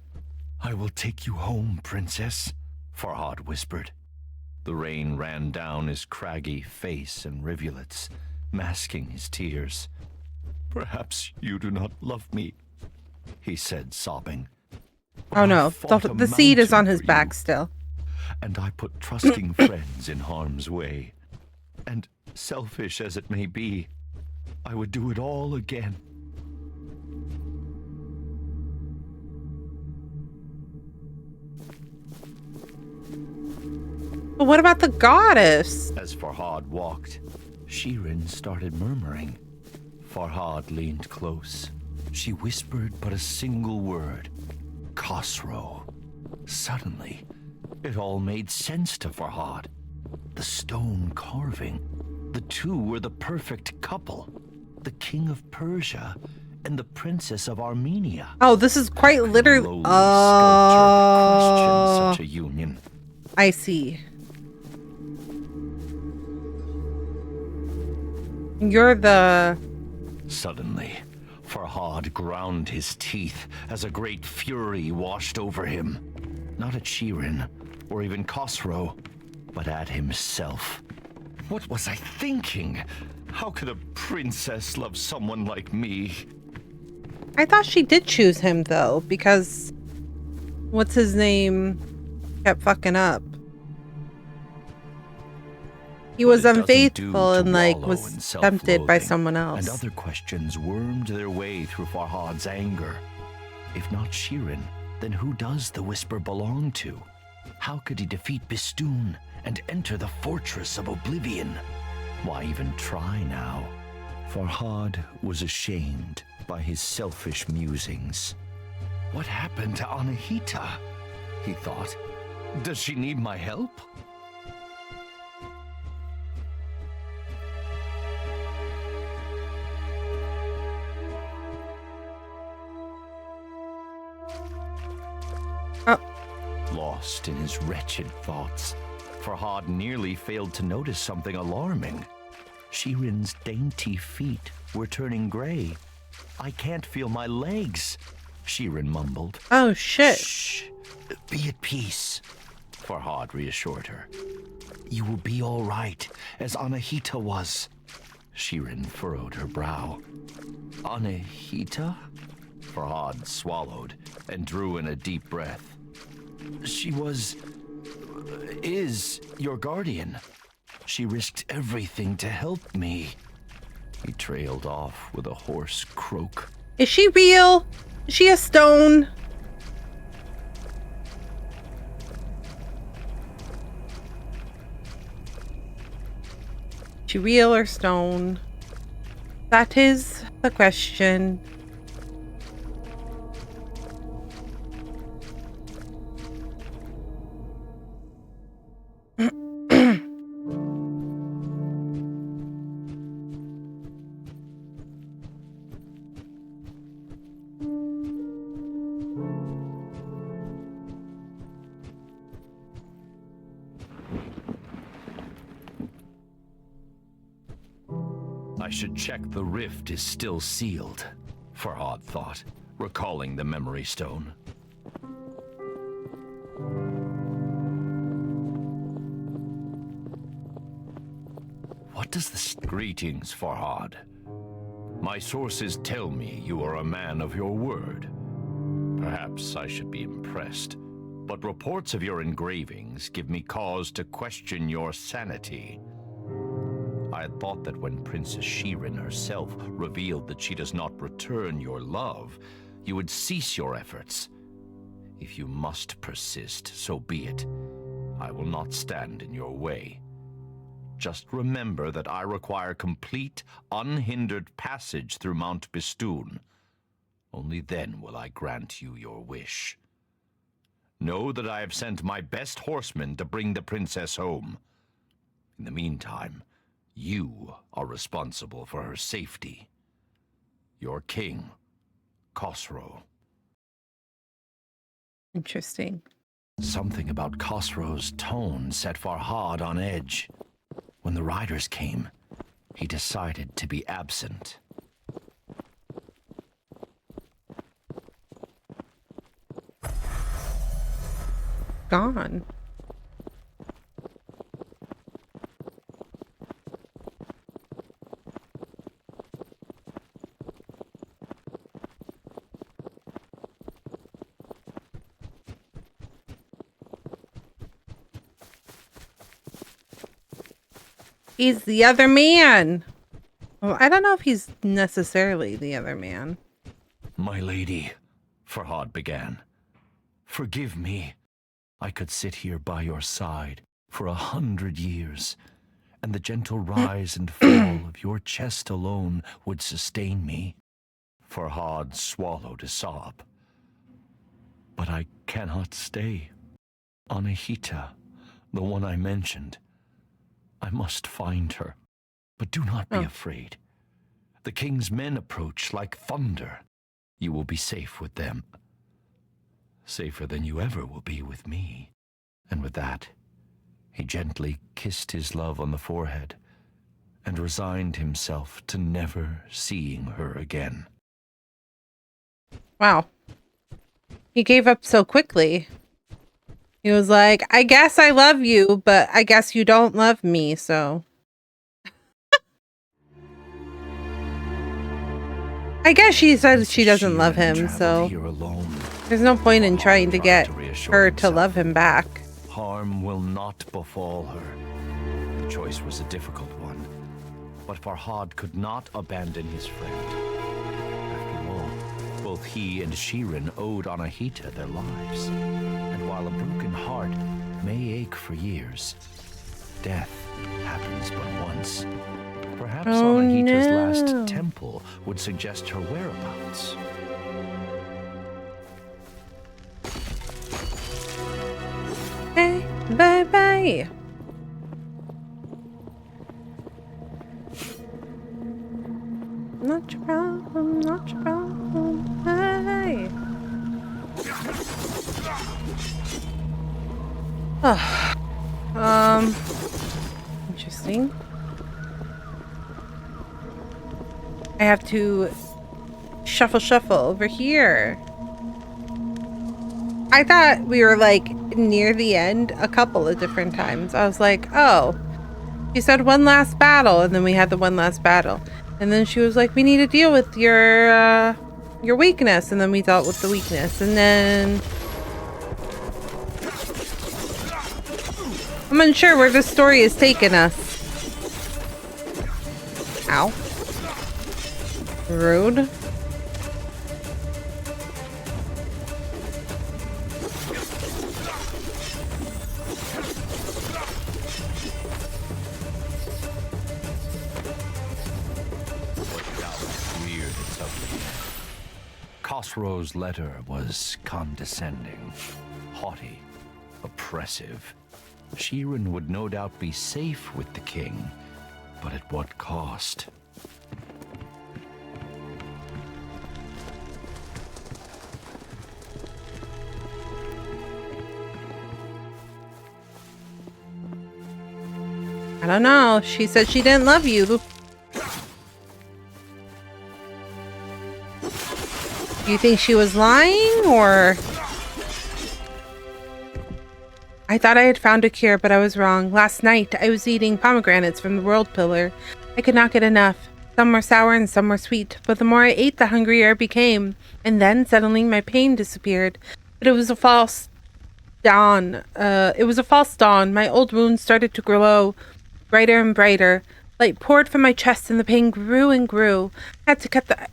"I will take you home, princess," Farhad whispered. The rain ran down his craggy face in rivulets, masking his tears. "Perhaps you do not love me," he said, sobbing. Oh no, "I fought a the seed is on mountain his for back you, still. and I put trusting friends in harm's way. And selfish as it may be, I would do it all again." But what about the goddess? As Farhad walked, Shirin started murmuring. Farhad leaned close. She whispered but a single word. "Khosrow." Suddenly, it all made sense to Farhad. The stone carving. The two were the perfect couple. The king of Persia and the princess of Armenia. Oh, this is quite literally. Lowly sculptor questioned such a union. I see. You're the... Suddenly, Farhad ground his teeth as a great fury washed over him. Not at Shirin, or even Khosrow, but at himself. What was I thinking? How could a princess love someone like me? I thought she did choose him, though, because... What's his name? Kept fucking up. He was But it doesn't do unfaithful to and, like, wallow was in tempted by self-loathing, someone else. And other questions wormed their way through Farhad's anger. If not Shirin, then who does the whisper belong to? How could he defeat Bistun and enter the fortress of Oblivion? Why even try now? Farhad was ashamed by his selfish musings. What happened to Anahita? He thought. Does she need my help? Lost in his wretched thoughts, Farhad nearly failed to notice something alarming. Shirin's dainty feet were turning gray. "I can't feel my legs," Shirin mumbled. Oh, shit. "Shh, be at peace," Farhad reassured her. "You will be all right, as Anahita was." Shirin furrowed her brow. "Anahita?" Farhad swallowed and drew in a deep breath. "She is your guardian. She risked everything to help me." He trailed off with a hoarse croak. Is she real? Is she a stone? Is she real or stone? That is the question. I should check the rift is still sealed, Farhad thought, recalling the memory stone. What does this... Greetings, Farhad. My sources tell me you are a man of your word. Perhaps I should be impressed, but reports of your engravings give me cause to question your sanity. I had thought that when Princess Shirin herself revealed that she does not return your love, you would cease your efforts. If you must persist, so be it. I will not stand in your way. Just remember that I require complete, unhindered passage through Mount Bistun. Only then will I grant you your wish. Know that I have sent my best horsemen to bring the princess home. In the meantime, you are responsible for her safety. Your king, Khosrow. Interesting. Something about Khosrow's tone set Farhad on edge. When the riders came, he decided to be absent. Gone. He's the other man. Well, I don't know if he's necessarily the other man. My lady, Farhad began, forgive me. I could sit here by your side for 100 years, and the gentle rise and fall of your chest alone would sustain me. Farhad swallowed a sob. But I cannot stay. Anahita, the one I mentioned, I must find her. But do not be afraid. The king's men approach like thunder. You will be safe with them. Safer than you ever will be with me. And with that, he gently kissed his love on the forehead and resigned himself to never seeing her again. Wow. He gave up so quickly. He was like, I guess I love you, but I guess you don't love me, so. I guess she said she doesn't love him, so there's no point in trying to get her to love him back. Harm will not befall her. The choice was a difficult one, but Farhad could not abandon his friend. After all, both he and Shirin owed Anahita their lives, and while a broken heart may ache for years, death happens but once. Perhaps Anahita's last temple would suggest her whereabouts. Hey, bye-bye. Not your problem, not your problem. Hey. Interesting. I have to shuffle over here. I thought we were like near the end a couple of different times. I was like, oh, she said one last battle, and then we had the one last battle. And then she was like, we need to deal with your weakness, and then we dealt with the weakness. And then I'm unsure where this story has taken us. Ow. Rude. Khosrow's letter was condescending, haughty, oppressive. Shirin would no doubt be safe with the king, but at what cost? I don't know. She said she didn't love you. You think she was lying, or... I thought I had found a cure, but I was wrong. Last night, I was eating pomegranates from the world pillar. I could not get enough. Some were sour and some were sweet, but the more I ate, the hungrier I became. And then, suddenly, my pain disappeared. But it was a false dawn. My old wounds started to glow brighter and brighter. Light poured from my chest, and the pain grew and grew. I had to cut the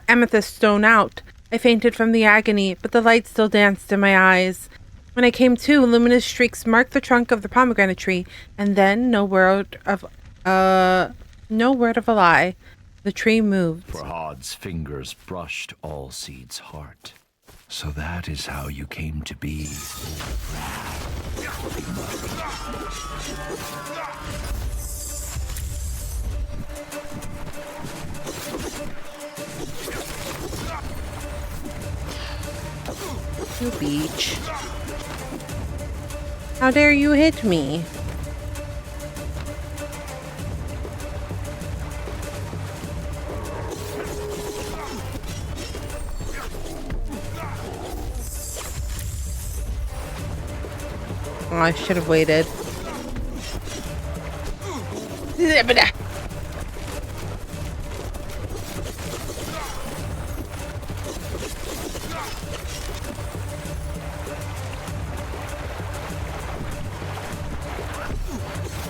amethyst stone out. I fainted from the agony, but the light still danced in my eyes. When I came to, luminous streaks marked the trunk of the pomegranate tree, and then, no word of a lie, the tree moved. Farhad's fingers brushed Allseed's heart. So that is how you came to be. You beach. How dare you hit me? Oh, I should have waited.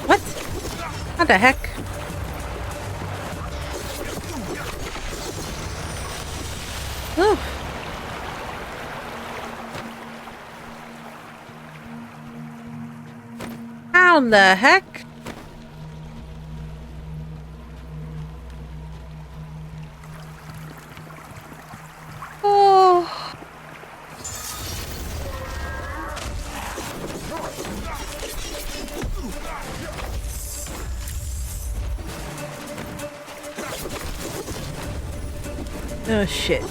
What? What the heck? Ooh. How the heck? Oh. Oh shit.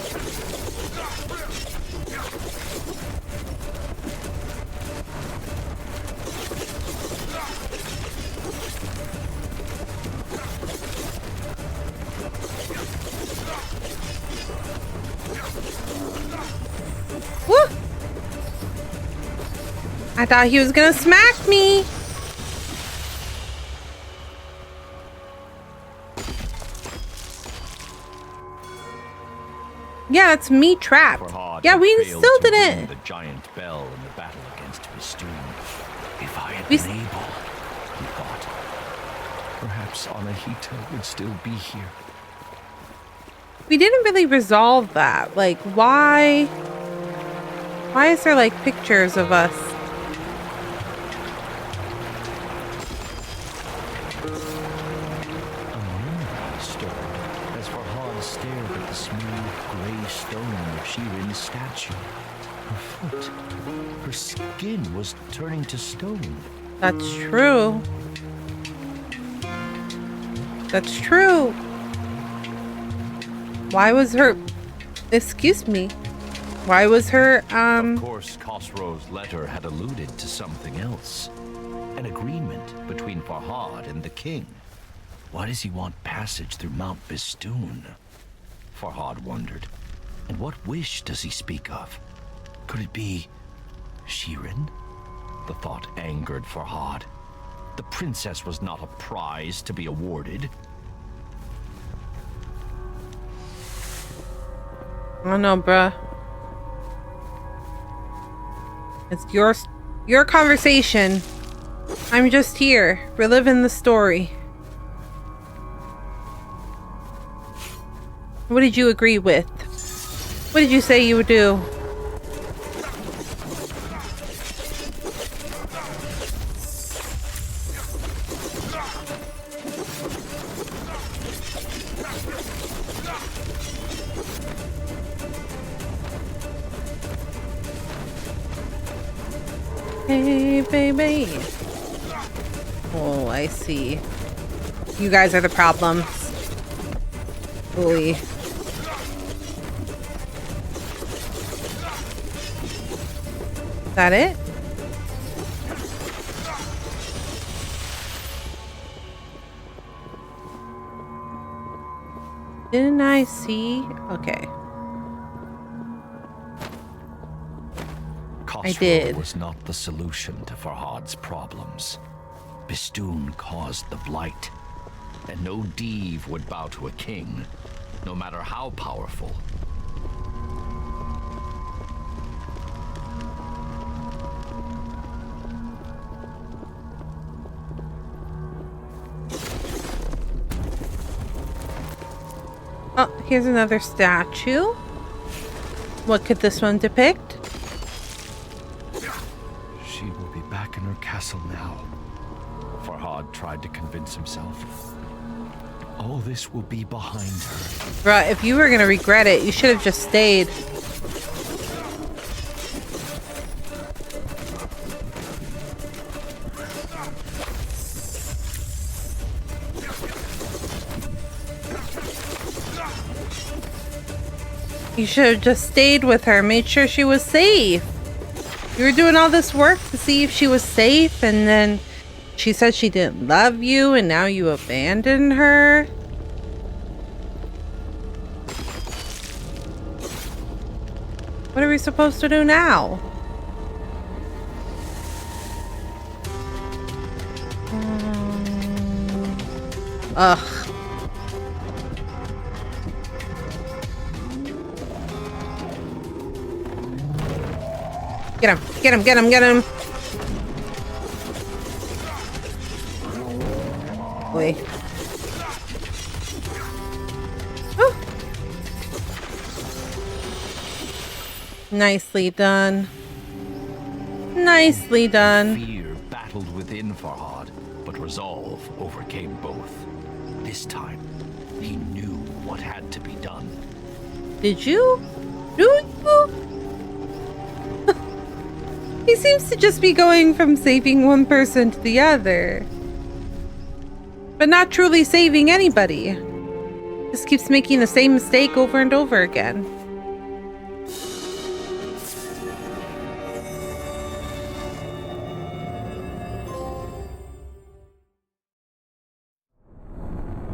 Woo! I thought he was gonna smack me. Yeah, that's me trapped. Farhad Yeah, we failed still to ring didn't. the giant bell in the battle against Bistun. If I had We been able, he thought, perhaps Anahita would still be here. We didn't really resolve that. Like, why? Why is there like pictures of us? A moonlight stirred as Farhad stared at the smooth gray stone of Shirin's statue. Her foot, her skin was turning to stone. That's true. That's true. Why was her... Excuse me. Why was her, Of course, Khosrow's letter had alluded to something else. An agreement between Farhad and the king. Why does he want passage through Mount Bistun? Farhad wondered. And what wish does he speak of? Could it be Shirin? The thought angered Farhad. The princess was not a prize to be awarded. I don't know, bruh. It's your conversation. I'm just here, reliving the story. What did you agree with? What did you say you would do? Hey, baby. Oh, I see. You guys are the problem. Ooh. Is that it? Didn't I see? Okay. did. was not the solution to Farhad's problems. Bistun caused the blight, and no Div would bow to a king, no matter how powerful. Oh, here's another statue. What could this one depict? She will be back in her castle now. Farhad tried to convince himself. All this will be behind her. Bruh, if you were gonna regret it, you should have just stayed. You should have just stayed with her, made sure she was safe. You were doing all this work to see if she was safe, and then she said she didn't love you, and now you abandoned her. What are we supposed to do now? Ugh. Get him, get him, get him, get him. Boy. Oh. Nicely done. Nicely done. Fear battled within Farhad, but resolve overcame both. This time, he knew what had to be done. Did you? Do you? He seems to just be going from saving one person to the other, but not truly saving anybody. Just keeps making the same mistake over and over again.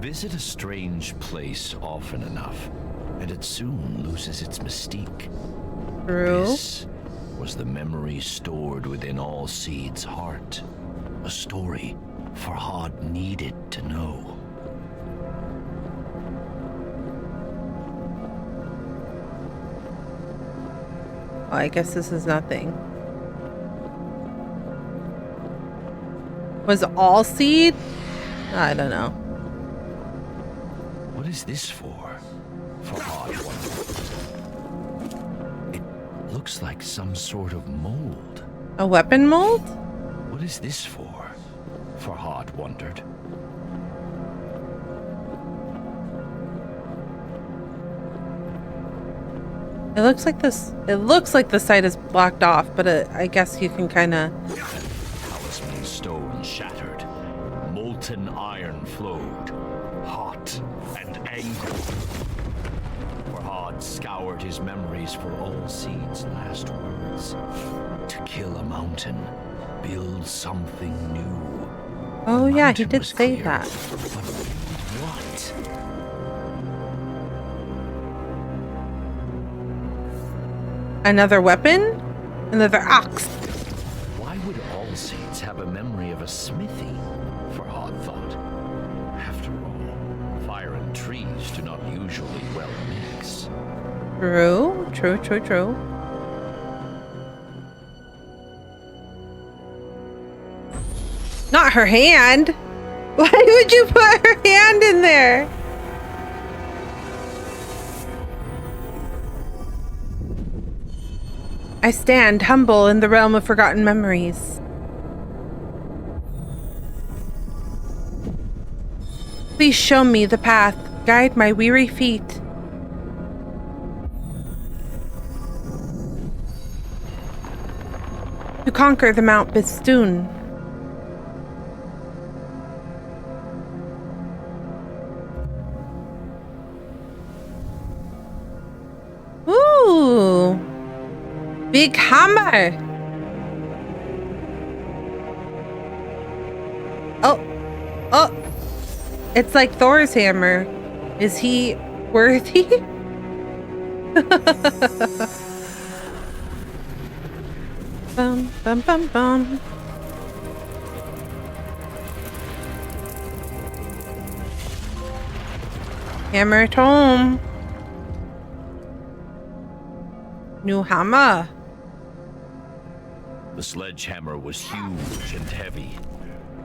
Visit a strange place often enough, and it soon loses its mystique. True. This was the memory stored within all Seed's heart. A story Farhad needed to know. Well, I guess this is nothing. Was all Seed? I don't know. What is this for? Farhad wondered. It looks like some sort of mold. A weapon mold? What is this for? Farhad wondered. It looks like this. It looks like the site is blocked off, but I guess you can kind of. Talisman stone shattered. Molten iron flowed. Hot and angry. Farhad scoured his memories for all Seed's last words. To kill a mountain, build something new. Oh The yeah, he mountain did was say clear, that. But what? Another weapon? Another axe. Why would all Seeds have a memory of a smithy? Farhad thought. After all, fire and trees do not usually well mix. True, true, true, true. Not her hand. Why would you put her hand in there? I stand humble in the realm of forgotten memories. Please show me the path, guide my weary feet. To conquer the Mount Bistun. Ooh. Big hammer. Oh. Oh. It's like Thor's hammer. Is he worthy? Bum, bum, bum, bum. Hammer at home. New hammer. The sledgehammer was huge and heavy,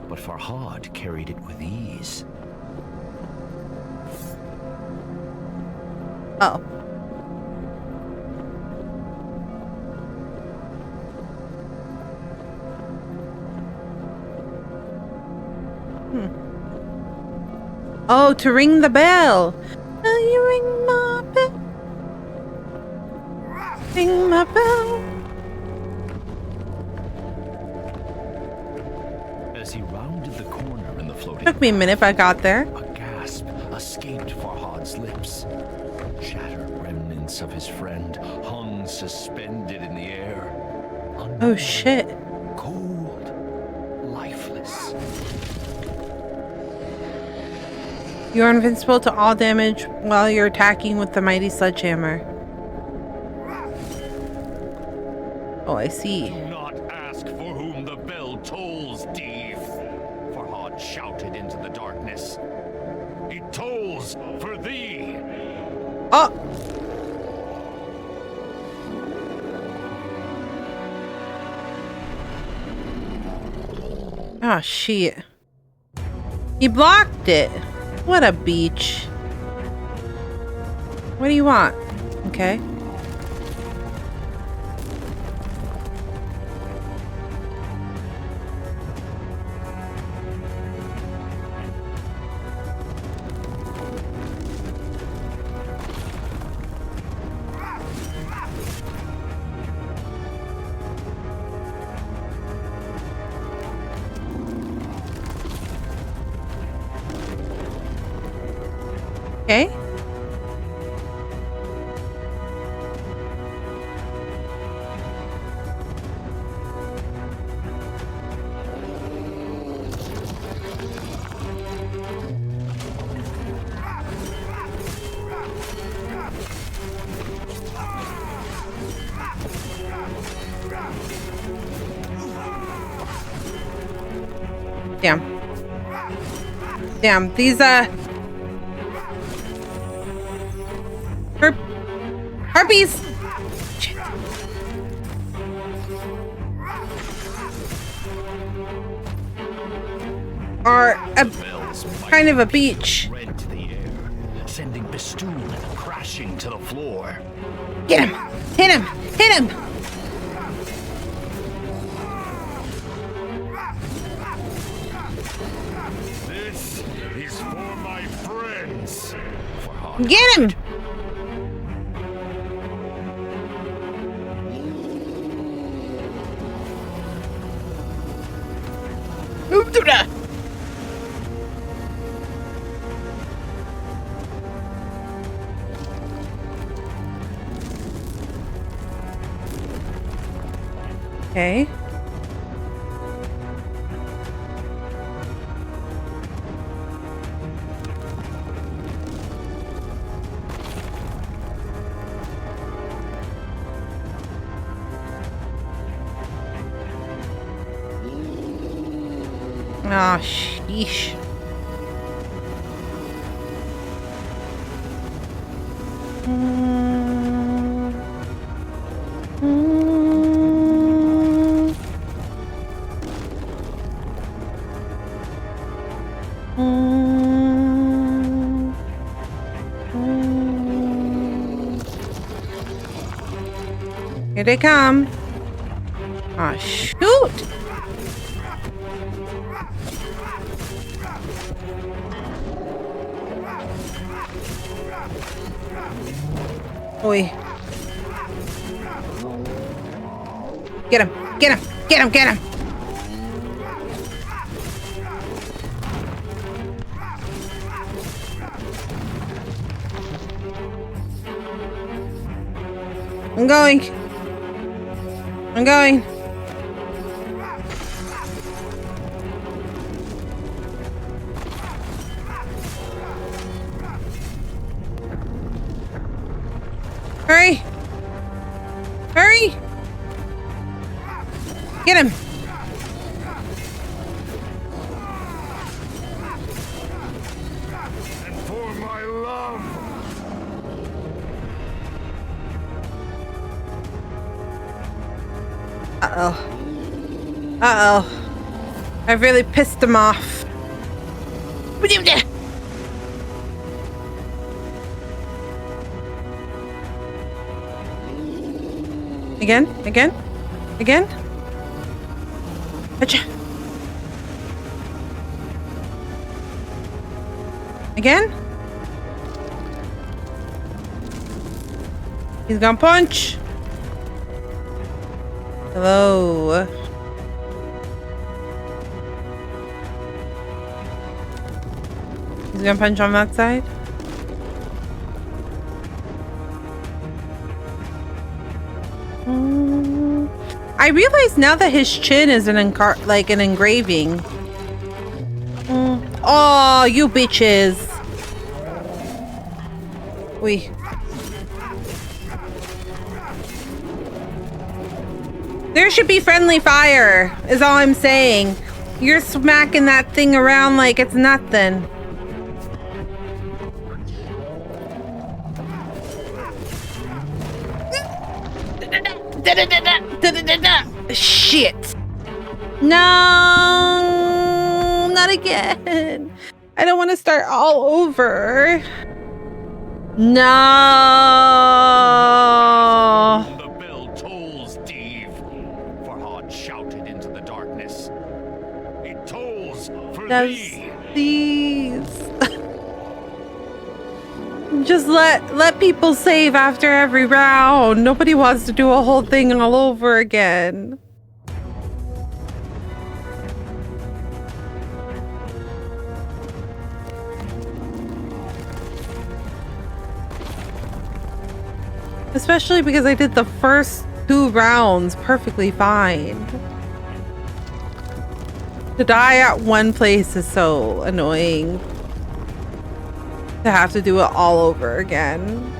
but Farhad carried it with ease. Oh. Oh, to ring the bell. Will you ring my bell? Ring my bell. As he rounded the corner in the floating Took me a minute, but I got there. a gasp escaped Farhad's lips. Shattered remnants of his friend hung suspended in the air. Oh shit. Cold, lifeless. You're invincible to all damage while you're attacking with the mighty sledgehammer. Oh, I see. Do not ask for whom the bell tolls, Dave. Farhad shouted into the darkness. It tolls for thee. Oh! Oh, shit. He blocked it. What a beach. What do you want? Okay. Okay. Damn. Damn, these harpies! Shit. Are a kind of a beach. Rent the air, sending Bistun crashing to the floor. Get him! Hit him! Hit him! This is for my friends. Farhad Get him! Move to the. Okay. Ah, sheesh. Here they come. Ah, shoot. Oi. Get him! Get him! Get him! Get him! I'm going. I'm going. Hurry! Hurry! Get him. And for my love. Uh-oh. Uh-oh. I've really pissed him off. Again? Again? Again? Achoo. Again? He's gonna punch. Hello. He's gonna punch on that side. I realize now that his chin is an engraving. Oh, you bitches. We. There should be friendly fire, is all I'm saying. You're smacking that thing around like it's nothing. Shit. No, not again. I don't want to start all over. No. The bell tolls, Steve. Farhad shouted into the darkness. It tolls for thee. Please. Just let people save after every round. Nobody wants to do a whole thing all over again. Especially because I did the first 2 rounds perfectly fine. To die at one place is so annoying. To have to do it all over again.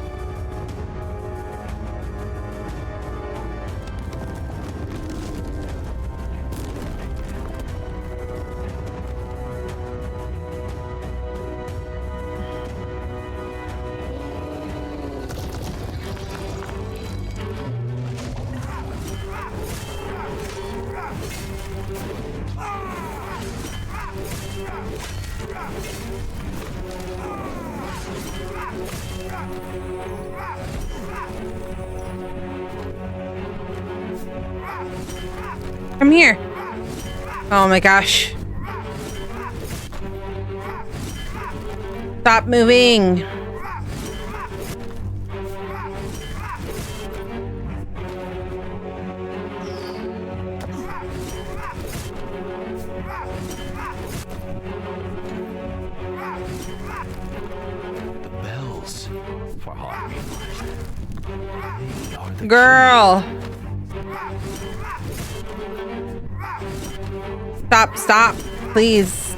Come here. Oh my gosh. Stop moving. The bells. Farhad realized. They are the Girl. Stop, please.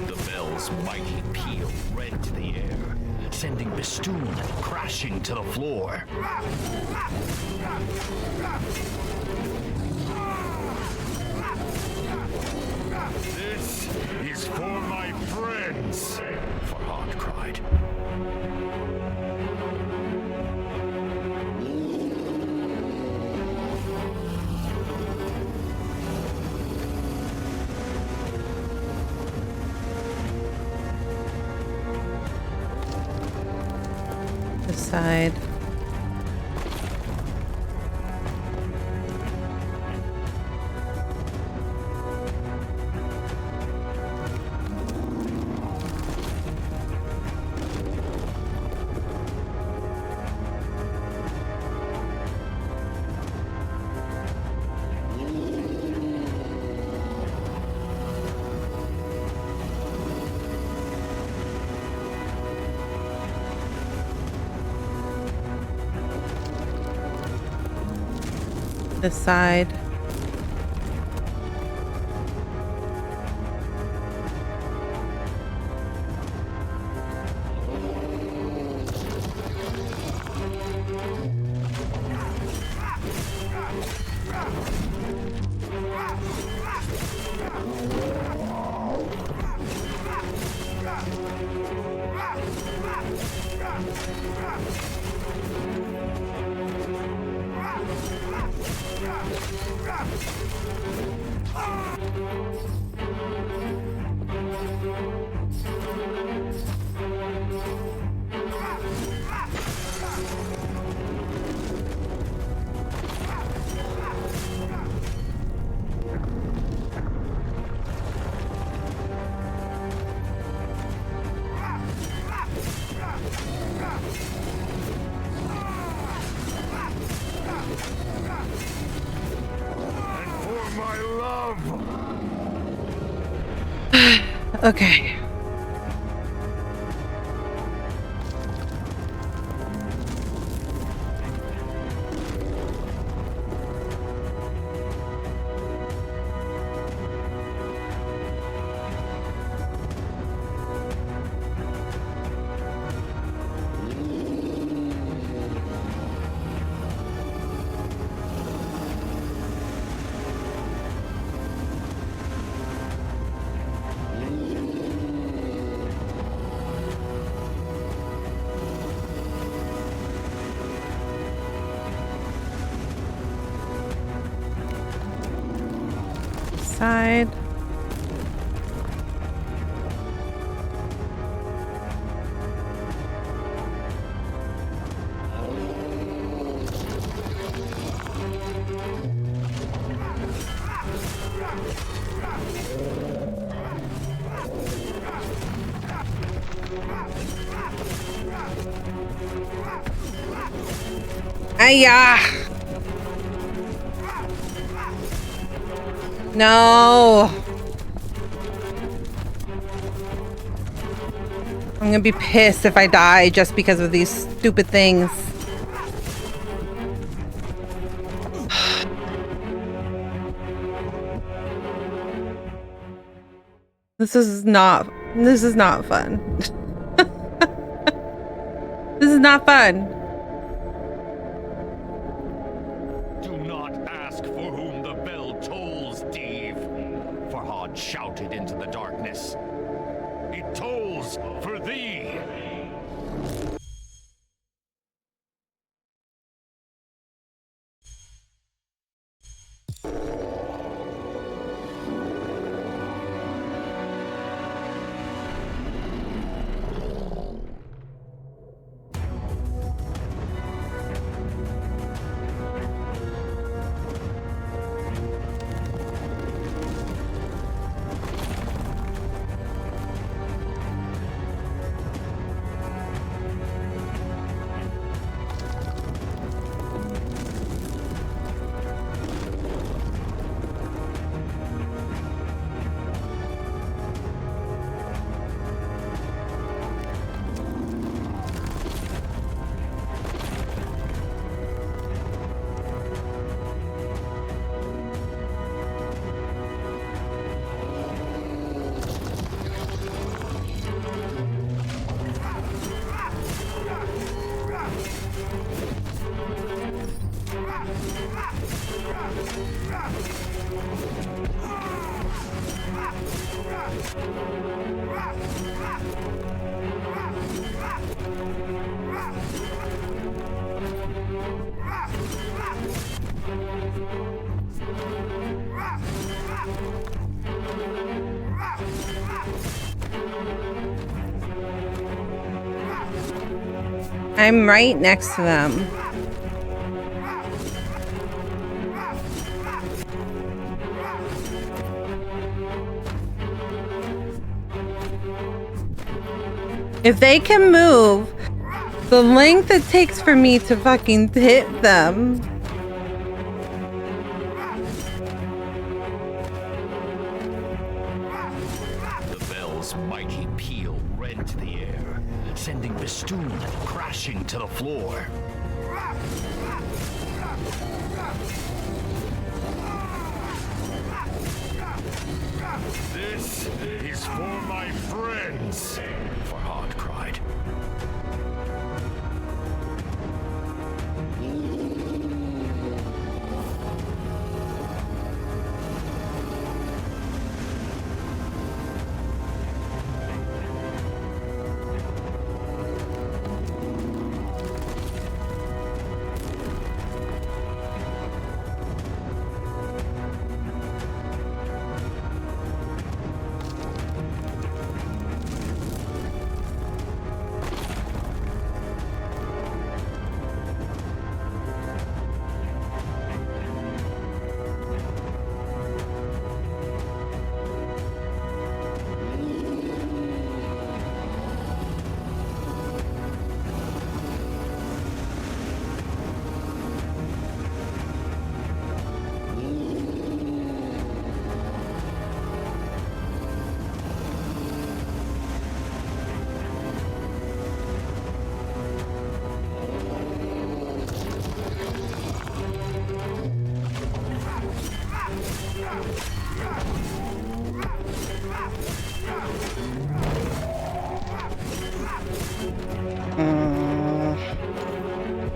The bell's mighty peal rent the air, sending Bistun crashing to the floor. This is for my friends. Farhad cried. This side. This side. my love! Okay. Side. Ayah! No! I'm gonna be pissed if I die just because of these stupid things. This is not fun. This is not fun. Do not ask for whom the bell tolls, Steve. Farhad shouted into the darkness. It tolls for thee. I'm right next to them. If they can move the length it takes for me to fucking hit them. The bell's mighty peal rent the air, sending Bistun crashing to the floor. This is for my friends, Farhad cried.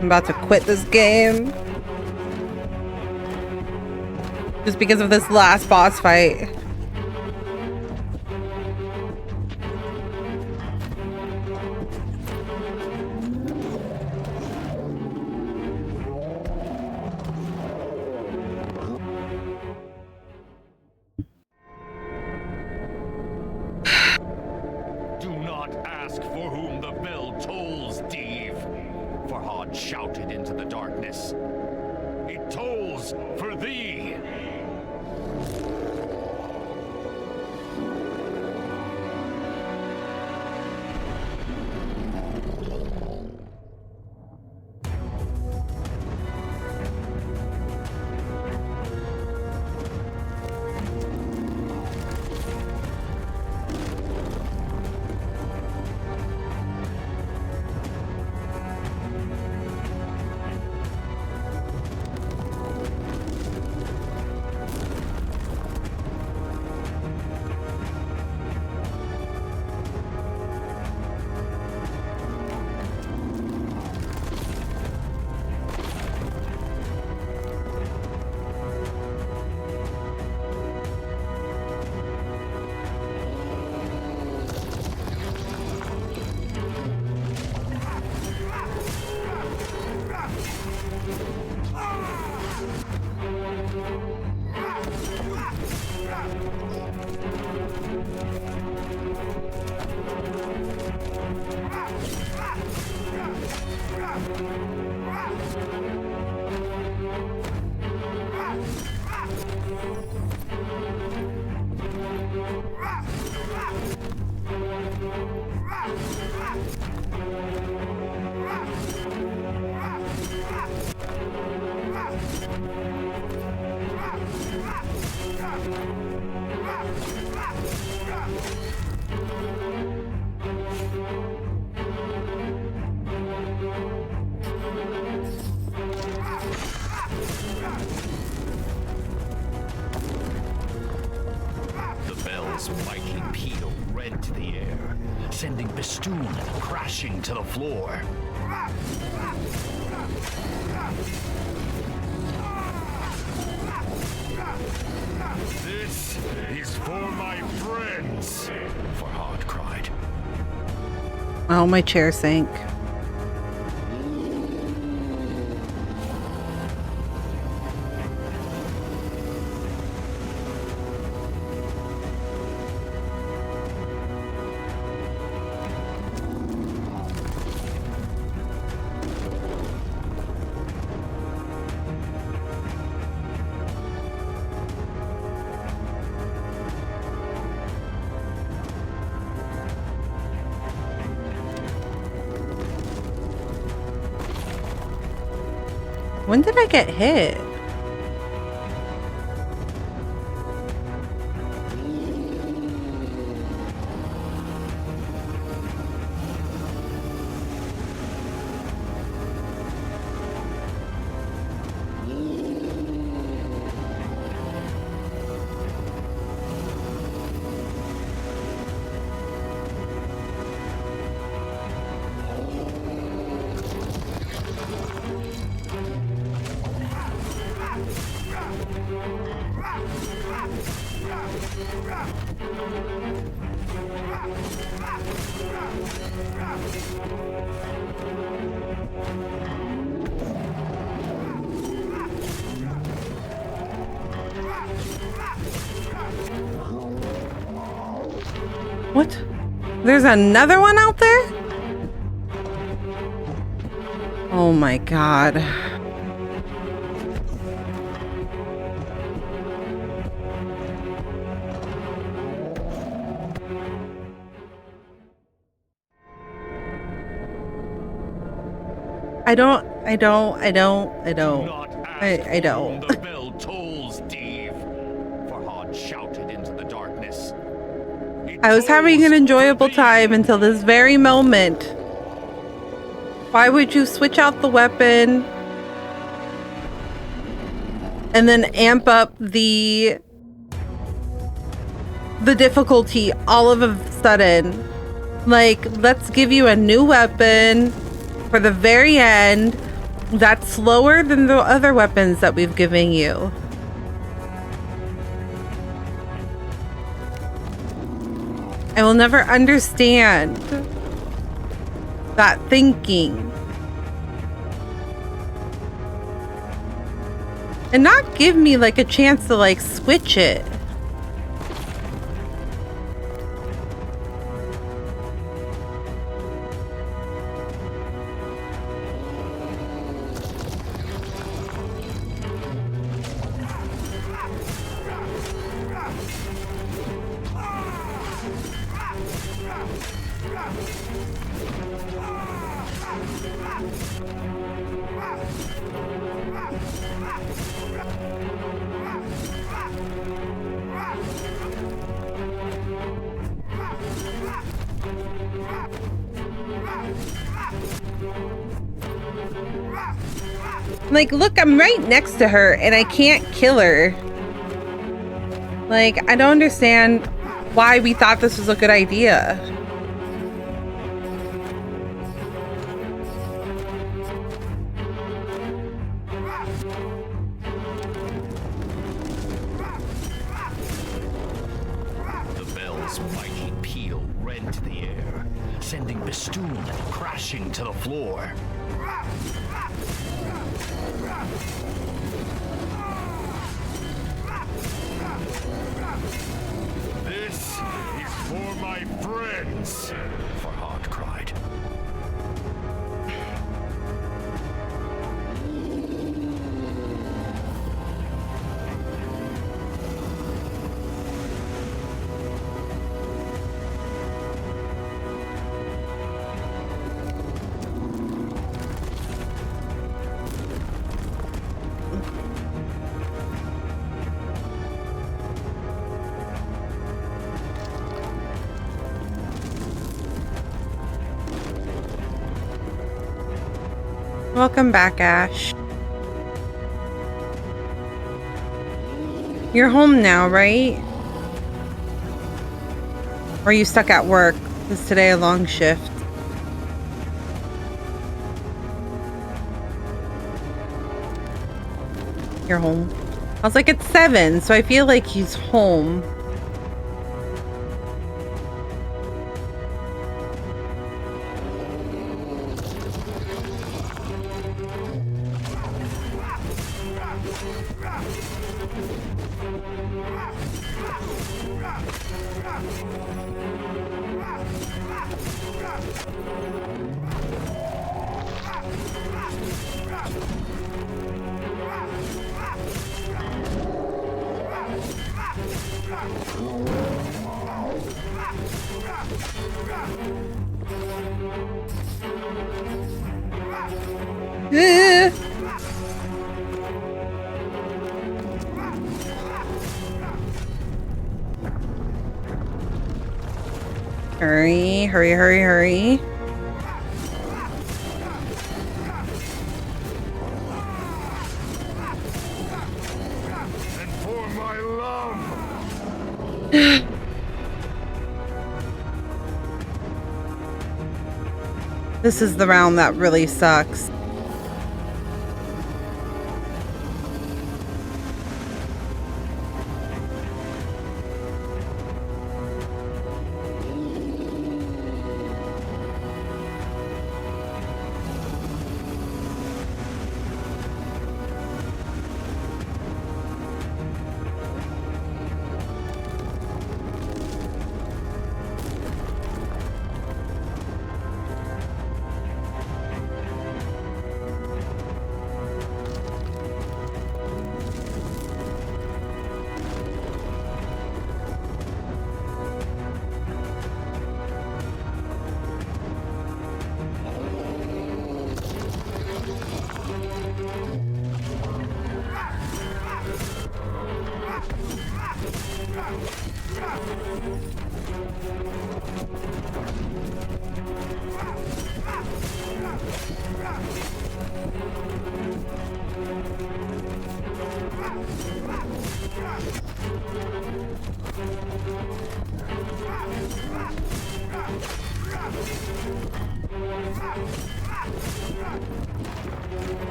I'm about to quit this game. Just because of this last boss fight. Do not ask for whom the bell tolls, Steve. Farhad shouted into the darkness. It tolls for thee. Mighty peal rent the air, sending Bistun crashing to the floor. This is for my friends, Farhad cried. Oh, my chair sank. When did I get hit? What? There's another one out there? Oh my god. I don't. The bell tolls, Steve. Farhad shouted into the darkness. I was having an enjoyable time until this very moment. Why would you switch out the weapon and then amp up the difficulty all of a sudden? Like, let's give you a new weapon for the very end That's slower than the other weapons that we've given you. I will never understand that thinking. And not give me like a chance to like switch it. Like, look, I'm right next to her and I can't kill her. Like, I don't understand why we thought this was a good idea. The bell's mighty peal rent the air, sending Bistun crashing to the floor. This is for my friends, Farhad cried. Welcome back, Ash. You're home now, right? Or are you stuck at work? Is today a long shift? You're home. I was like, it's 7, so I feel like he's home. Hurry, hurry, hurry, hurry. And for my love. This is the round that really sucks.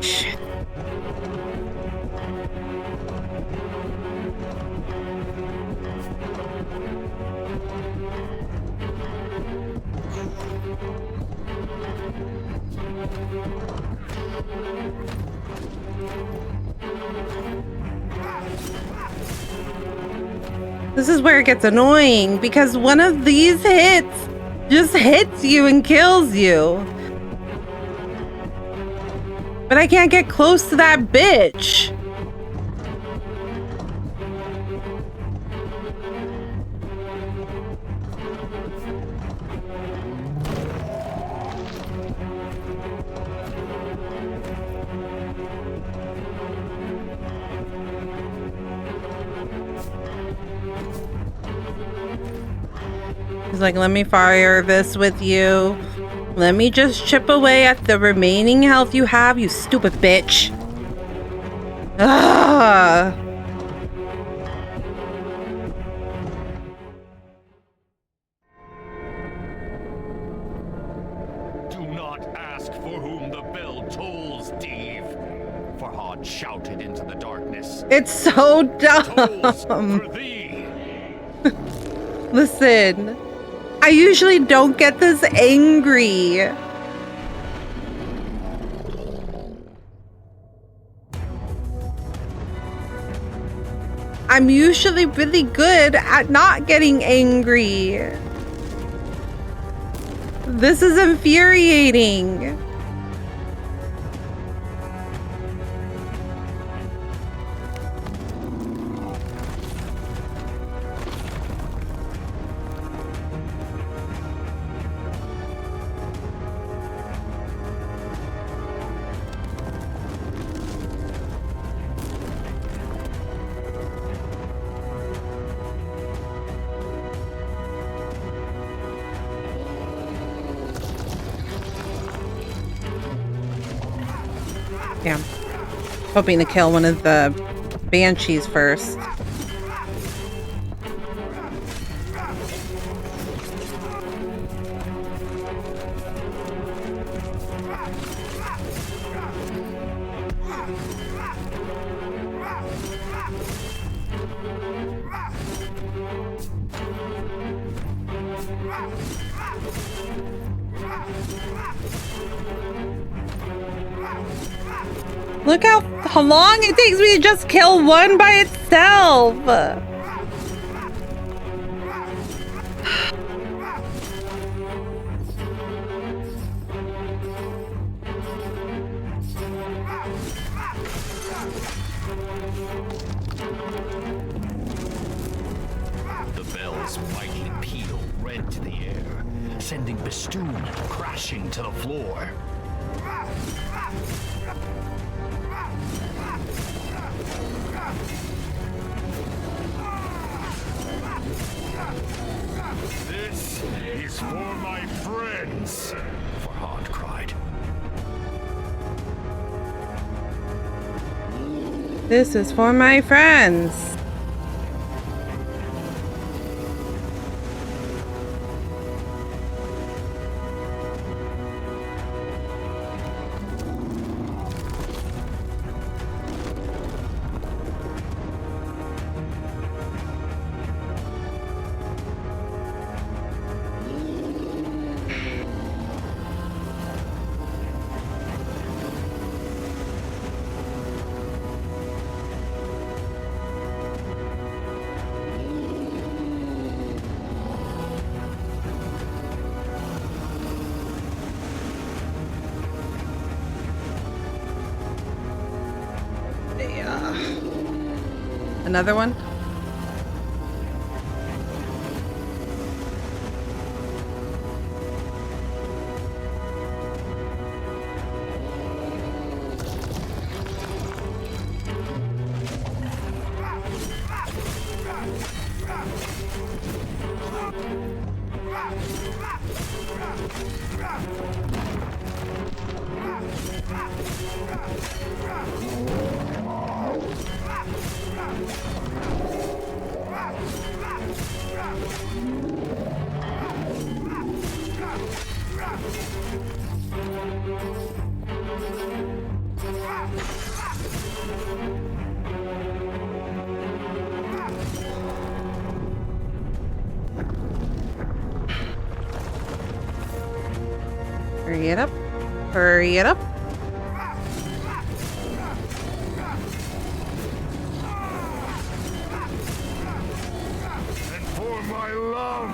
Shit. This is where it gets annoying because one of these hits just hits you and kills you. But I can't get close to that bitch. He's like, let me fire this with you. Let me just chip away at the remaining health you have, you stupid bitch. Ah. Do not ask for whom the bell tolls, Steve. Farhad shouted into the darkness. It's so Tolls dumb. for thee. Listen, I usually don't get this angry. I'm usually really good at not getting angry. This is infuriating. Yeah, hoping to kill one of the banshees first. Look how long it takes me to just kill one by itself. The bell's mighty peal rent the air, sending Bistun crashing to the floor. This is for my friends, Farhad cried. This is for my friends. Another one? Hurry it up. And for my love.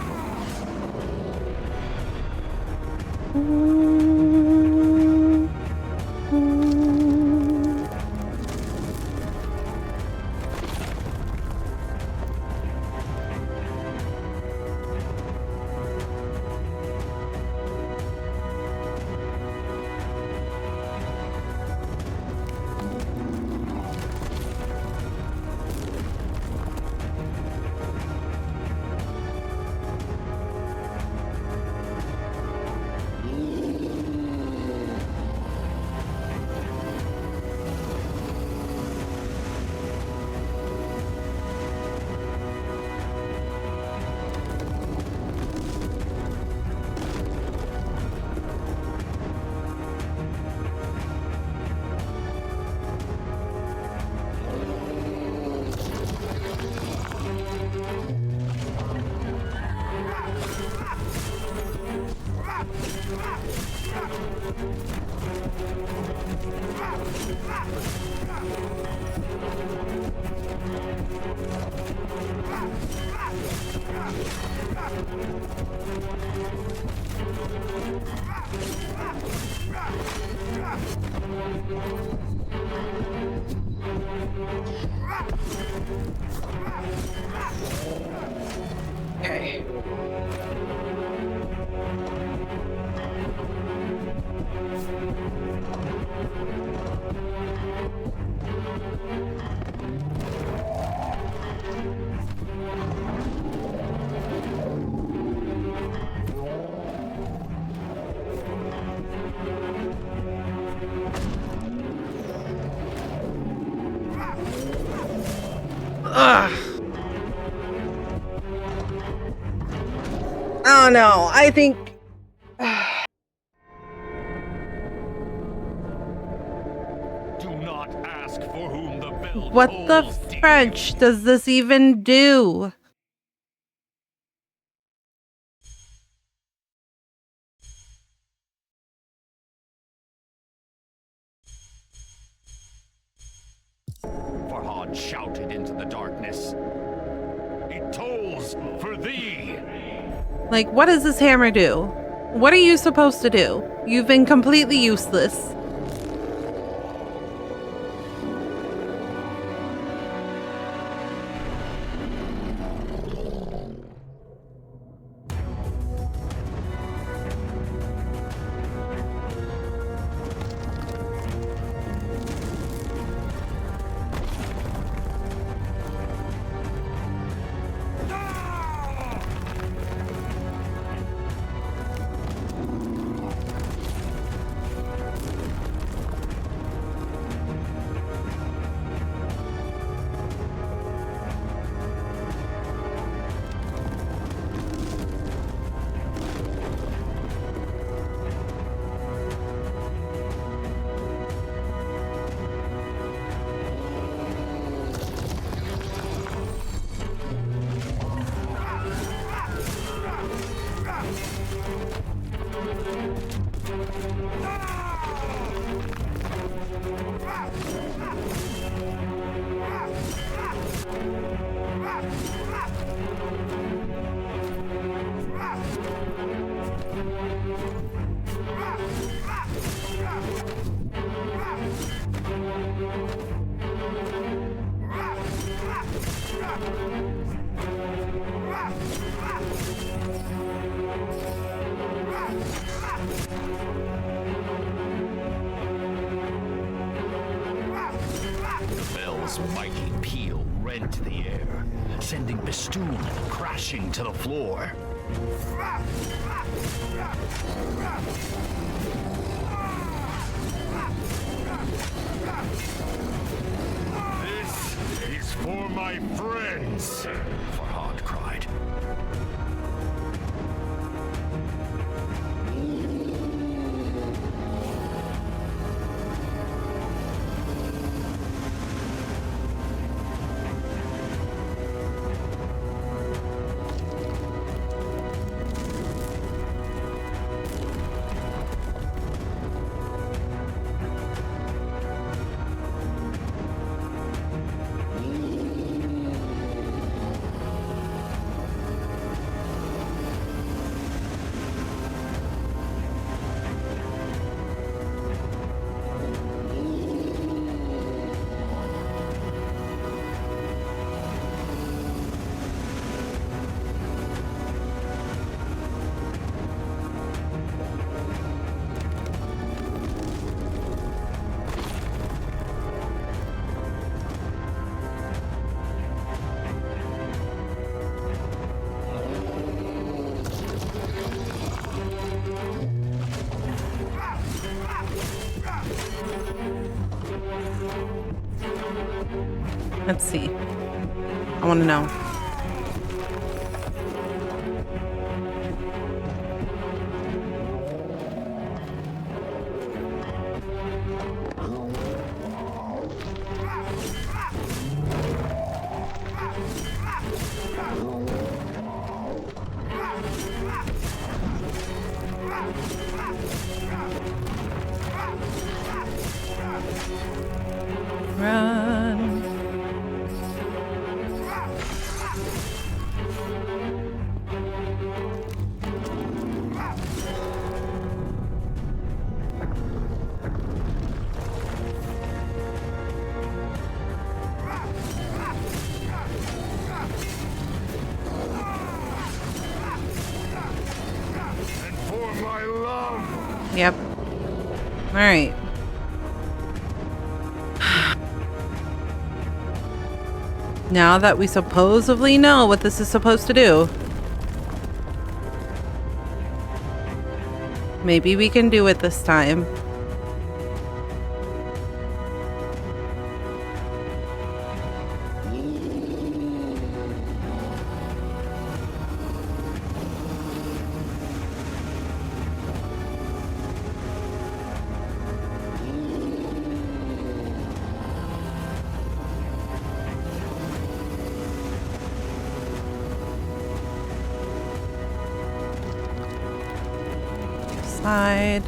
Okay. Ugh. Oh no, I think. Do not ask for whom the bell What the tolls, dear. French does this even do? Farhad shouted into the darkness. It tolls for thee. Like, what does this hammer do? What are you supposed to do? You've been completely useless. Bell's mighty peal rent the air, sending Bistun crashing to the floor. This is for my friends. Farhad cried. Let's see. I want to know. Run. For my love! Yep. All right. Now that we supposedly know what this is supposed to do, maybe we can do it this time. Slide.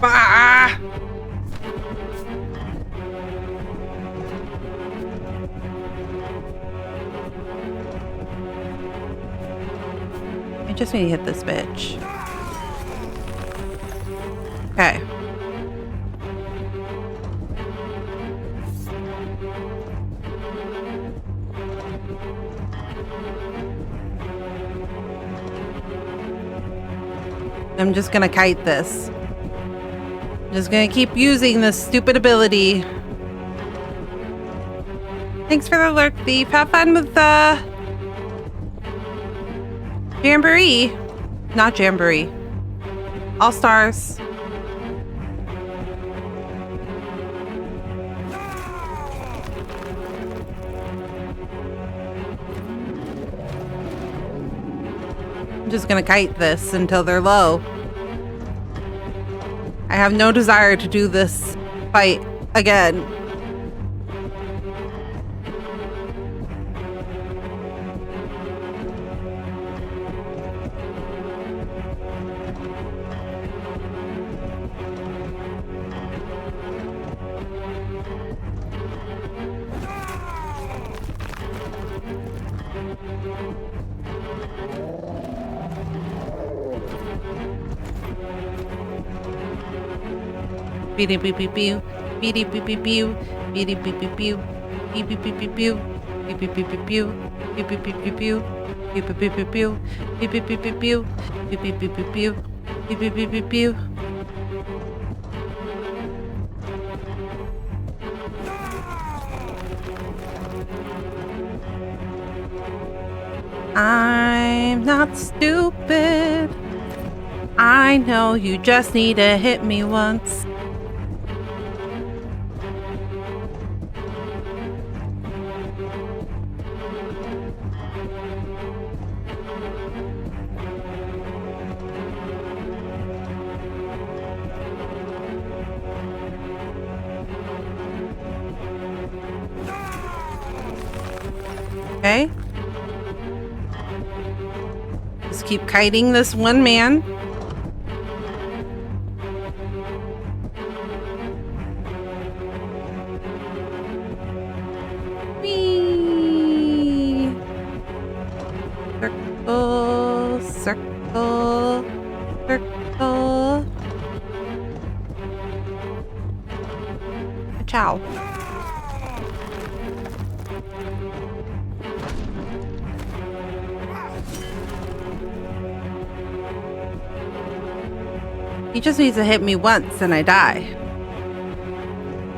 Ah! I just need to hit this bitch. Okay. I'm just gonna kite this. Just gonna keep using this stupid ability. Thanks for the alert, Thief. Have fun with the Jamboree. Not Jamboree. All Stars. I'm just gonna kite this until they're low. I have no desire to do this fight again. Beady beep beep beep, beady beep beep beep, beady beep beep beep, beep beep beep beep beep, beep beep beep beep beep, beep beep beep beep beep, beep beep beep beep beep, beep beep beep beep beep, beep beep beep beep beep, beep beep beep beep. I'm not stupid. I know you just need to hit me once. Okay. Just keep kiting this one man. Whee! Circle, circle, circle. Ciao. He just needs to hit me once and I die.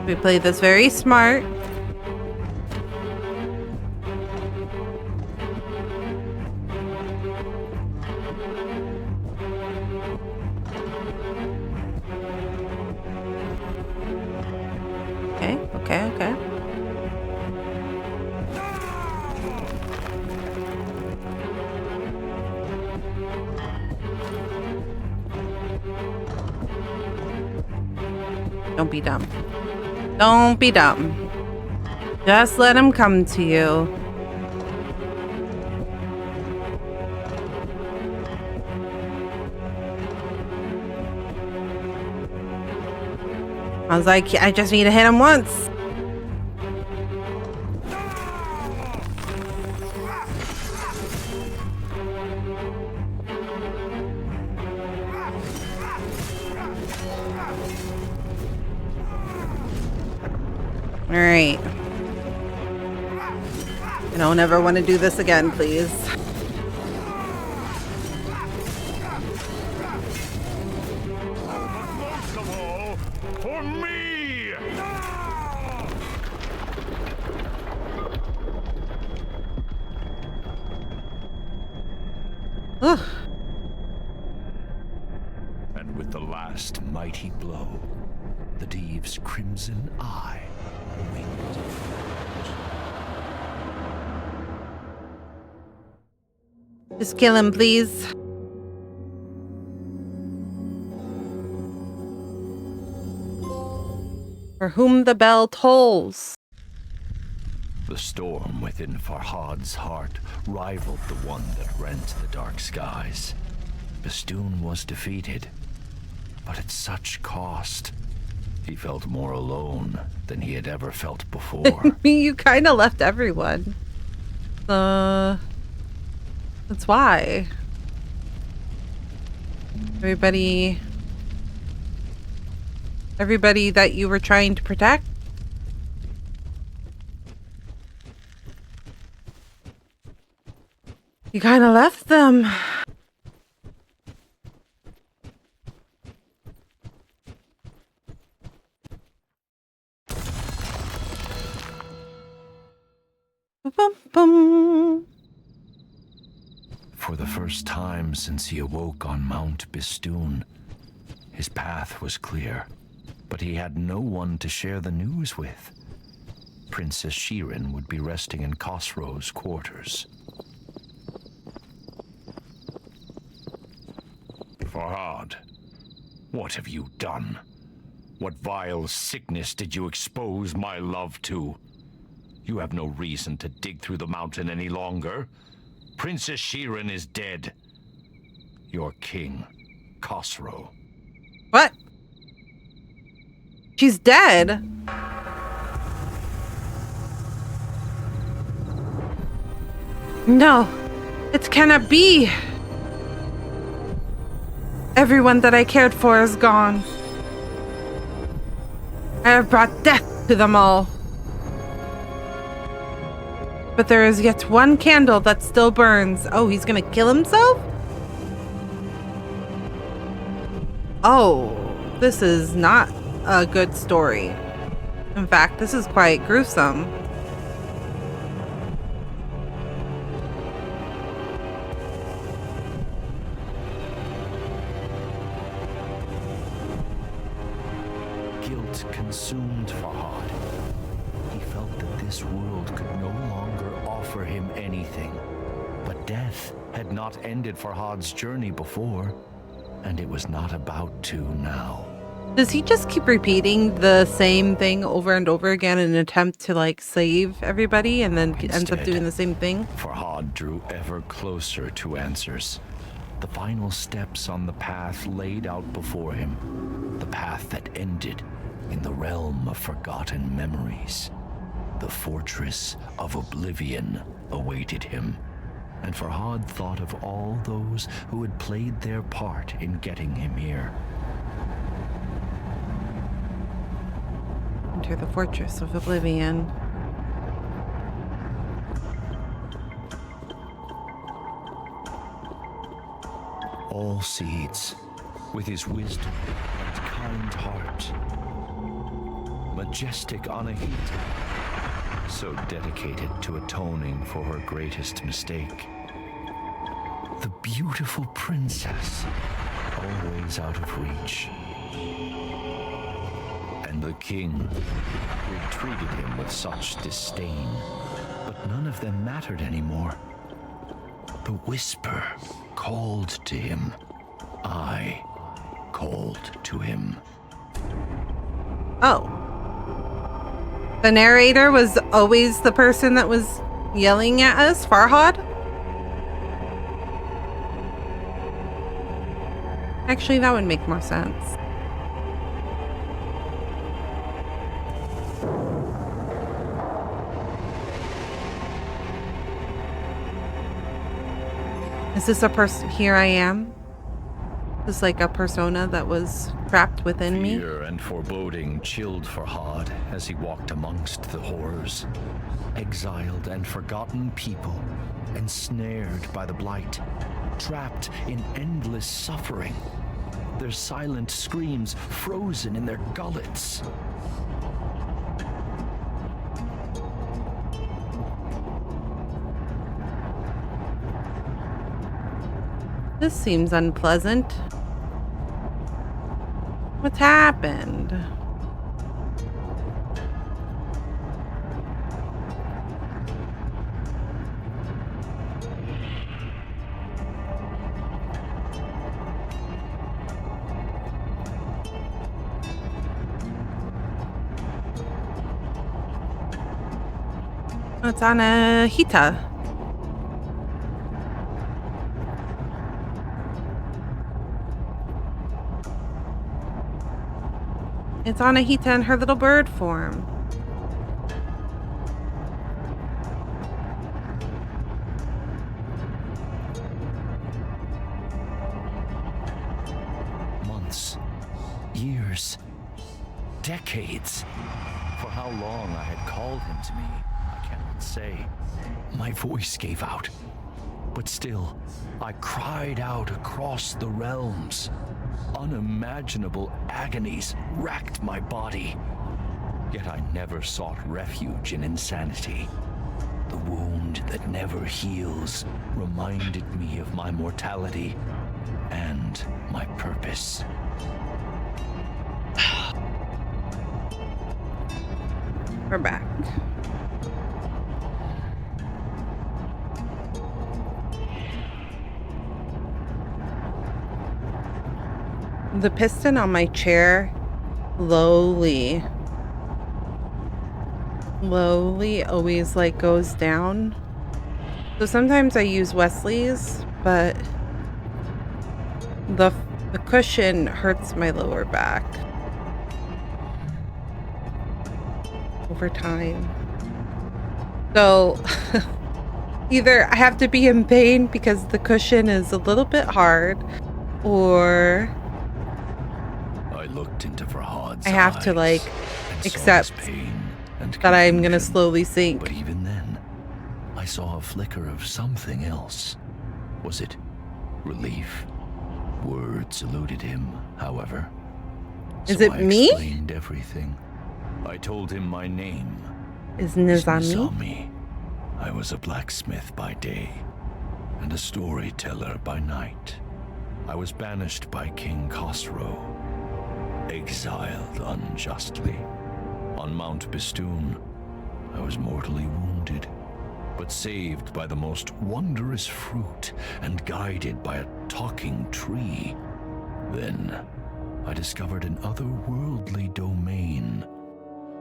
We play this very smart. Okay. Don't be dumb. Don't be dumb. Just let him come to you. I was like, I just need to hit him once. All right. I don't ever want to do this again, please. Most of all, for me! Ugh. And with the last mighty blow, the Deve's crimson eye winked. Just kill him, please. For whom the bell tolls. The storm within Farhad's heart rivaled the one that rent the dark skies. Bistun was defeated, but at such cost. He felt more alone than he had ever felt before. You kind of left everyone. That's why. Everybody that you were trying to protect. You kind of left them. Bum, bum. For the first time since he awoke on Mount Bistun, his path was clear, but he had no one to share the news with. Princess Shirin would be resting in Khosrow's quarters. Farhad, what have you done? What vile sickness did you expose my love to? You have no reason to dig through the mountain any longer. Princess Shirin is dead. Your king, Khosrow. What? She's dead. No, it cannot be. Everyone that I cared for is gone. I have brought death to them all. But there is yet one candle that still burns. Oh, he's gonna kill himself? Oh, this is not a good story. In fact, this is quite gruesome. Guilt consumed Farhad. He felt that this world could no longer offer him anything. But death had not ended Farhad's journey before, and it was not about to now. Does he just keep repeating the same thing over and over again in an attempt to like save everybody and then ends up doing the same thing? Farhad drew ever closer to answers. The final steps on the path laid out before him. The path that ended in the realm of forgotten memories. The fortress of oblivion awaited him. And Farhad thought of all those who had played their part in getting him here. enter the Fortress of Oblivion. All seeds, with his wisdom and kind heart. Majestic Anahita, so dedicated to atoning for her greatest mistake. The beautiful princess, always out of reach. And the king, who treated him with such disdain. But none of them mattered anymore. The whisper called to him. I called to him. Oh. The narrator was always the person that was yelling at us, Farhad? Actually, that would make more sense. Is this a person? Here I am. This is like a persona that was trapped within me. Fear and foreboding chilled Farhad as he walked amongst the horrors. Exiled and forgotten people, ensnared by the blight, trapped in endless suffering, their silent screams frozen in their gullets. This seems unpleasant. What's happened? It's Anahita. It's Anahita in her little bird form. Months, years, decades. For how long I had called him to me, I cannot say. My voice gave out, but still, I cried out across the realms. Unimaginable agonies racked my body. Yet I never sought refuge in insanity. The wound that never heals reminded me of my mortality and my purpose. We're back. The piston on my chair slowly always like goes down. So sometimes I use Wesley's, but the cushion hurts my lower back over time. So either I have to be in pain because the cushion is a little bit hard, or I looked into Farhad's I have to like accept that I'm gonna slowly sink. But even then, I saw a flicker of something else. Was it relief? Words eluded him, however. Is So it I me? explained everything. I told him my name. Is Nizami? Nizami. I was a blacksmith by day and a storyteller by night. I was banished by King Khosrow, exiled unjustly. On Mount Bistun, I was mortally wounded, but saved by the most wondrous fruit and guided by a talking tree. Then I discovered an otherworldly domain,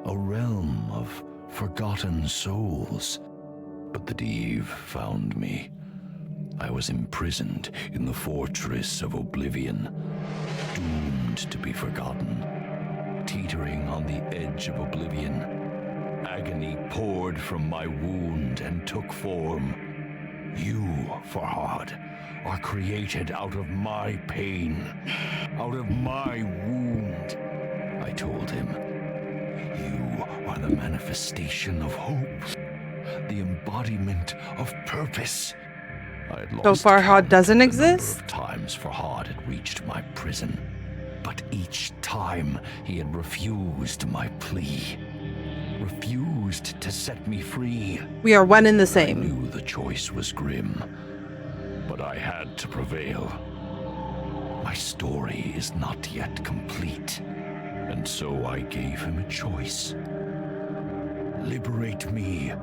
a realm of forgotten souls. But the Div found me. I was imprisoned in the Fortress of Oblivion, doomed to be forgotten. Teetering on the edge of oblivion, agony poured from my wound and took form. You, Farhad, are created out of my pain, out of my wound, I told him. You are the manifestation of hope, the embodiment of purpose. I had So lost Farhad count doesn't of the number exist? of times Farhad had reached my prison, but each time he had refused my plea, refused to set me free. We are one and the I same. knew the choice was grim, but I had to prevail. My story is not yet complete, and so I gave him a choice. Liberate me,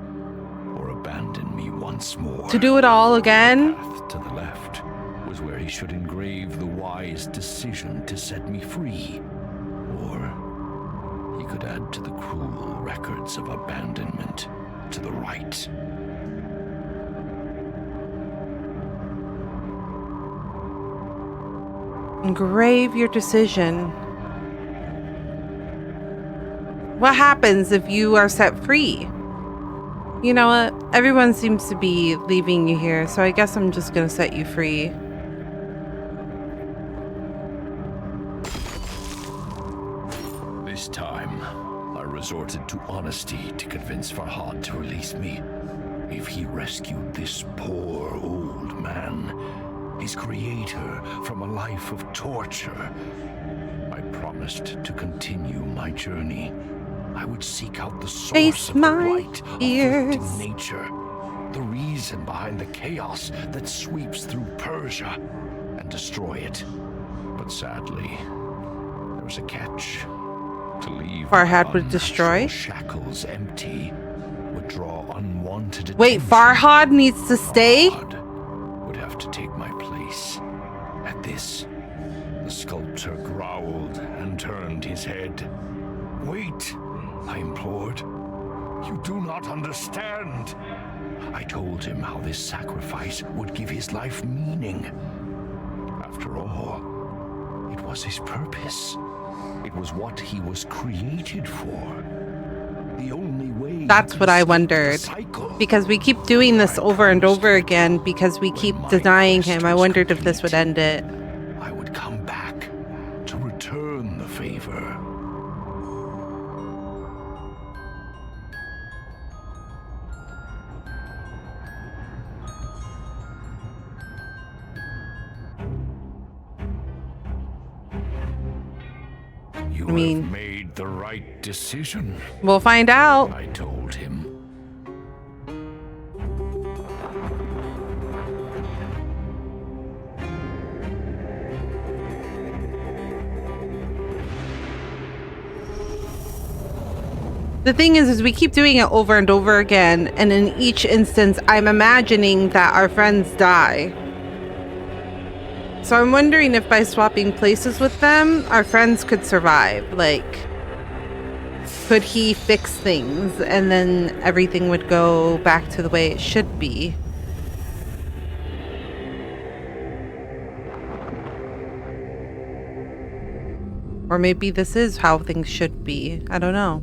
or abandon me once more. To do it all again? The path to the left was where he should engrave the wise decision to set me free, or he could add to the cruel records of abandonment to the right. Engrave your decision. What happens if you are set free? You know what? Everyone seems to be leaving you here, so I guess I'm just gonna set you free. This time, I resorted to honesty to convince Farhad to release me. If he rescued this poor old man, his creator, from a life of torture, I promised to continue my journey. I would seek out the source Face of the my blight ears. afflicting nature, the reason behind the chaos that sweeps through Persia, and destroy it. But sadly, there was a catch. To leave Farhad would unnatural destroy? shackles empty would draw unwanted Wait, attention. Farhad needs to stay? Farhad would have to take my place. At this, the sculptor growled and turned his head. Wait, I implored. You do not understand. I told him how this sacrifice would give his life meaning. After all, it was his purpose. It was what he was created for. The only way. That's what I wondered. Cycle. Because we keep doing this over and over again because we keep denying him. I wondered if this would end it. I would come back to return the favor. You I mean- have made the right decision, We'll find out. I told him. The thing is we keep doing it over and over again, and in each instance, I'm imagining that our friends die. So I'm wondering if by swapping places with them, our friends could survive. Like, could he fix things and then everything would go back to the way it should be? Or maybe this is how things should be. I don't know.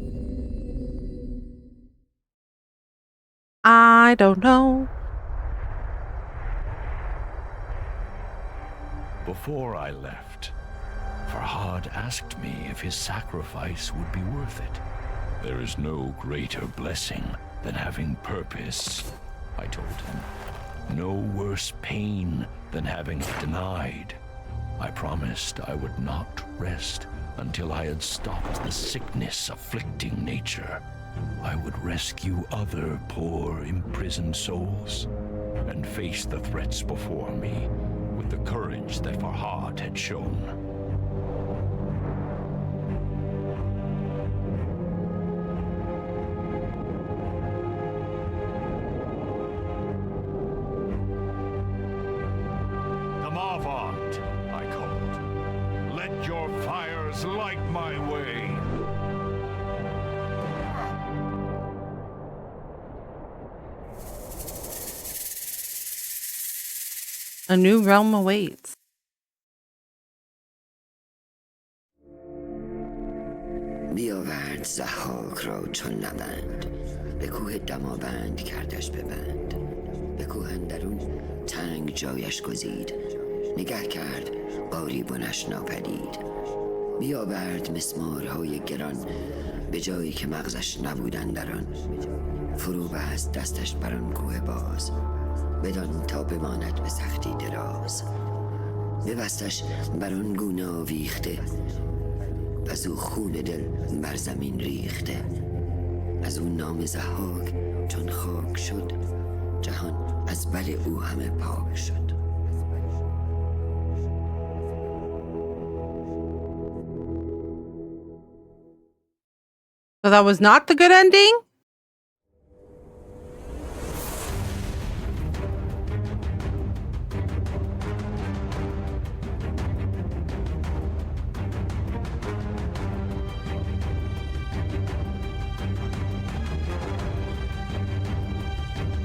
I don't know. Before I left, Farhad asked me if his sacrifice would be worth it. There is no greater blessing than having purpose, I told him. No worse pain than having it denied. I promised I would not rest until I had stopped the sickness afflicting nature. I would rescue other poor, imprisoned souls and face the threats before me with the courage that Farhad had shown. Come avant, I called. Let your fires light my way. A new realm awaits. بیاورد ضحاک را چون نبند به کوه دماوند کردش ببند به کوه اندرون تنگ جایش گزید نگه کرد قاریبونش ناپدید بیاورد مسمارهای گران به جایی که مغزش نبودن در آن. فرو بست دستش بر آن کوه باز، بدان تا بماند به سختی دراز. ببستش بر آن گونه آویخته، از او خون دل بر زمین ریخته. از او نام ضحاک چون خاک شد، جهان از بر او همه پاک شد. So that was not the good ending?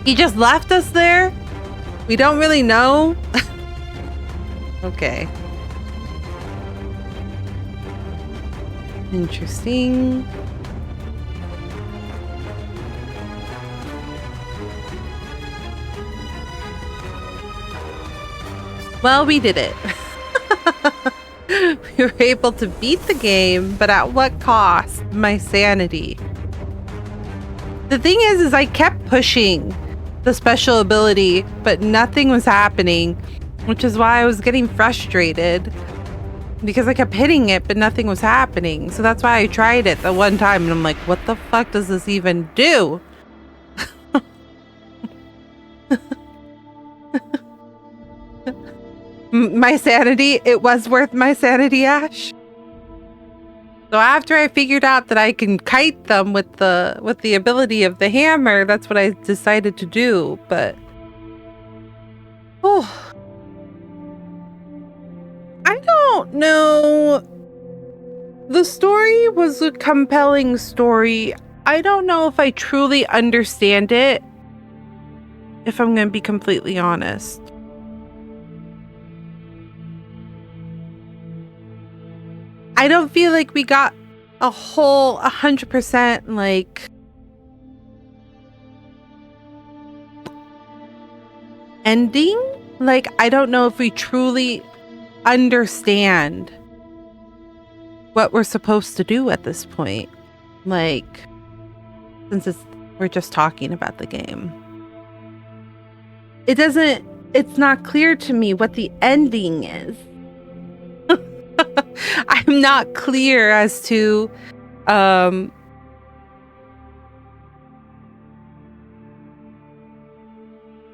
He just left us there? We don't really know? Okay. Interesting. Well, we did it. We were able to beat the game, but at what cost? My sanity. The thing is I kept pushing the special ability, but nothing was happening, which is why I was getting frustrated. Because I kept hitting it, but nothing was happening. So that's why I tried it the one time, and I'm like, what the fuck does this even do? My sanity, it was worth my sanity, Ash. So after I figured out that I can kite them with the ability of the hammer, that's what I decided to do, but oh, I don't know. The story was a compelling story. I don't know if I truly understand it, if I'm going to be completely honest. I don't feel like we got a whole 100% like ending. Like, I don't know if we truly understand what we're supposed to do at this point. Like, since we're just talking about the game. It's not clear to me what the ending is. I'm not clear as to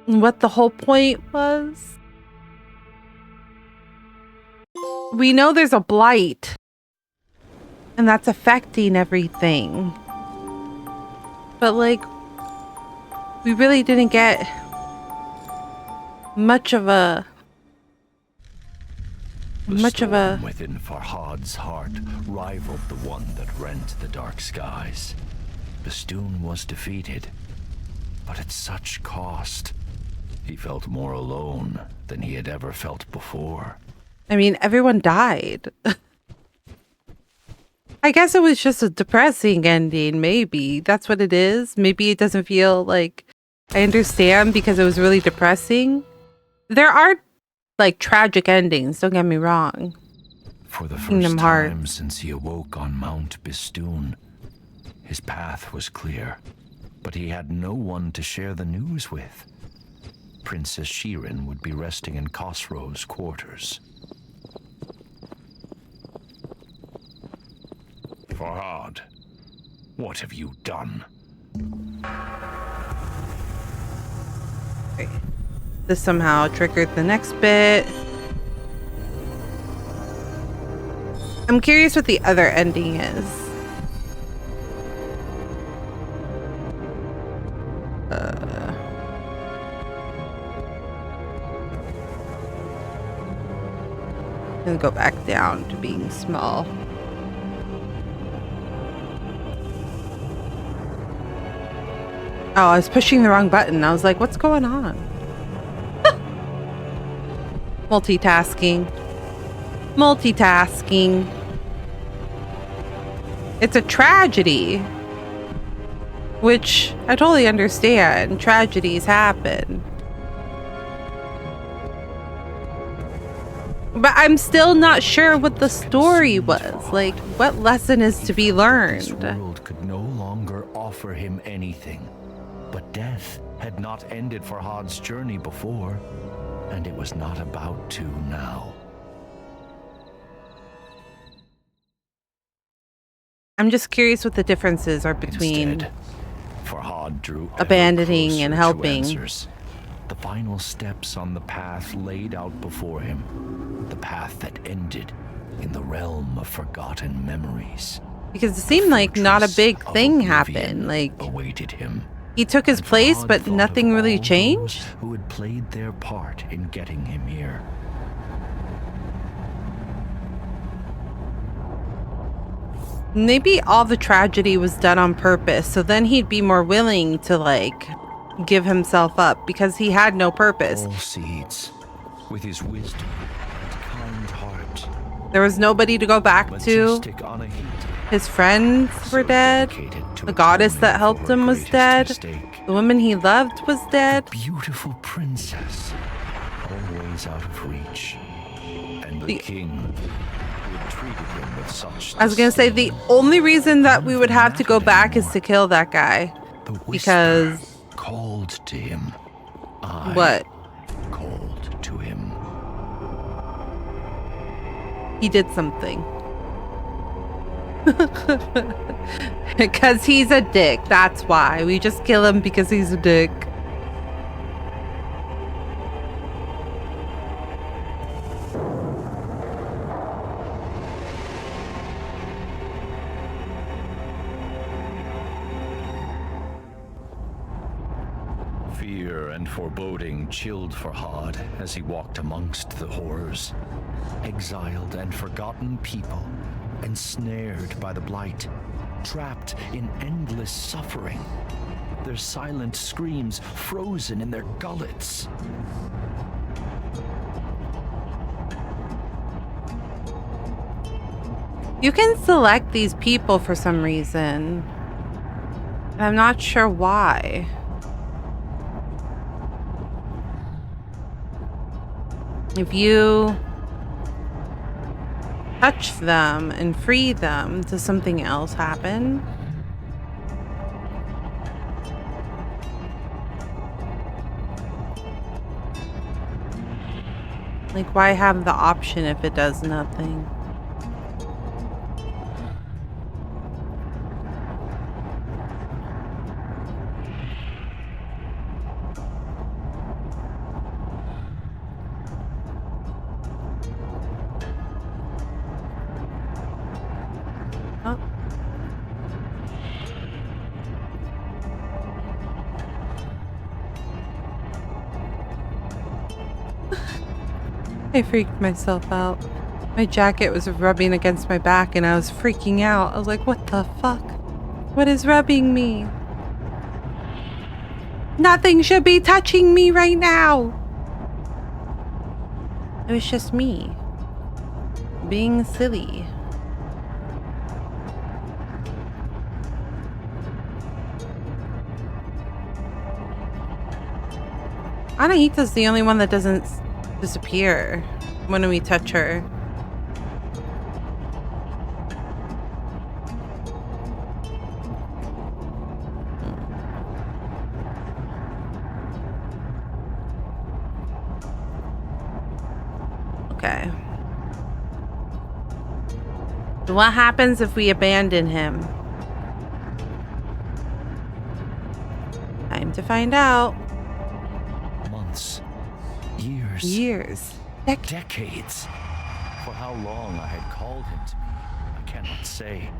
what the whole point was. We know there's a blight, and that's affecting everything. But like, we really didn't get much of a within Farhad's heart rivaled the one that rent the dark skies. Bistun was defeated, but at such cost. He felt more alone than he had ever felt before. I mean, everyone died. I guess it was just a depressing ending, maybe. That's what it is. Maybe it doesn't feel like I understand because it was really depressing. There are like tragic endings, don't get me wrong. For the first time since he awoke on Mount Bistun, his path was clear, but he had no one to share the news with. Princess Shirin would be resting in Khosrow's quarters. Farhad, what have you done? Okay. This somehow triggered the next bit. I'm curious what the other ending is. I'm gonna go back down to being small. Oh, I was pushing the wrong button. I was like, what's going on? Multitasking. It's a tragedy. Which I totally understand. Tragedies happen. But I'm still not sure what the story was. Like, what lesson is to be This learned? world could no longer offer him anything. But death had not ended for Hod's journey before, and it was not about to now. I'm just curious what the differences are between Instead, for Hod drew ever abandoning closer and to helping. answers. The final steps on the path laid out before him, the path that ended in the realm of forgotten memories. Because it seemed like not a Fortress big of thing oblivion happened. Like, awaited him. he took his And place, Hod but thought nothing of really all changed. those who had played their part in getting him here. Maybe all the tragedy was done on purpose, so then he'd be more willing to, like, give himself up because he had no purpose. All seeds, with his wisdom and kind heart, There was nobody to go back to. majestic Anahit, His friends were dead. dedicated to The goddess atoning that for helped her him was greatest dead. mistake. The woman he loved was dead. Beautiful princess, always out of reach, and the king who had treated him with such I was gonna say the disdain. only reason that we would have to go back is to kill that guy. The whisper Because called to him. I what? called to him. He did something. Because he's a dick. That's why. We just kill him because he's a dick. Fear and foreboding chilled for Hod as he walked amongst the horrors. Exiled and forgotten people, ensnared by the blight, trapped in endless suffering, their silent screams frozen in their gullets. You can select these people for some reason. And I'm not sure why. If you touch them and free them, does something else happen? Like, why have the option if it does nothing? Oh. I freaked myself out. My jacket was rubbing against my back and I was freaking out. I was like, what the fuck? What is rubbing me? Nothing should be touching me right now. It was just me being silly. Anahita's the only one that doesn't disappear when we touch her. Okay. So what happens if we abandon him? Time to find out. Months, years, Years. decades. For how long I had called him to me, I cannot say.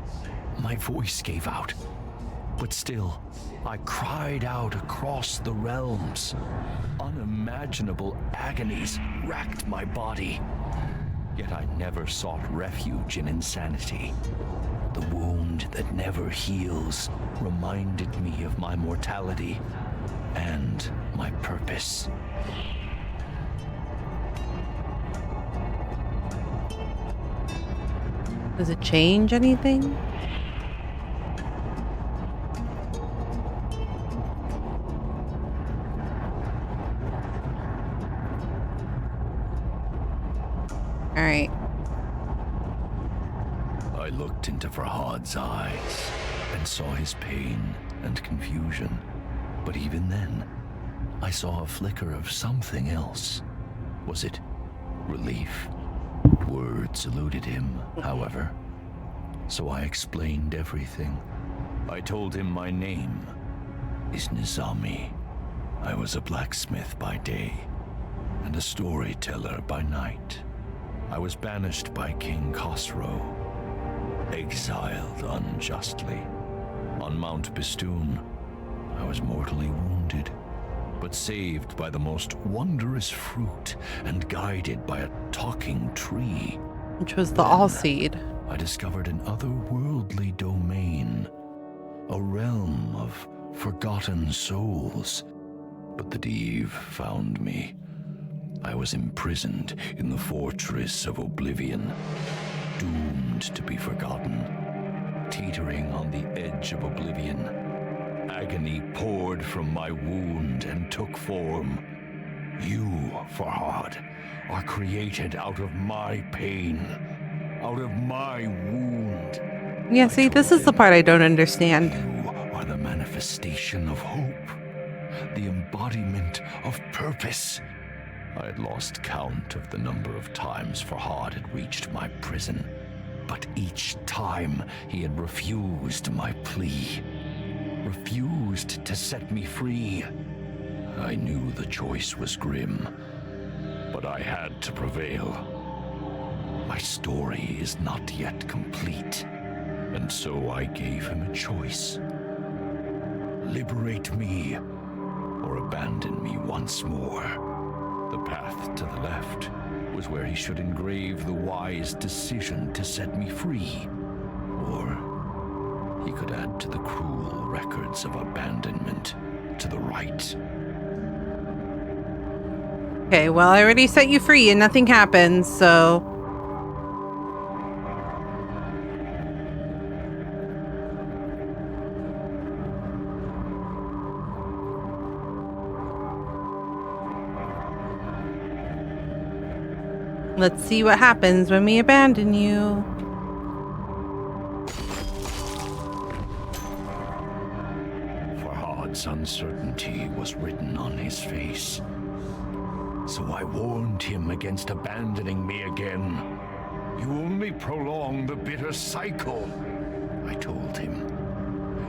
My voice gave out, but still, I cried out across the realms. Unimaginable agonies racked my body. Yet I never sought refuge in insanity. The wound that never heals reminded me of my mortality and my purpose. Does it change anything? All right. I looked into Farhad's eyes and saw his pain and confusion. But even then, I saw a flicker of something else. Was it relief? Words eluded him, however. So I explained everything. I told him my name is Nizami. I was a blacksmith by day and a storyteller by night. I was banished by King Khosrow, exiled unjustly. On Mount Bistun, I was mortally wounded, but saved by the most wondrous fruit and guided by a talking tree. Which was the All-Seed. I discovered an otherworldly domain, a realm of forgotten souls. But the Div found me. I was imprisoned in the fortress of oblivion, doomed to be forgotten, teetering on the edge of oblivion. Agony poured from my wound and took form. You, Farhad, are created out of my pain, out of my wound. Yeah, see, this is the part I don't understand. You are the manifestation of hope, the embodiment of purpose. I had lost count of the number of times Farhad had reached my prison, but each time he had refused my plea, refused to set me free. I knew the choice was grim, but I had to prevail. My story is not yet complete, and so I gave him a choice. Liberate me, or abandon me once more. The path to the left was where he should engrave the wise decision to set me free, or he could add to the cruel records of abandonment to the right. Okay, well, I already set you free and nothing happened, so... Let's see what happens when we abandon you. Farhad's uncertainty was written on his face. So I warned him against abandoning me again. You only prolong the bitter cycle, I told him.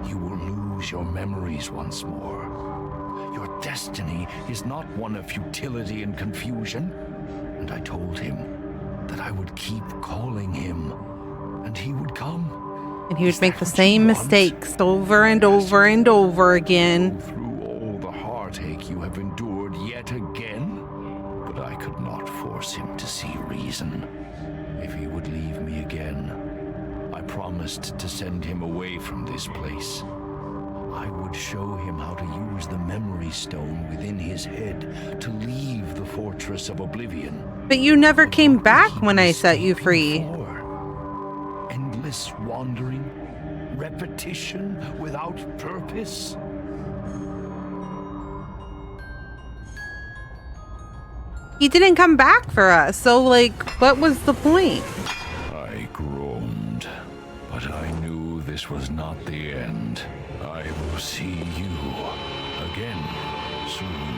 You will lose your memories once more. Your destiny is not one of futility and confusion. And I told him that I would keep calling him, and he would come. And he would make the same mistakes over and over and over again. Go through all the heartache you have endured yet again? But I could not force him to see reason. If he would leave me again, I promised to send him away from this place. I would show him how to use the memory stone within his head to leave the fortress of oblivion. But you never came back when I set you free. Endless wandering, repetition without purpose. He didn't come back for us, so like, what was the point? I groaned, but I knew this was not the end. I will see you again soon.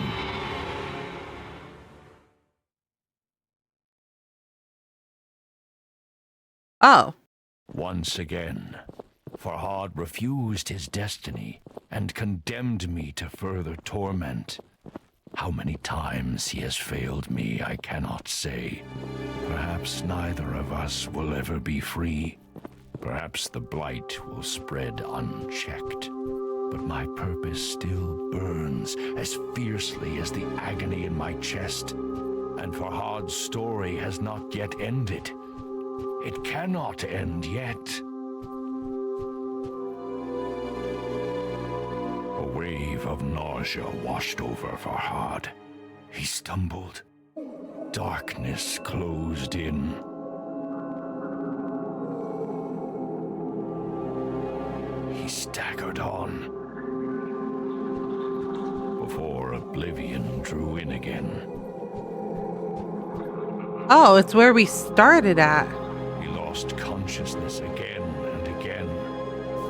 Oh. Once again, Farhad refused his destiny and condemned me to further torment. How many times he has failed me, I cannot say. Perhaps neither of us will ever be free. Perhaps the blight will spread unchecked. But my purpose still burns as fiercely as the agony in my chest. And Farhad's story has not yet ended. It cannot end yet. A wave of nausea washed over Farhad. He stumbled. Darkness closed in. He staggered on, before oblivion drew in again. Oh, it's where we started at. He lost consciousness again and again.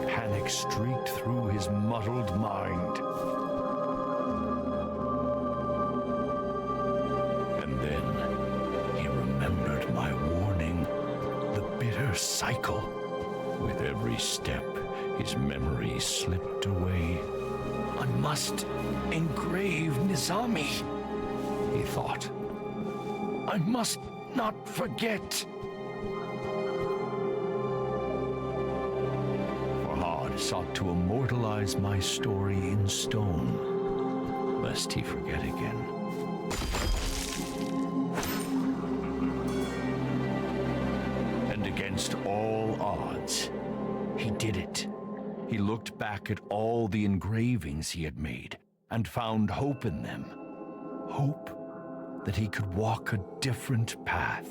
Panic streaked through his muddled mind. And then he remembered my warning, the bitter cycle. With every step, his memory slipped away. I must engrave Nizami, he thought. I must not forget. Farhad sought to immortalize my story in stone, lest he forget again. And against all odds, he did it. He looked back at all the engravings he had made and found hope in them. Hope that he could walk a different path.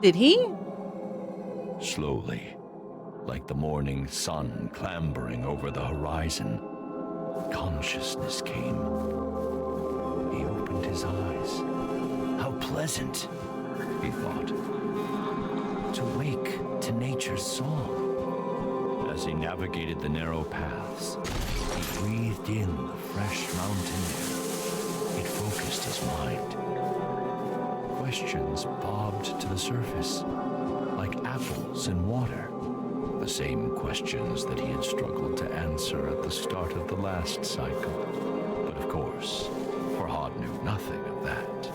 Did he? Slowly, like the morning sun clambering over the horizon, consciousness came. He opened his eyes. How pleasant, he thought, to wake to nature's song. As he navigated the narrow paths, he breathed in the fresh mountain air. It focused his mind. Questions bobbed to the surface, like apples in water. The same questions that he had struggled to answer at the start of the last cycle. But of course, Farhad knew nothing of that.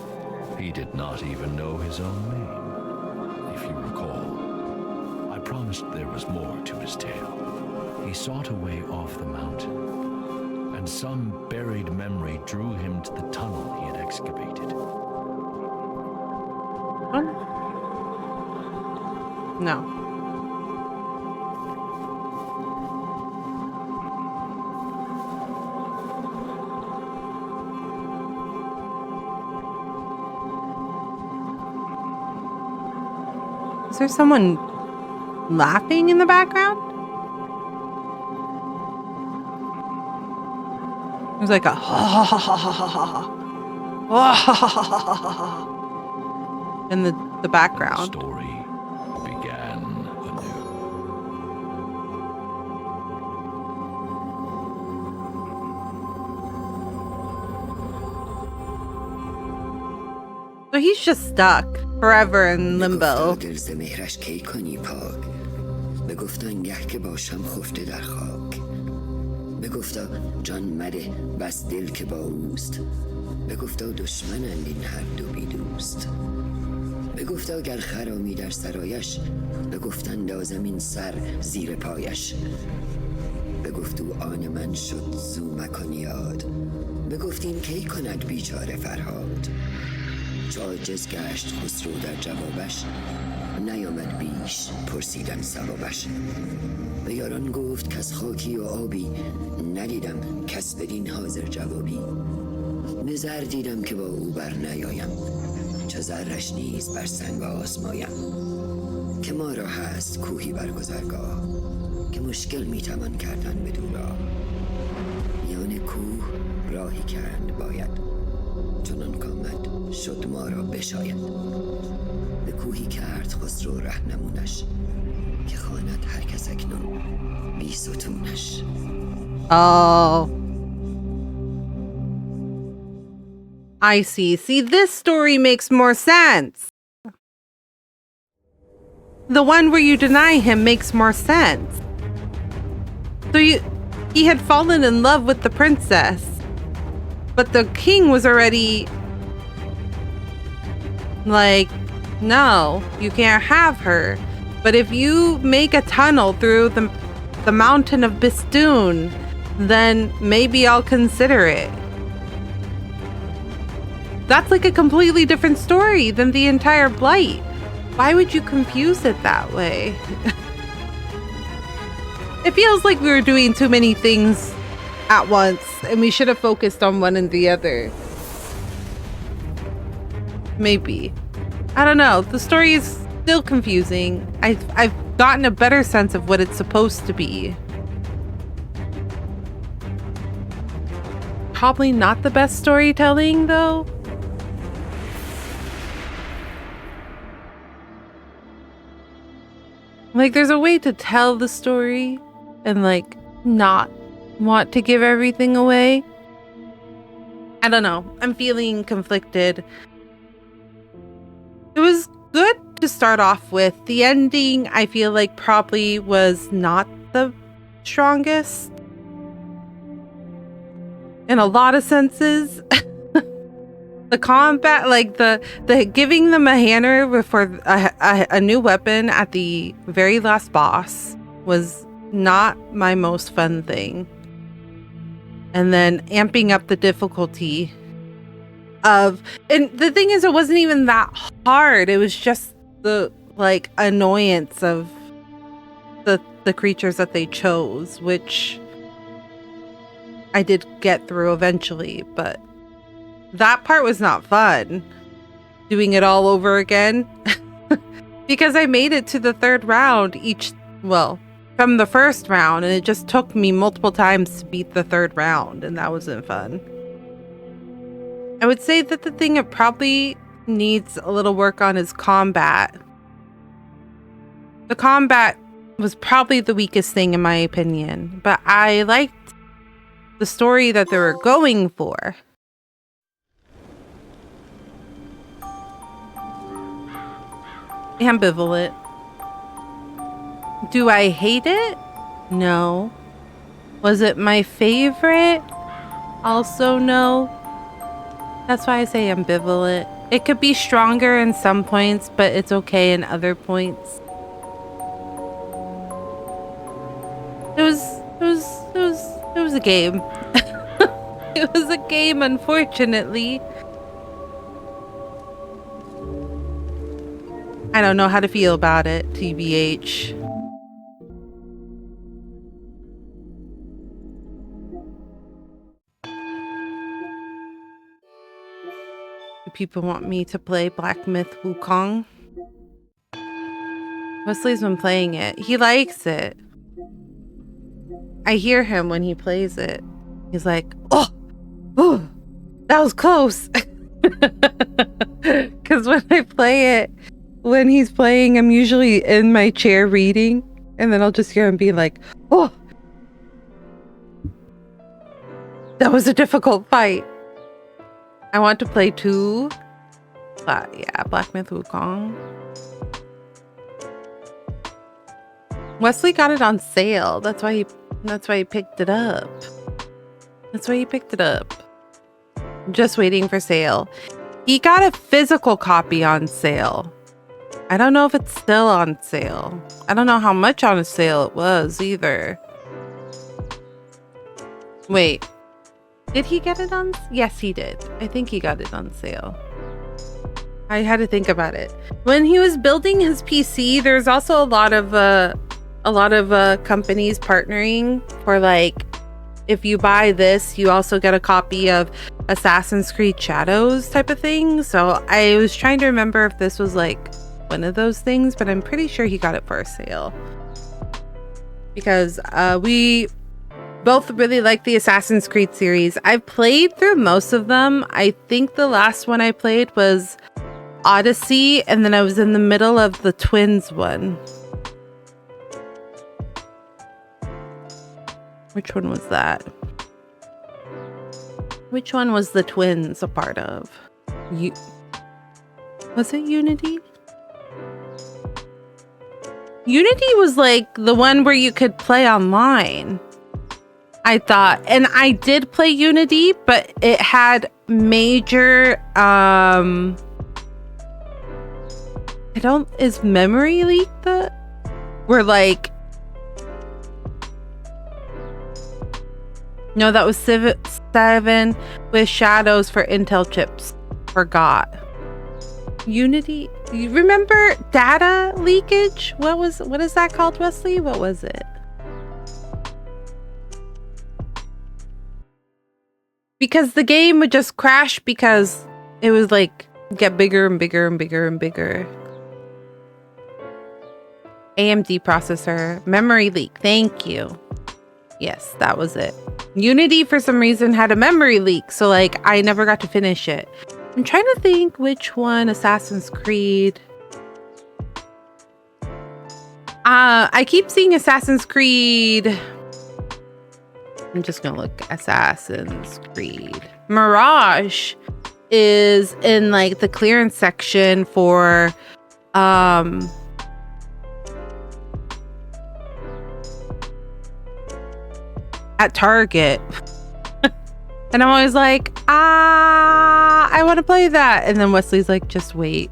He did not even know his own name. If you recall, I promised there was more to his tale. He sought a way off the mountain, and some buried memory drew him to the tunnel he had excavated. No. Is there someone laughing in the background? There's like a ha ha ha ha ha ha ha in the background. The story began anew. So he's just stuck forever in limbo. دل مهرش کی کنی پاک بگفتن گه که باشم خفته در خاک بگفتا جان مده بس دل که با اوست بگفتا دشمنند این هر دو بی دوست بگفتا گر خرامی در سرایش بگفتن دازم این سر زیر پایش بگفتو آن من شد زو مکن یاد بگفتین کی کند بیچاره فرهاد چو عاجز گشت خسرو در جوابش نیامد بیش پرسیدن سببش به یاران گفت کس خاکی و آبی ندیدم کس بدین حاضر جوابی به زر دیدم که با او بر نیایم چه زرش نیز بر سنگ آسمایم که ما را هست کوهی بر گذرگاه که مشکل میتوان کردن بدو را میان کوه راهی کند باید چنان کامد شد ما را بشاید به کوهی کرد خسرو رهنمونش که خواند هر کس اکنون بی ستونش. Oh. I see. See, this story makes more sense. The one where you deny him makes more sense. So he had fallen in love with the princess, but the king was already like, no, you can't have her. But if you make a tunnel through the mountain of Bistun, then maybe I'll consider it. That's like a completely different story than the entire Blight. Why would you confuse it that way? It feels like we were doing too many things at once, and we should have focused on one and the other. Maybe. I don't know. The story is still confusing. I've gotten a better sense of what it's supposed to be. probably not the best storytelling though. Like, there's a way to tell the story and like not want to give everything away. I don't know. I'm feeling conflicted. It was good to start off with. The ending, I feel like, probably was not the strongest in a lot of senses. The combat, like the giving them a hammer for a new weapon at the very last boss was not my most fun thing. And then amping up the difficulty of, and the thing is, it wasn't even that hard. It was just the like annoyance of the creatures that they chose, which I did get through eventually, but that part was not fun. Doing it all over again. Because I made it to the third round from the first round, and it just took me multiple times to beat the third round, and that wasn't fun. I would say that the thing it probably needs a little work on is combat. The combat was probably the weakest thing in my opinion, but I liked the story that they were going for. Ambivalent. Do I hate it? No. Was it my favorite? Also no. That's why I say ambivalent. It could be stronger in some points, but it's okay in other points. It was a game. It was a game, unfortunately. I don't know how to feel about it, TBH. Do people want me to play Black Myth Wukong? Wesley's been playing it. He likes it. I hear him when he plays it. He's like, oh, that was close. Because when I play it, when he's playing, I'm usually in my chair reading, and then I'll just hear him be like, oh, that was a difficult fight. I want to play too. But yeah, Black Myth Wukong. Wesley got it on sale. That's why he picked it up. Just waiting for sale. He got a physical copy on sale. I don't know if it's still on sale. I don't know how much on sale it was either. Wait. Did he get it on? Yes, he did. I think he got it on sale. I had to think about it. When he was building his PC, there's also a lot of companies partnering for, like, if you buy this, you also get a copy of Assassin's Creed Shadows type of thing. So I was trying to remember if this was like one of those things, but I'm pretty sure he got it for a sale. Because we both really like the Assassin's Creed series. I've played through most of them. I think the last one I played was Odyssey, and then I was in the middle of the Twins one. Which one was that? Which one was the Twins a part of? Was it Unity? Unity was like the one where you could play online, I thought. And I did play Unity, but it had major is memory leak that were like, no, that was 7 with Shadows for Intel chips. Forgot. Unity, you remember data leakage? What is that called, Wesley? What was it? Because the game would just crash because it was like get bigger and bigger and bigger and bigger. AMD processor, memory leak. Thank you. Yes, that was it. Unity, for some reason, had a memory leak. So, like, I never got to finish it. I'm trying to think which one Assassin's Creed. I keep seeing Assassin's Creed. I'm just going to look. Assassin's Creed. Mirage is in, like, the clearance section for... at Target. And I'm always like, I want to play that. And then Wesley's like, just wait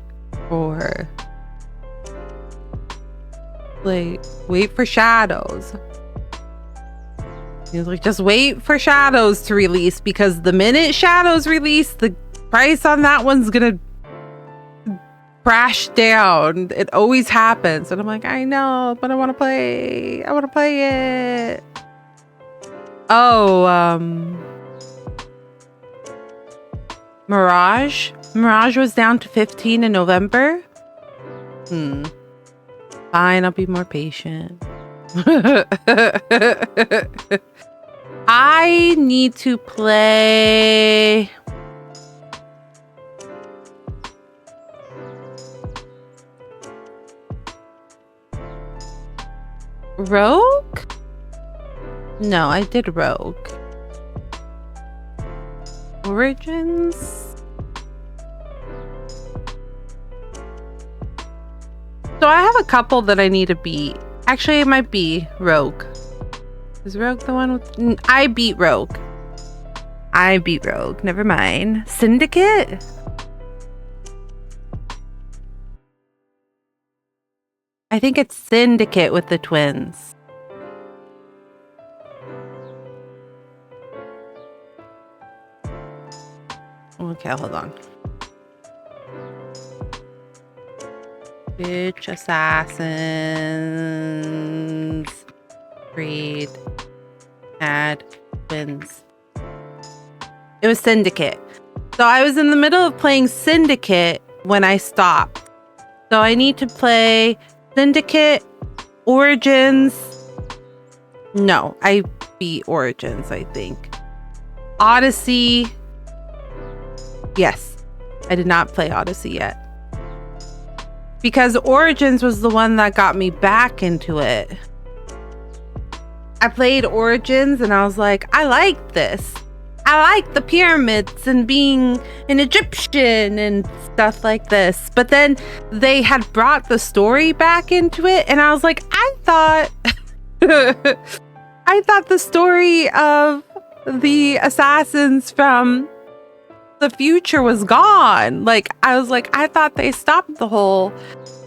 for Shadows. He was like, just wait for Shadows to release, because the minute Shadows release, the price on that one's gonna crash down. It always happens. And I'm like, I know, but I want to play it. Oh, Mirage was down to 15 in November. Fine, I'll be more patient. I need to play Rogue? No, I did Rogue. Origins? So I have a couple that I need to beat. Actually, it might be Rogue. Is Rogue the one with... I beat Rogue. Never mind. Syndicate? I think it's Syndicate with the twins. Okay, hold on. Bitch Assassins Creed had twins. It was Syndicate. So I was in the middle of playing Syndicate when I stopped. So I need to play Syndicate, Origins. No, I beat Origins, I think. Odyssey. Yes, I did not play Odyssey yet. Because Origins was the one that got me back into it. I played Origins and I was like, I like this. I like the pyramids and being an Egyptian and stuff like this. But then they had brought the story back into it, and I was like, I thought the story of the assassins from the future was gone. Like, I was like, I thought they stopped the whole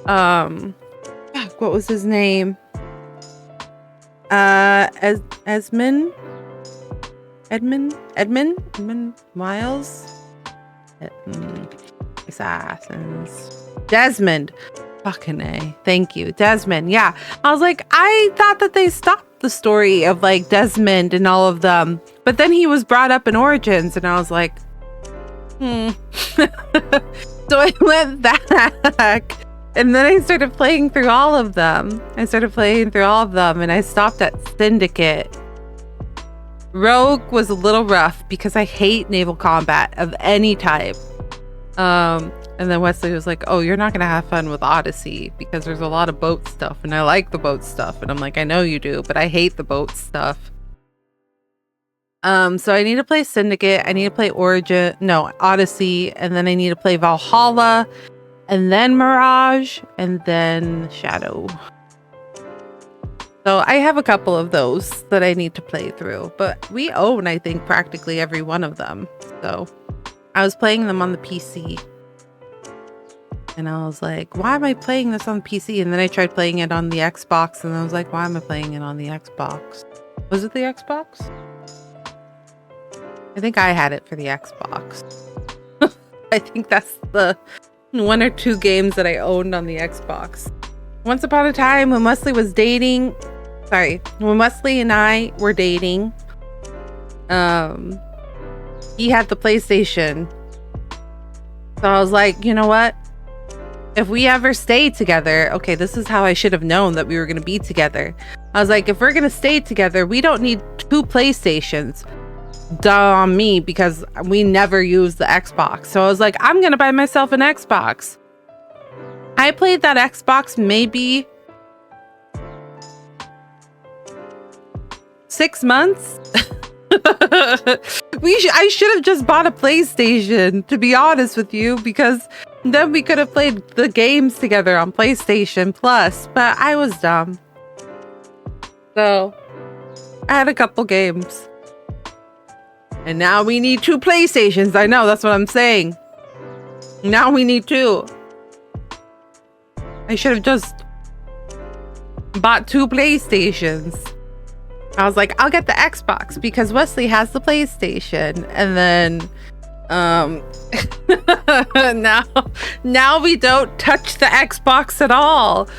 what was his name? Edmund Miles? Assassins. Desmond. Fucking A. Thank you. Desmond. Yeah. I was like, I thought that they stopped the story of like Desmond and all of them. But then he was brought up in Origins and I was like, So I went back and then I started playing through all of them. And I stopped at Syndicate. Rogue was a little rough because I hate naval combat of any type. And then Wesley was like, oh, you're not going to have fun with Odyssey because there's a lot of boat stuff. And I like the boat stuff. And I'm like, I know you do, but I hate the boat stuff. So I need to play Syndicate. I need to play Odyssey. And then I need to play Valhalla. And then Mirage. And then Shadow. So I have a couple of those that I need to play through. But we own, I think, practically every one of them. So I was playing them on the PC. And I was like, why am I playing this on the PC? And then I tried playing it on the Xbox. And I was like, why am I playing it on the Xbox? Was it the Xbox? I think I had it for the Xbox. I think that's the one or two games that I owned on the Xbox. Once upon a time when Wesley and I were dating, he had the PlayStation. So I was like, you know what? If we ever stay together, okay, this is how I should have known that we were going to be together. I was like, if we're gonna stay together, we don't need 2 PlayStations. Duh on me, because we never used the Xbox. So I was like, I'm gonna buy myself an Xbox. I played that Xbox maybe 6 months. I should have just bought a PlayStation, to be honest with you, because then we could have played the games together on PlayStation Plus, but I was dumb. So I had a couple games. And now we need 2 PlayStations. I know, that's what I'm saying. Now we need 2. I should have just bought 2 PlayStations. I was like, I'll get the Xbox because Wesley has the PlayStation. And then now we don't touch the Xbox at all.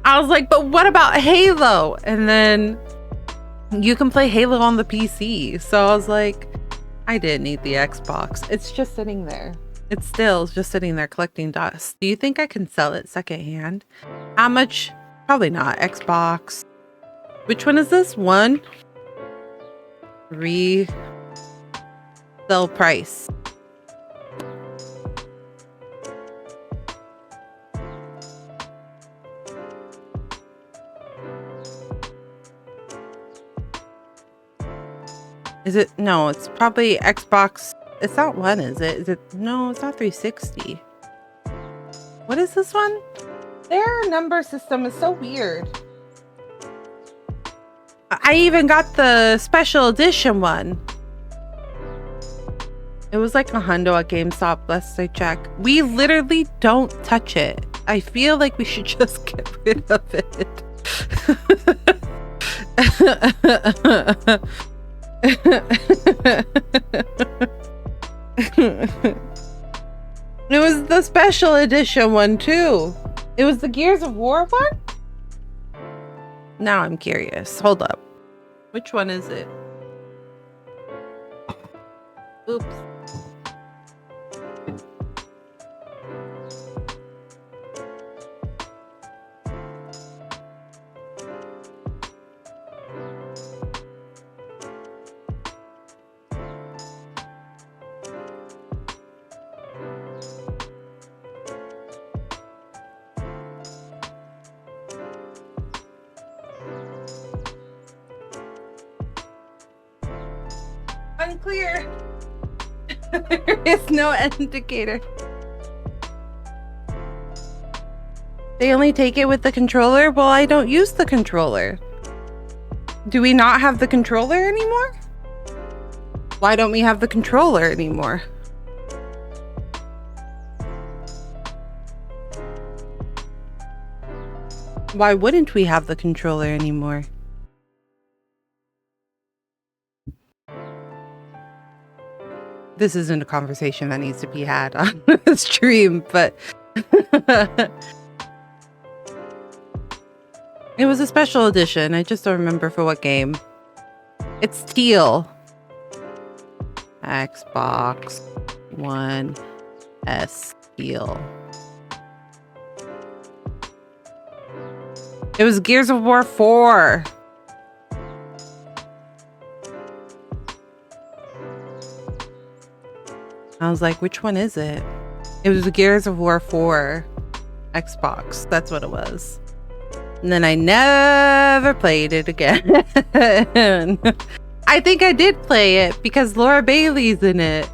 I was like, but what about Halo? And then you can play Halo on the PC. So I was like, I didn't need the Xbox. It's just sitting there. It's still just sitting there collecting dust. Do you think I can sell it secondhand? How much? Probably not. Xbox. Which one is this? 1. Resell price. Is it? No, it's probably Xbox. It's not 1, is it? Is it? No, it's not 360. What is this one? Their number system is so weird. I even got the special edition one. It was like $100 at GameStop, last I check. We literally don't touch it. I feel like we should just get rid of it. It was the special edition one too. It was the Gears of War one? Now I'm curious. Hold up. Which one is it? Oops. Unclear. There is no indicator. They only take it with the controller? Well, I don't use the controller. Do we not have the controller anymore? Why don't we have the controller anymore? Why wouldn't we have the controller anymore? This isn't a conversation that needs to be had on the stream, but it was a special edition. I just don't remember for what game. It's teal. Xbox One S teal. It was Gears of War 4. I was like, which one is it? It was Gears of War 4 Xbox. That's what it was. And then I never played it again. I think I did play it because Laura Bailey's in it.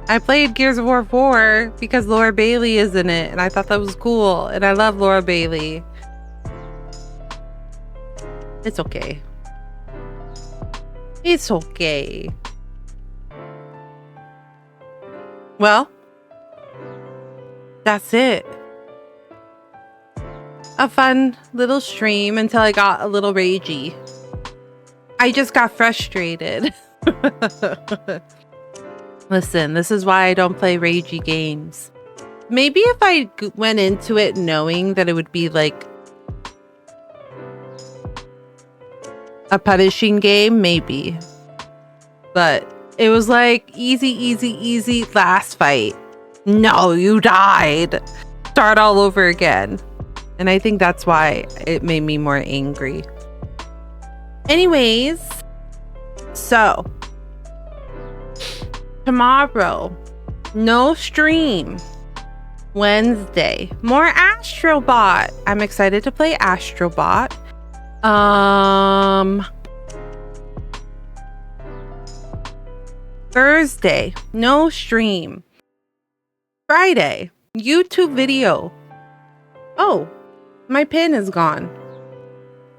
I played Gears of War 4 because Laura Bailey is in it. And I thought that was cool. And I love Laura Bailey. It's okay. It's okay. Well, that's it. A fun little stream until I got a little ragey. I just got frustrated. Listen, this is why I don't play ragey games. Maybe if I went into it knowing that it would be like a punishing game, maybe. But it was like easy, last fight. No, you died. Start all over again. And I think that's why it made me more angry. Anyways, so tomorrow, no stream. Wednesday, more Astrobot. I'm excited to play Astrobot. Thursday, no stream. Friday, YouTube video. Oh, my pin is gone.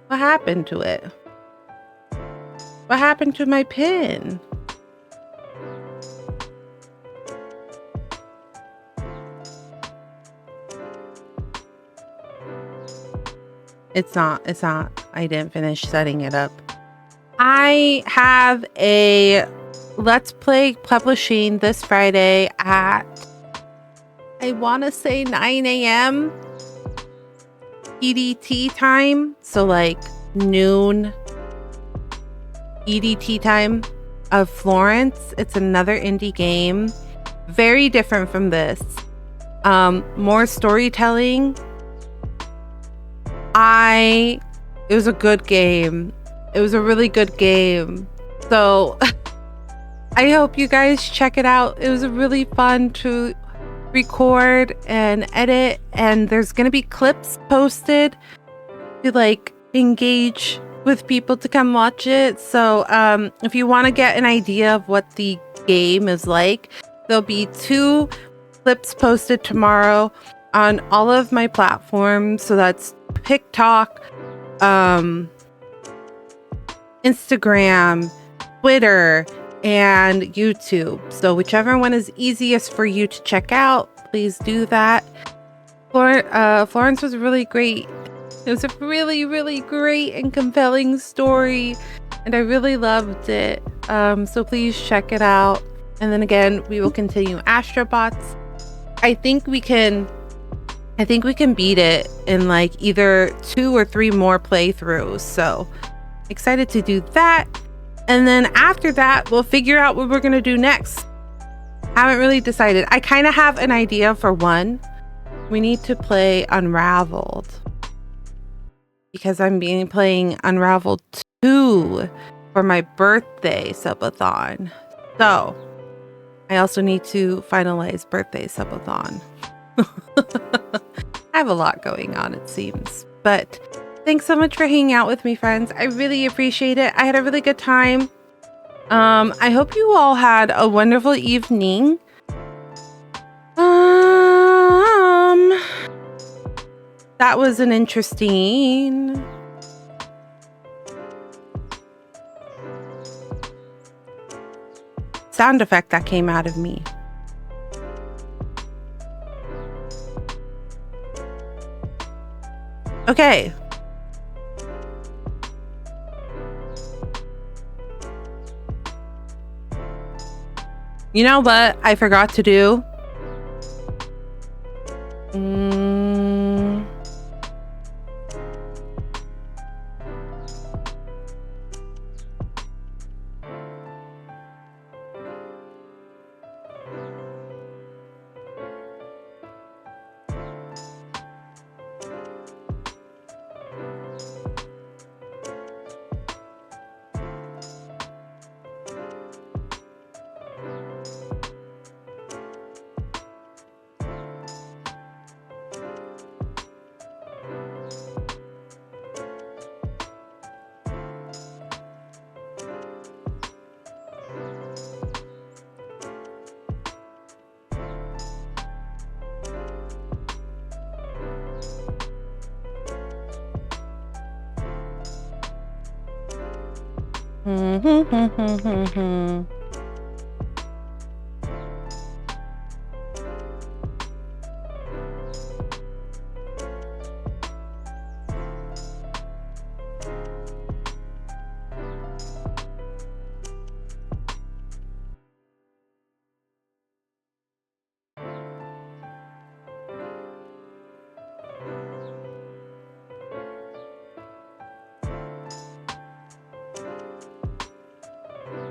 What happened to it? What happened to my pin? It's not. I didn't finish setting it up. I have a Let's Play publishing this Friday at, I want to say 9 a.m. EDT time. So like noon EDT time of Florence. It's another indie game. Very different from this. More storytelling. It was a good game. It was a really good game. So I hope you guys check it out. It was really fun to record and edit, and there's gonna be clips posted to like engage with people to come watch it. So if you want to get an idea of what the game is like, there'll be 2 clips posted tomorrow on all of my platforms. So that's TikTok, Instagram, Twitter, and YouTube. So whichever one is easiest for you to check out, please do that. Florence was really great. It was a really, really great and compelling story, and I really loved it. So please check it out. And then again, we will continue Astrobots. I think we can beat it in like either 2 or 3 more playthroughs. So excited to do that. And then after that, we'll figure out what we're going to do next. Haven't really decided. I kind of have an idea for one. We need to play Unraveled, because I'm playing Unraveled 2 for my birthday subathon. So I also need to finalize birthday subathon. I have a lot going on, it seems. But thanks so much for hanging out with me, friends. I really appreciate it. I had a really good time. I hope you all had a wonderful evening. That was an interesting sound effect that came out of me. Okay. You know what I forgot to do?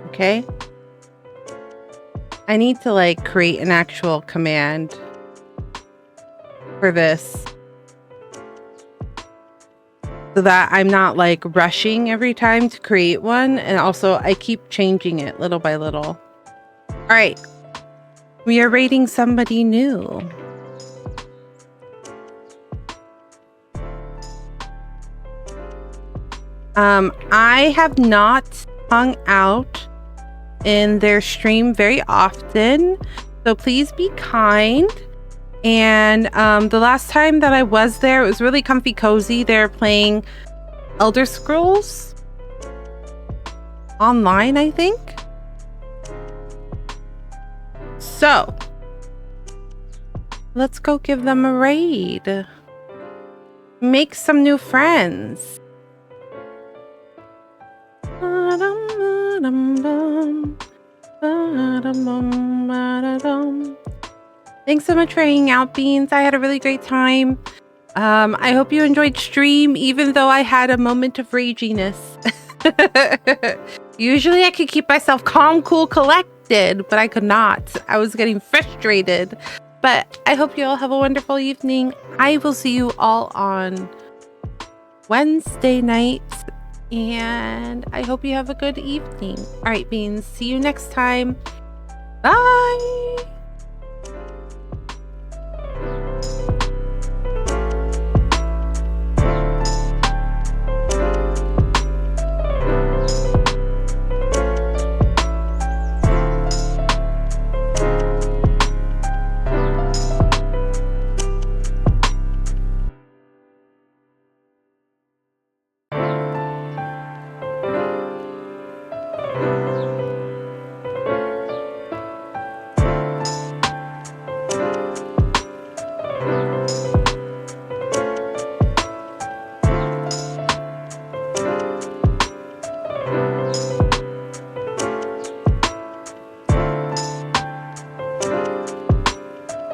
Okay. I need to like create an actual command for this. so that I'm not like rushing every time to create one. And also I keep changing it little by little. All right. We are rating somebody new. I have not hung out in their stream very often, so please be kind. And the last time that I was there, it was really comfy cozy. They're playing Elder Scrolls Online, I think. So let's go give them a raid. Make some new friends. Thanks so much for hanging out, Beans. I had a really great time. I hope you enjoyed stream, even though I had a moment of raginess. Usually I could keep myself calm, cool, collected, but I could not. I was getting frustrated. But I hope you all have a wonderful evening. I will see you all on Wednesday night. And I hope you have a good evening. All right, Beans. See you next time. Bye.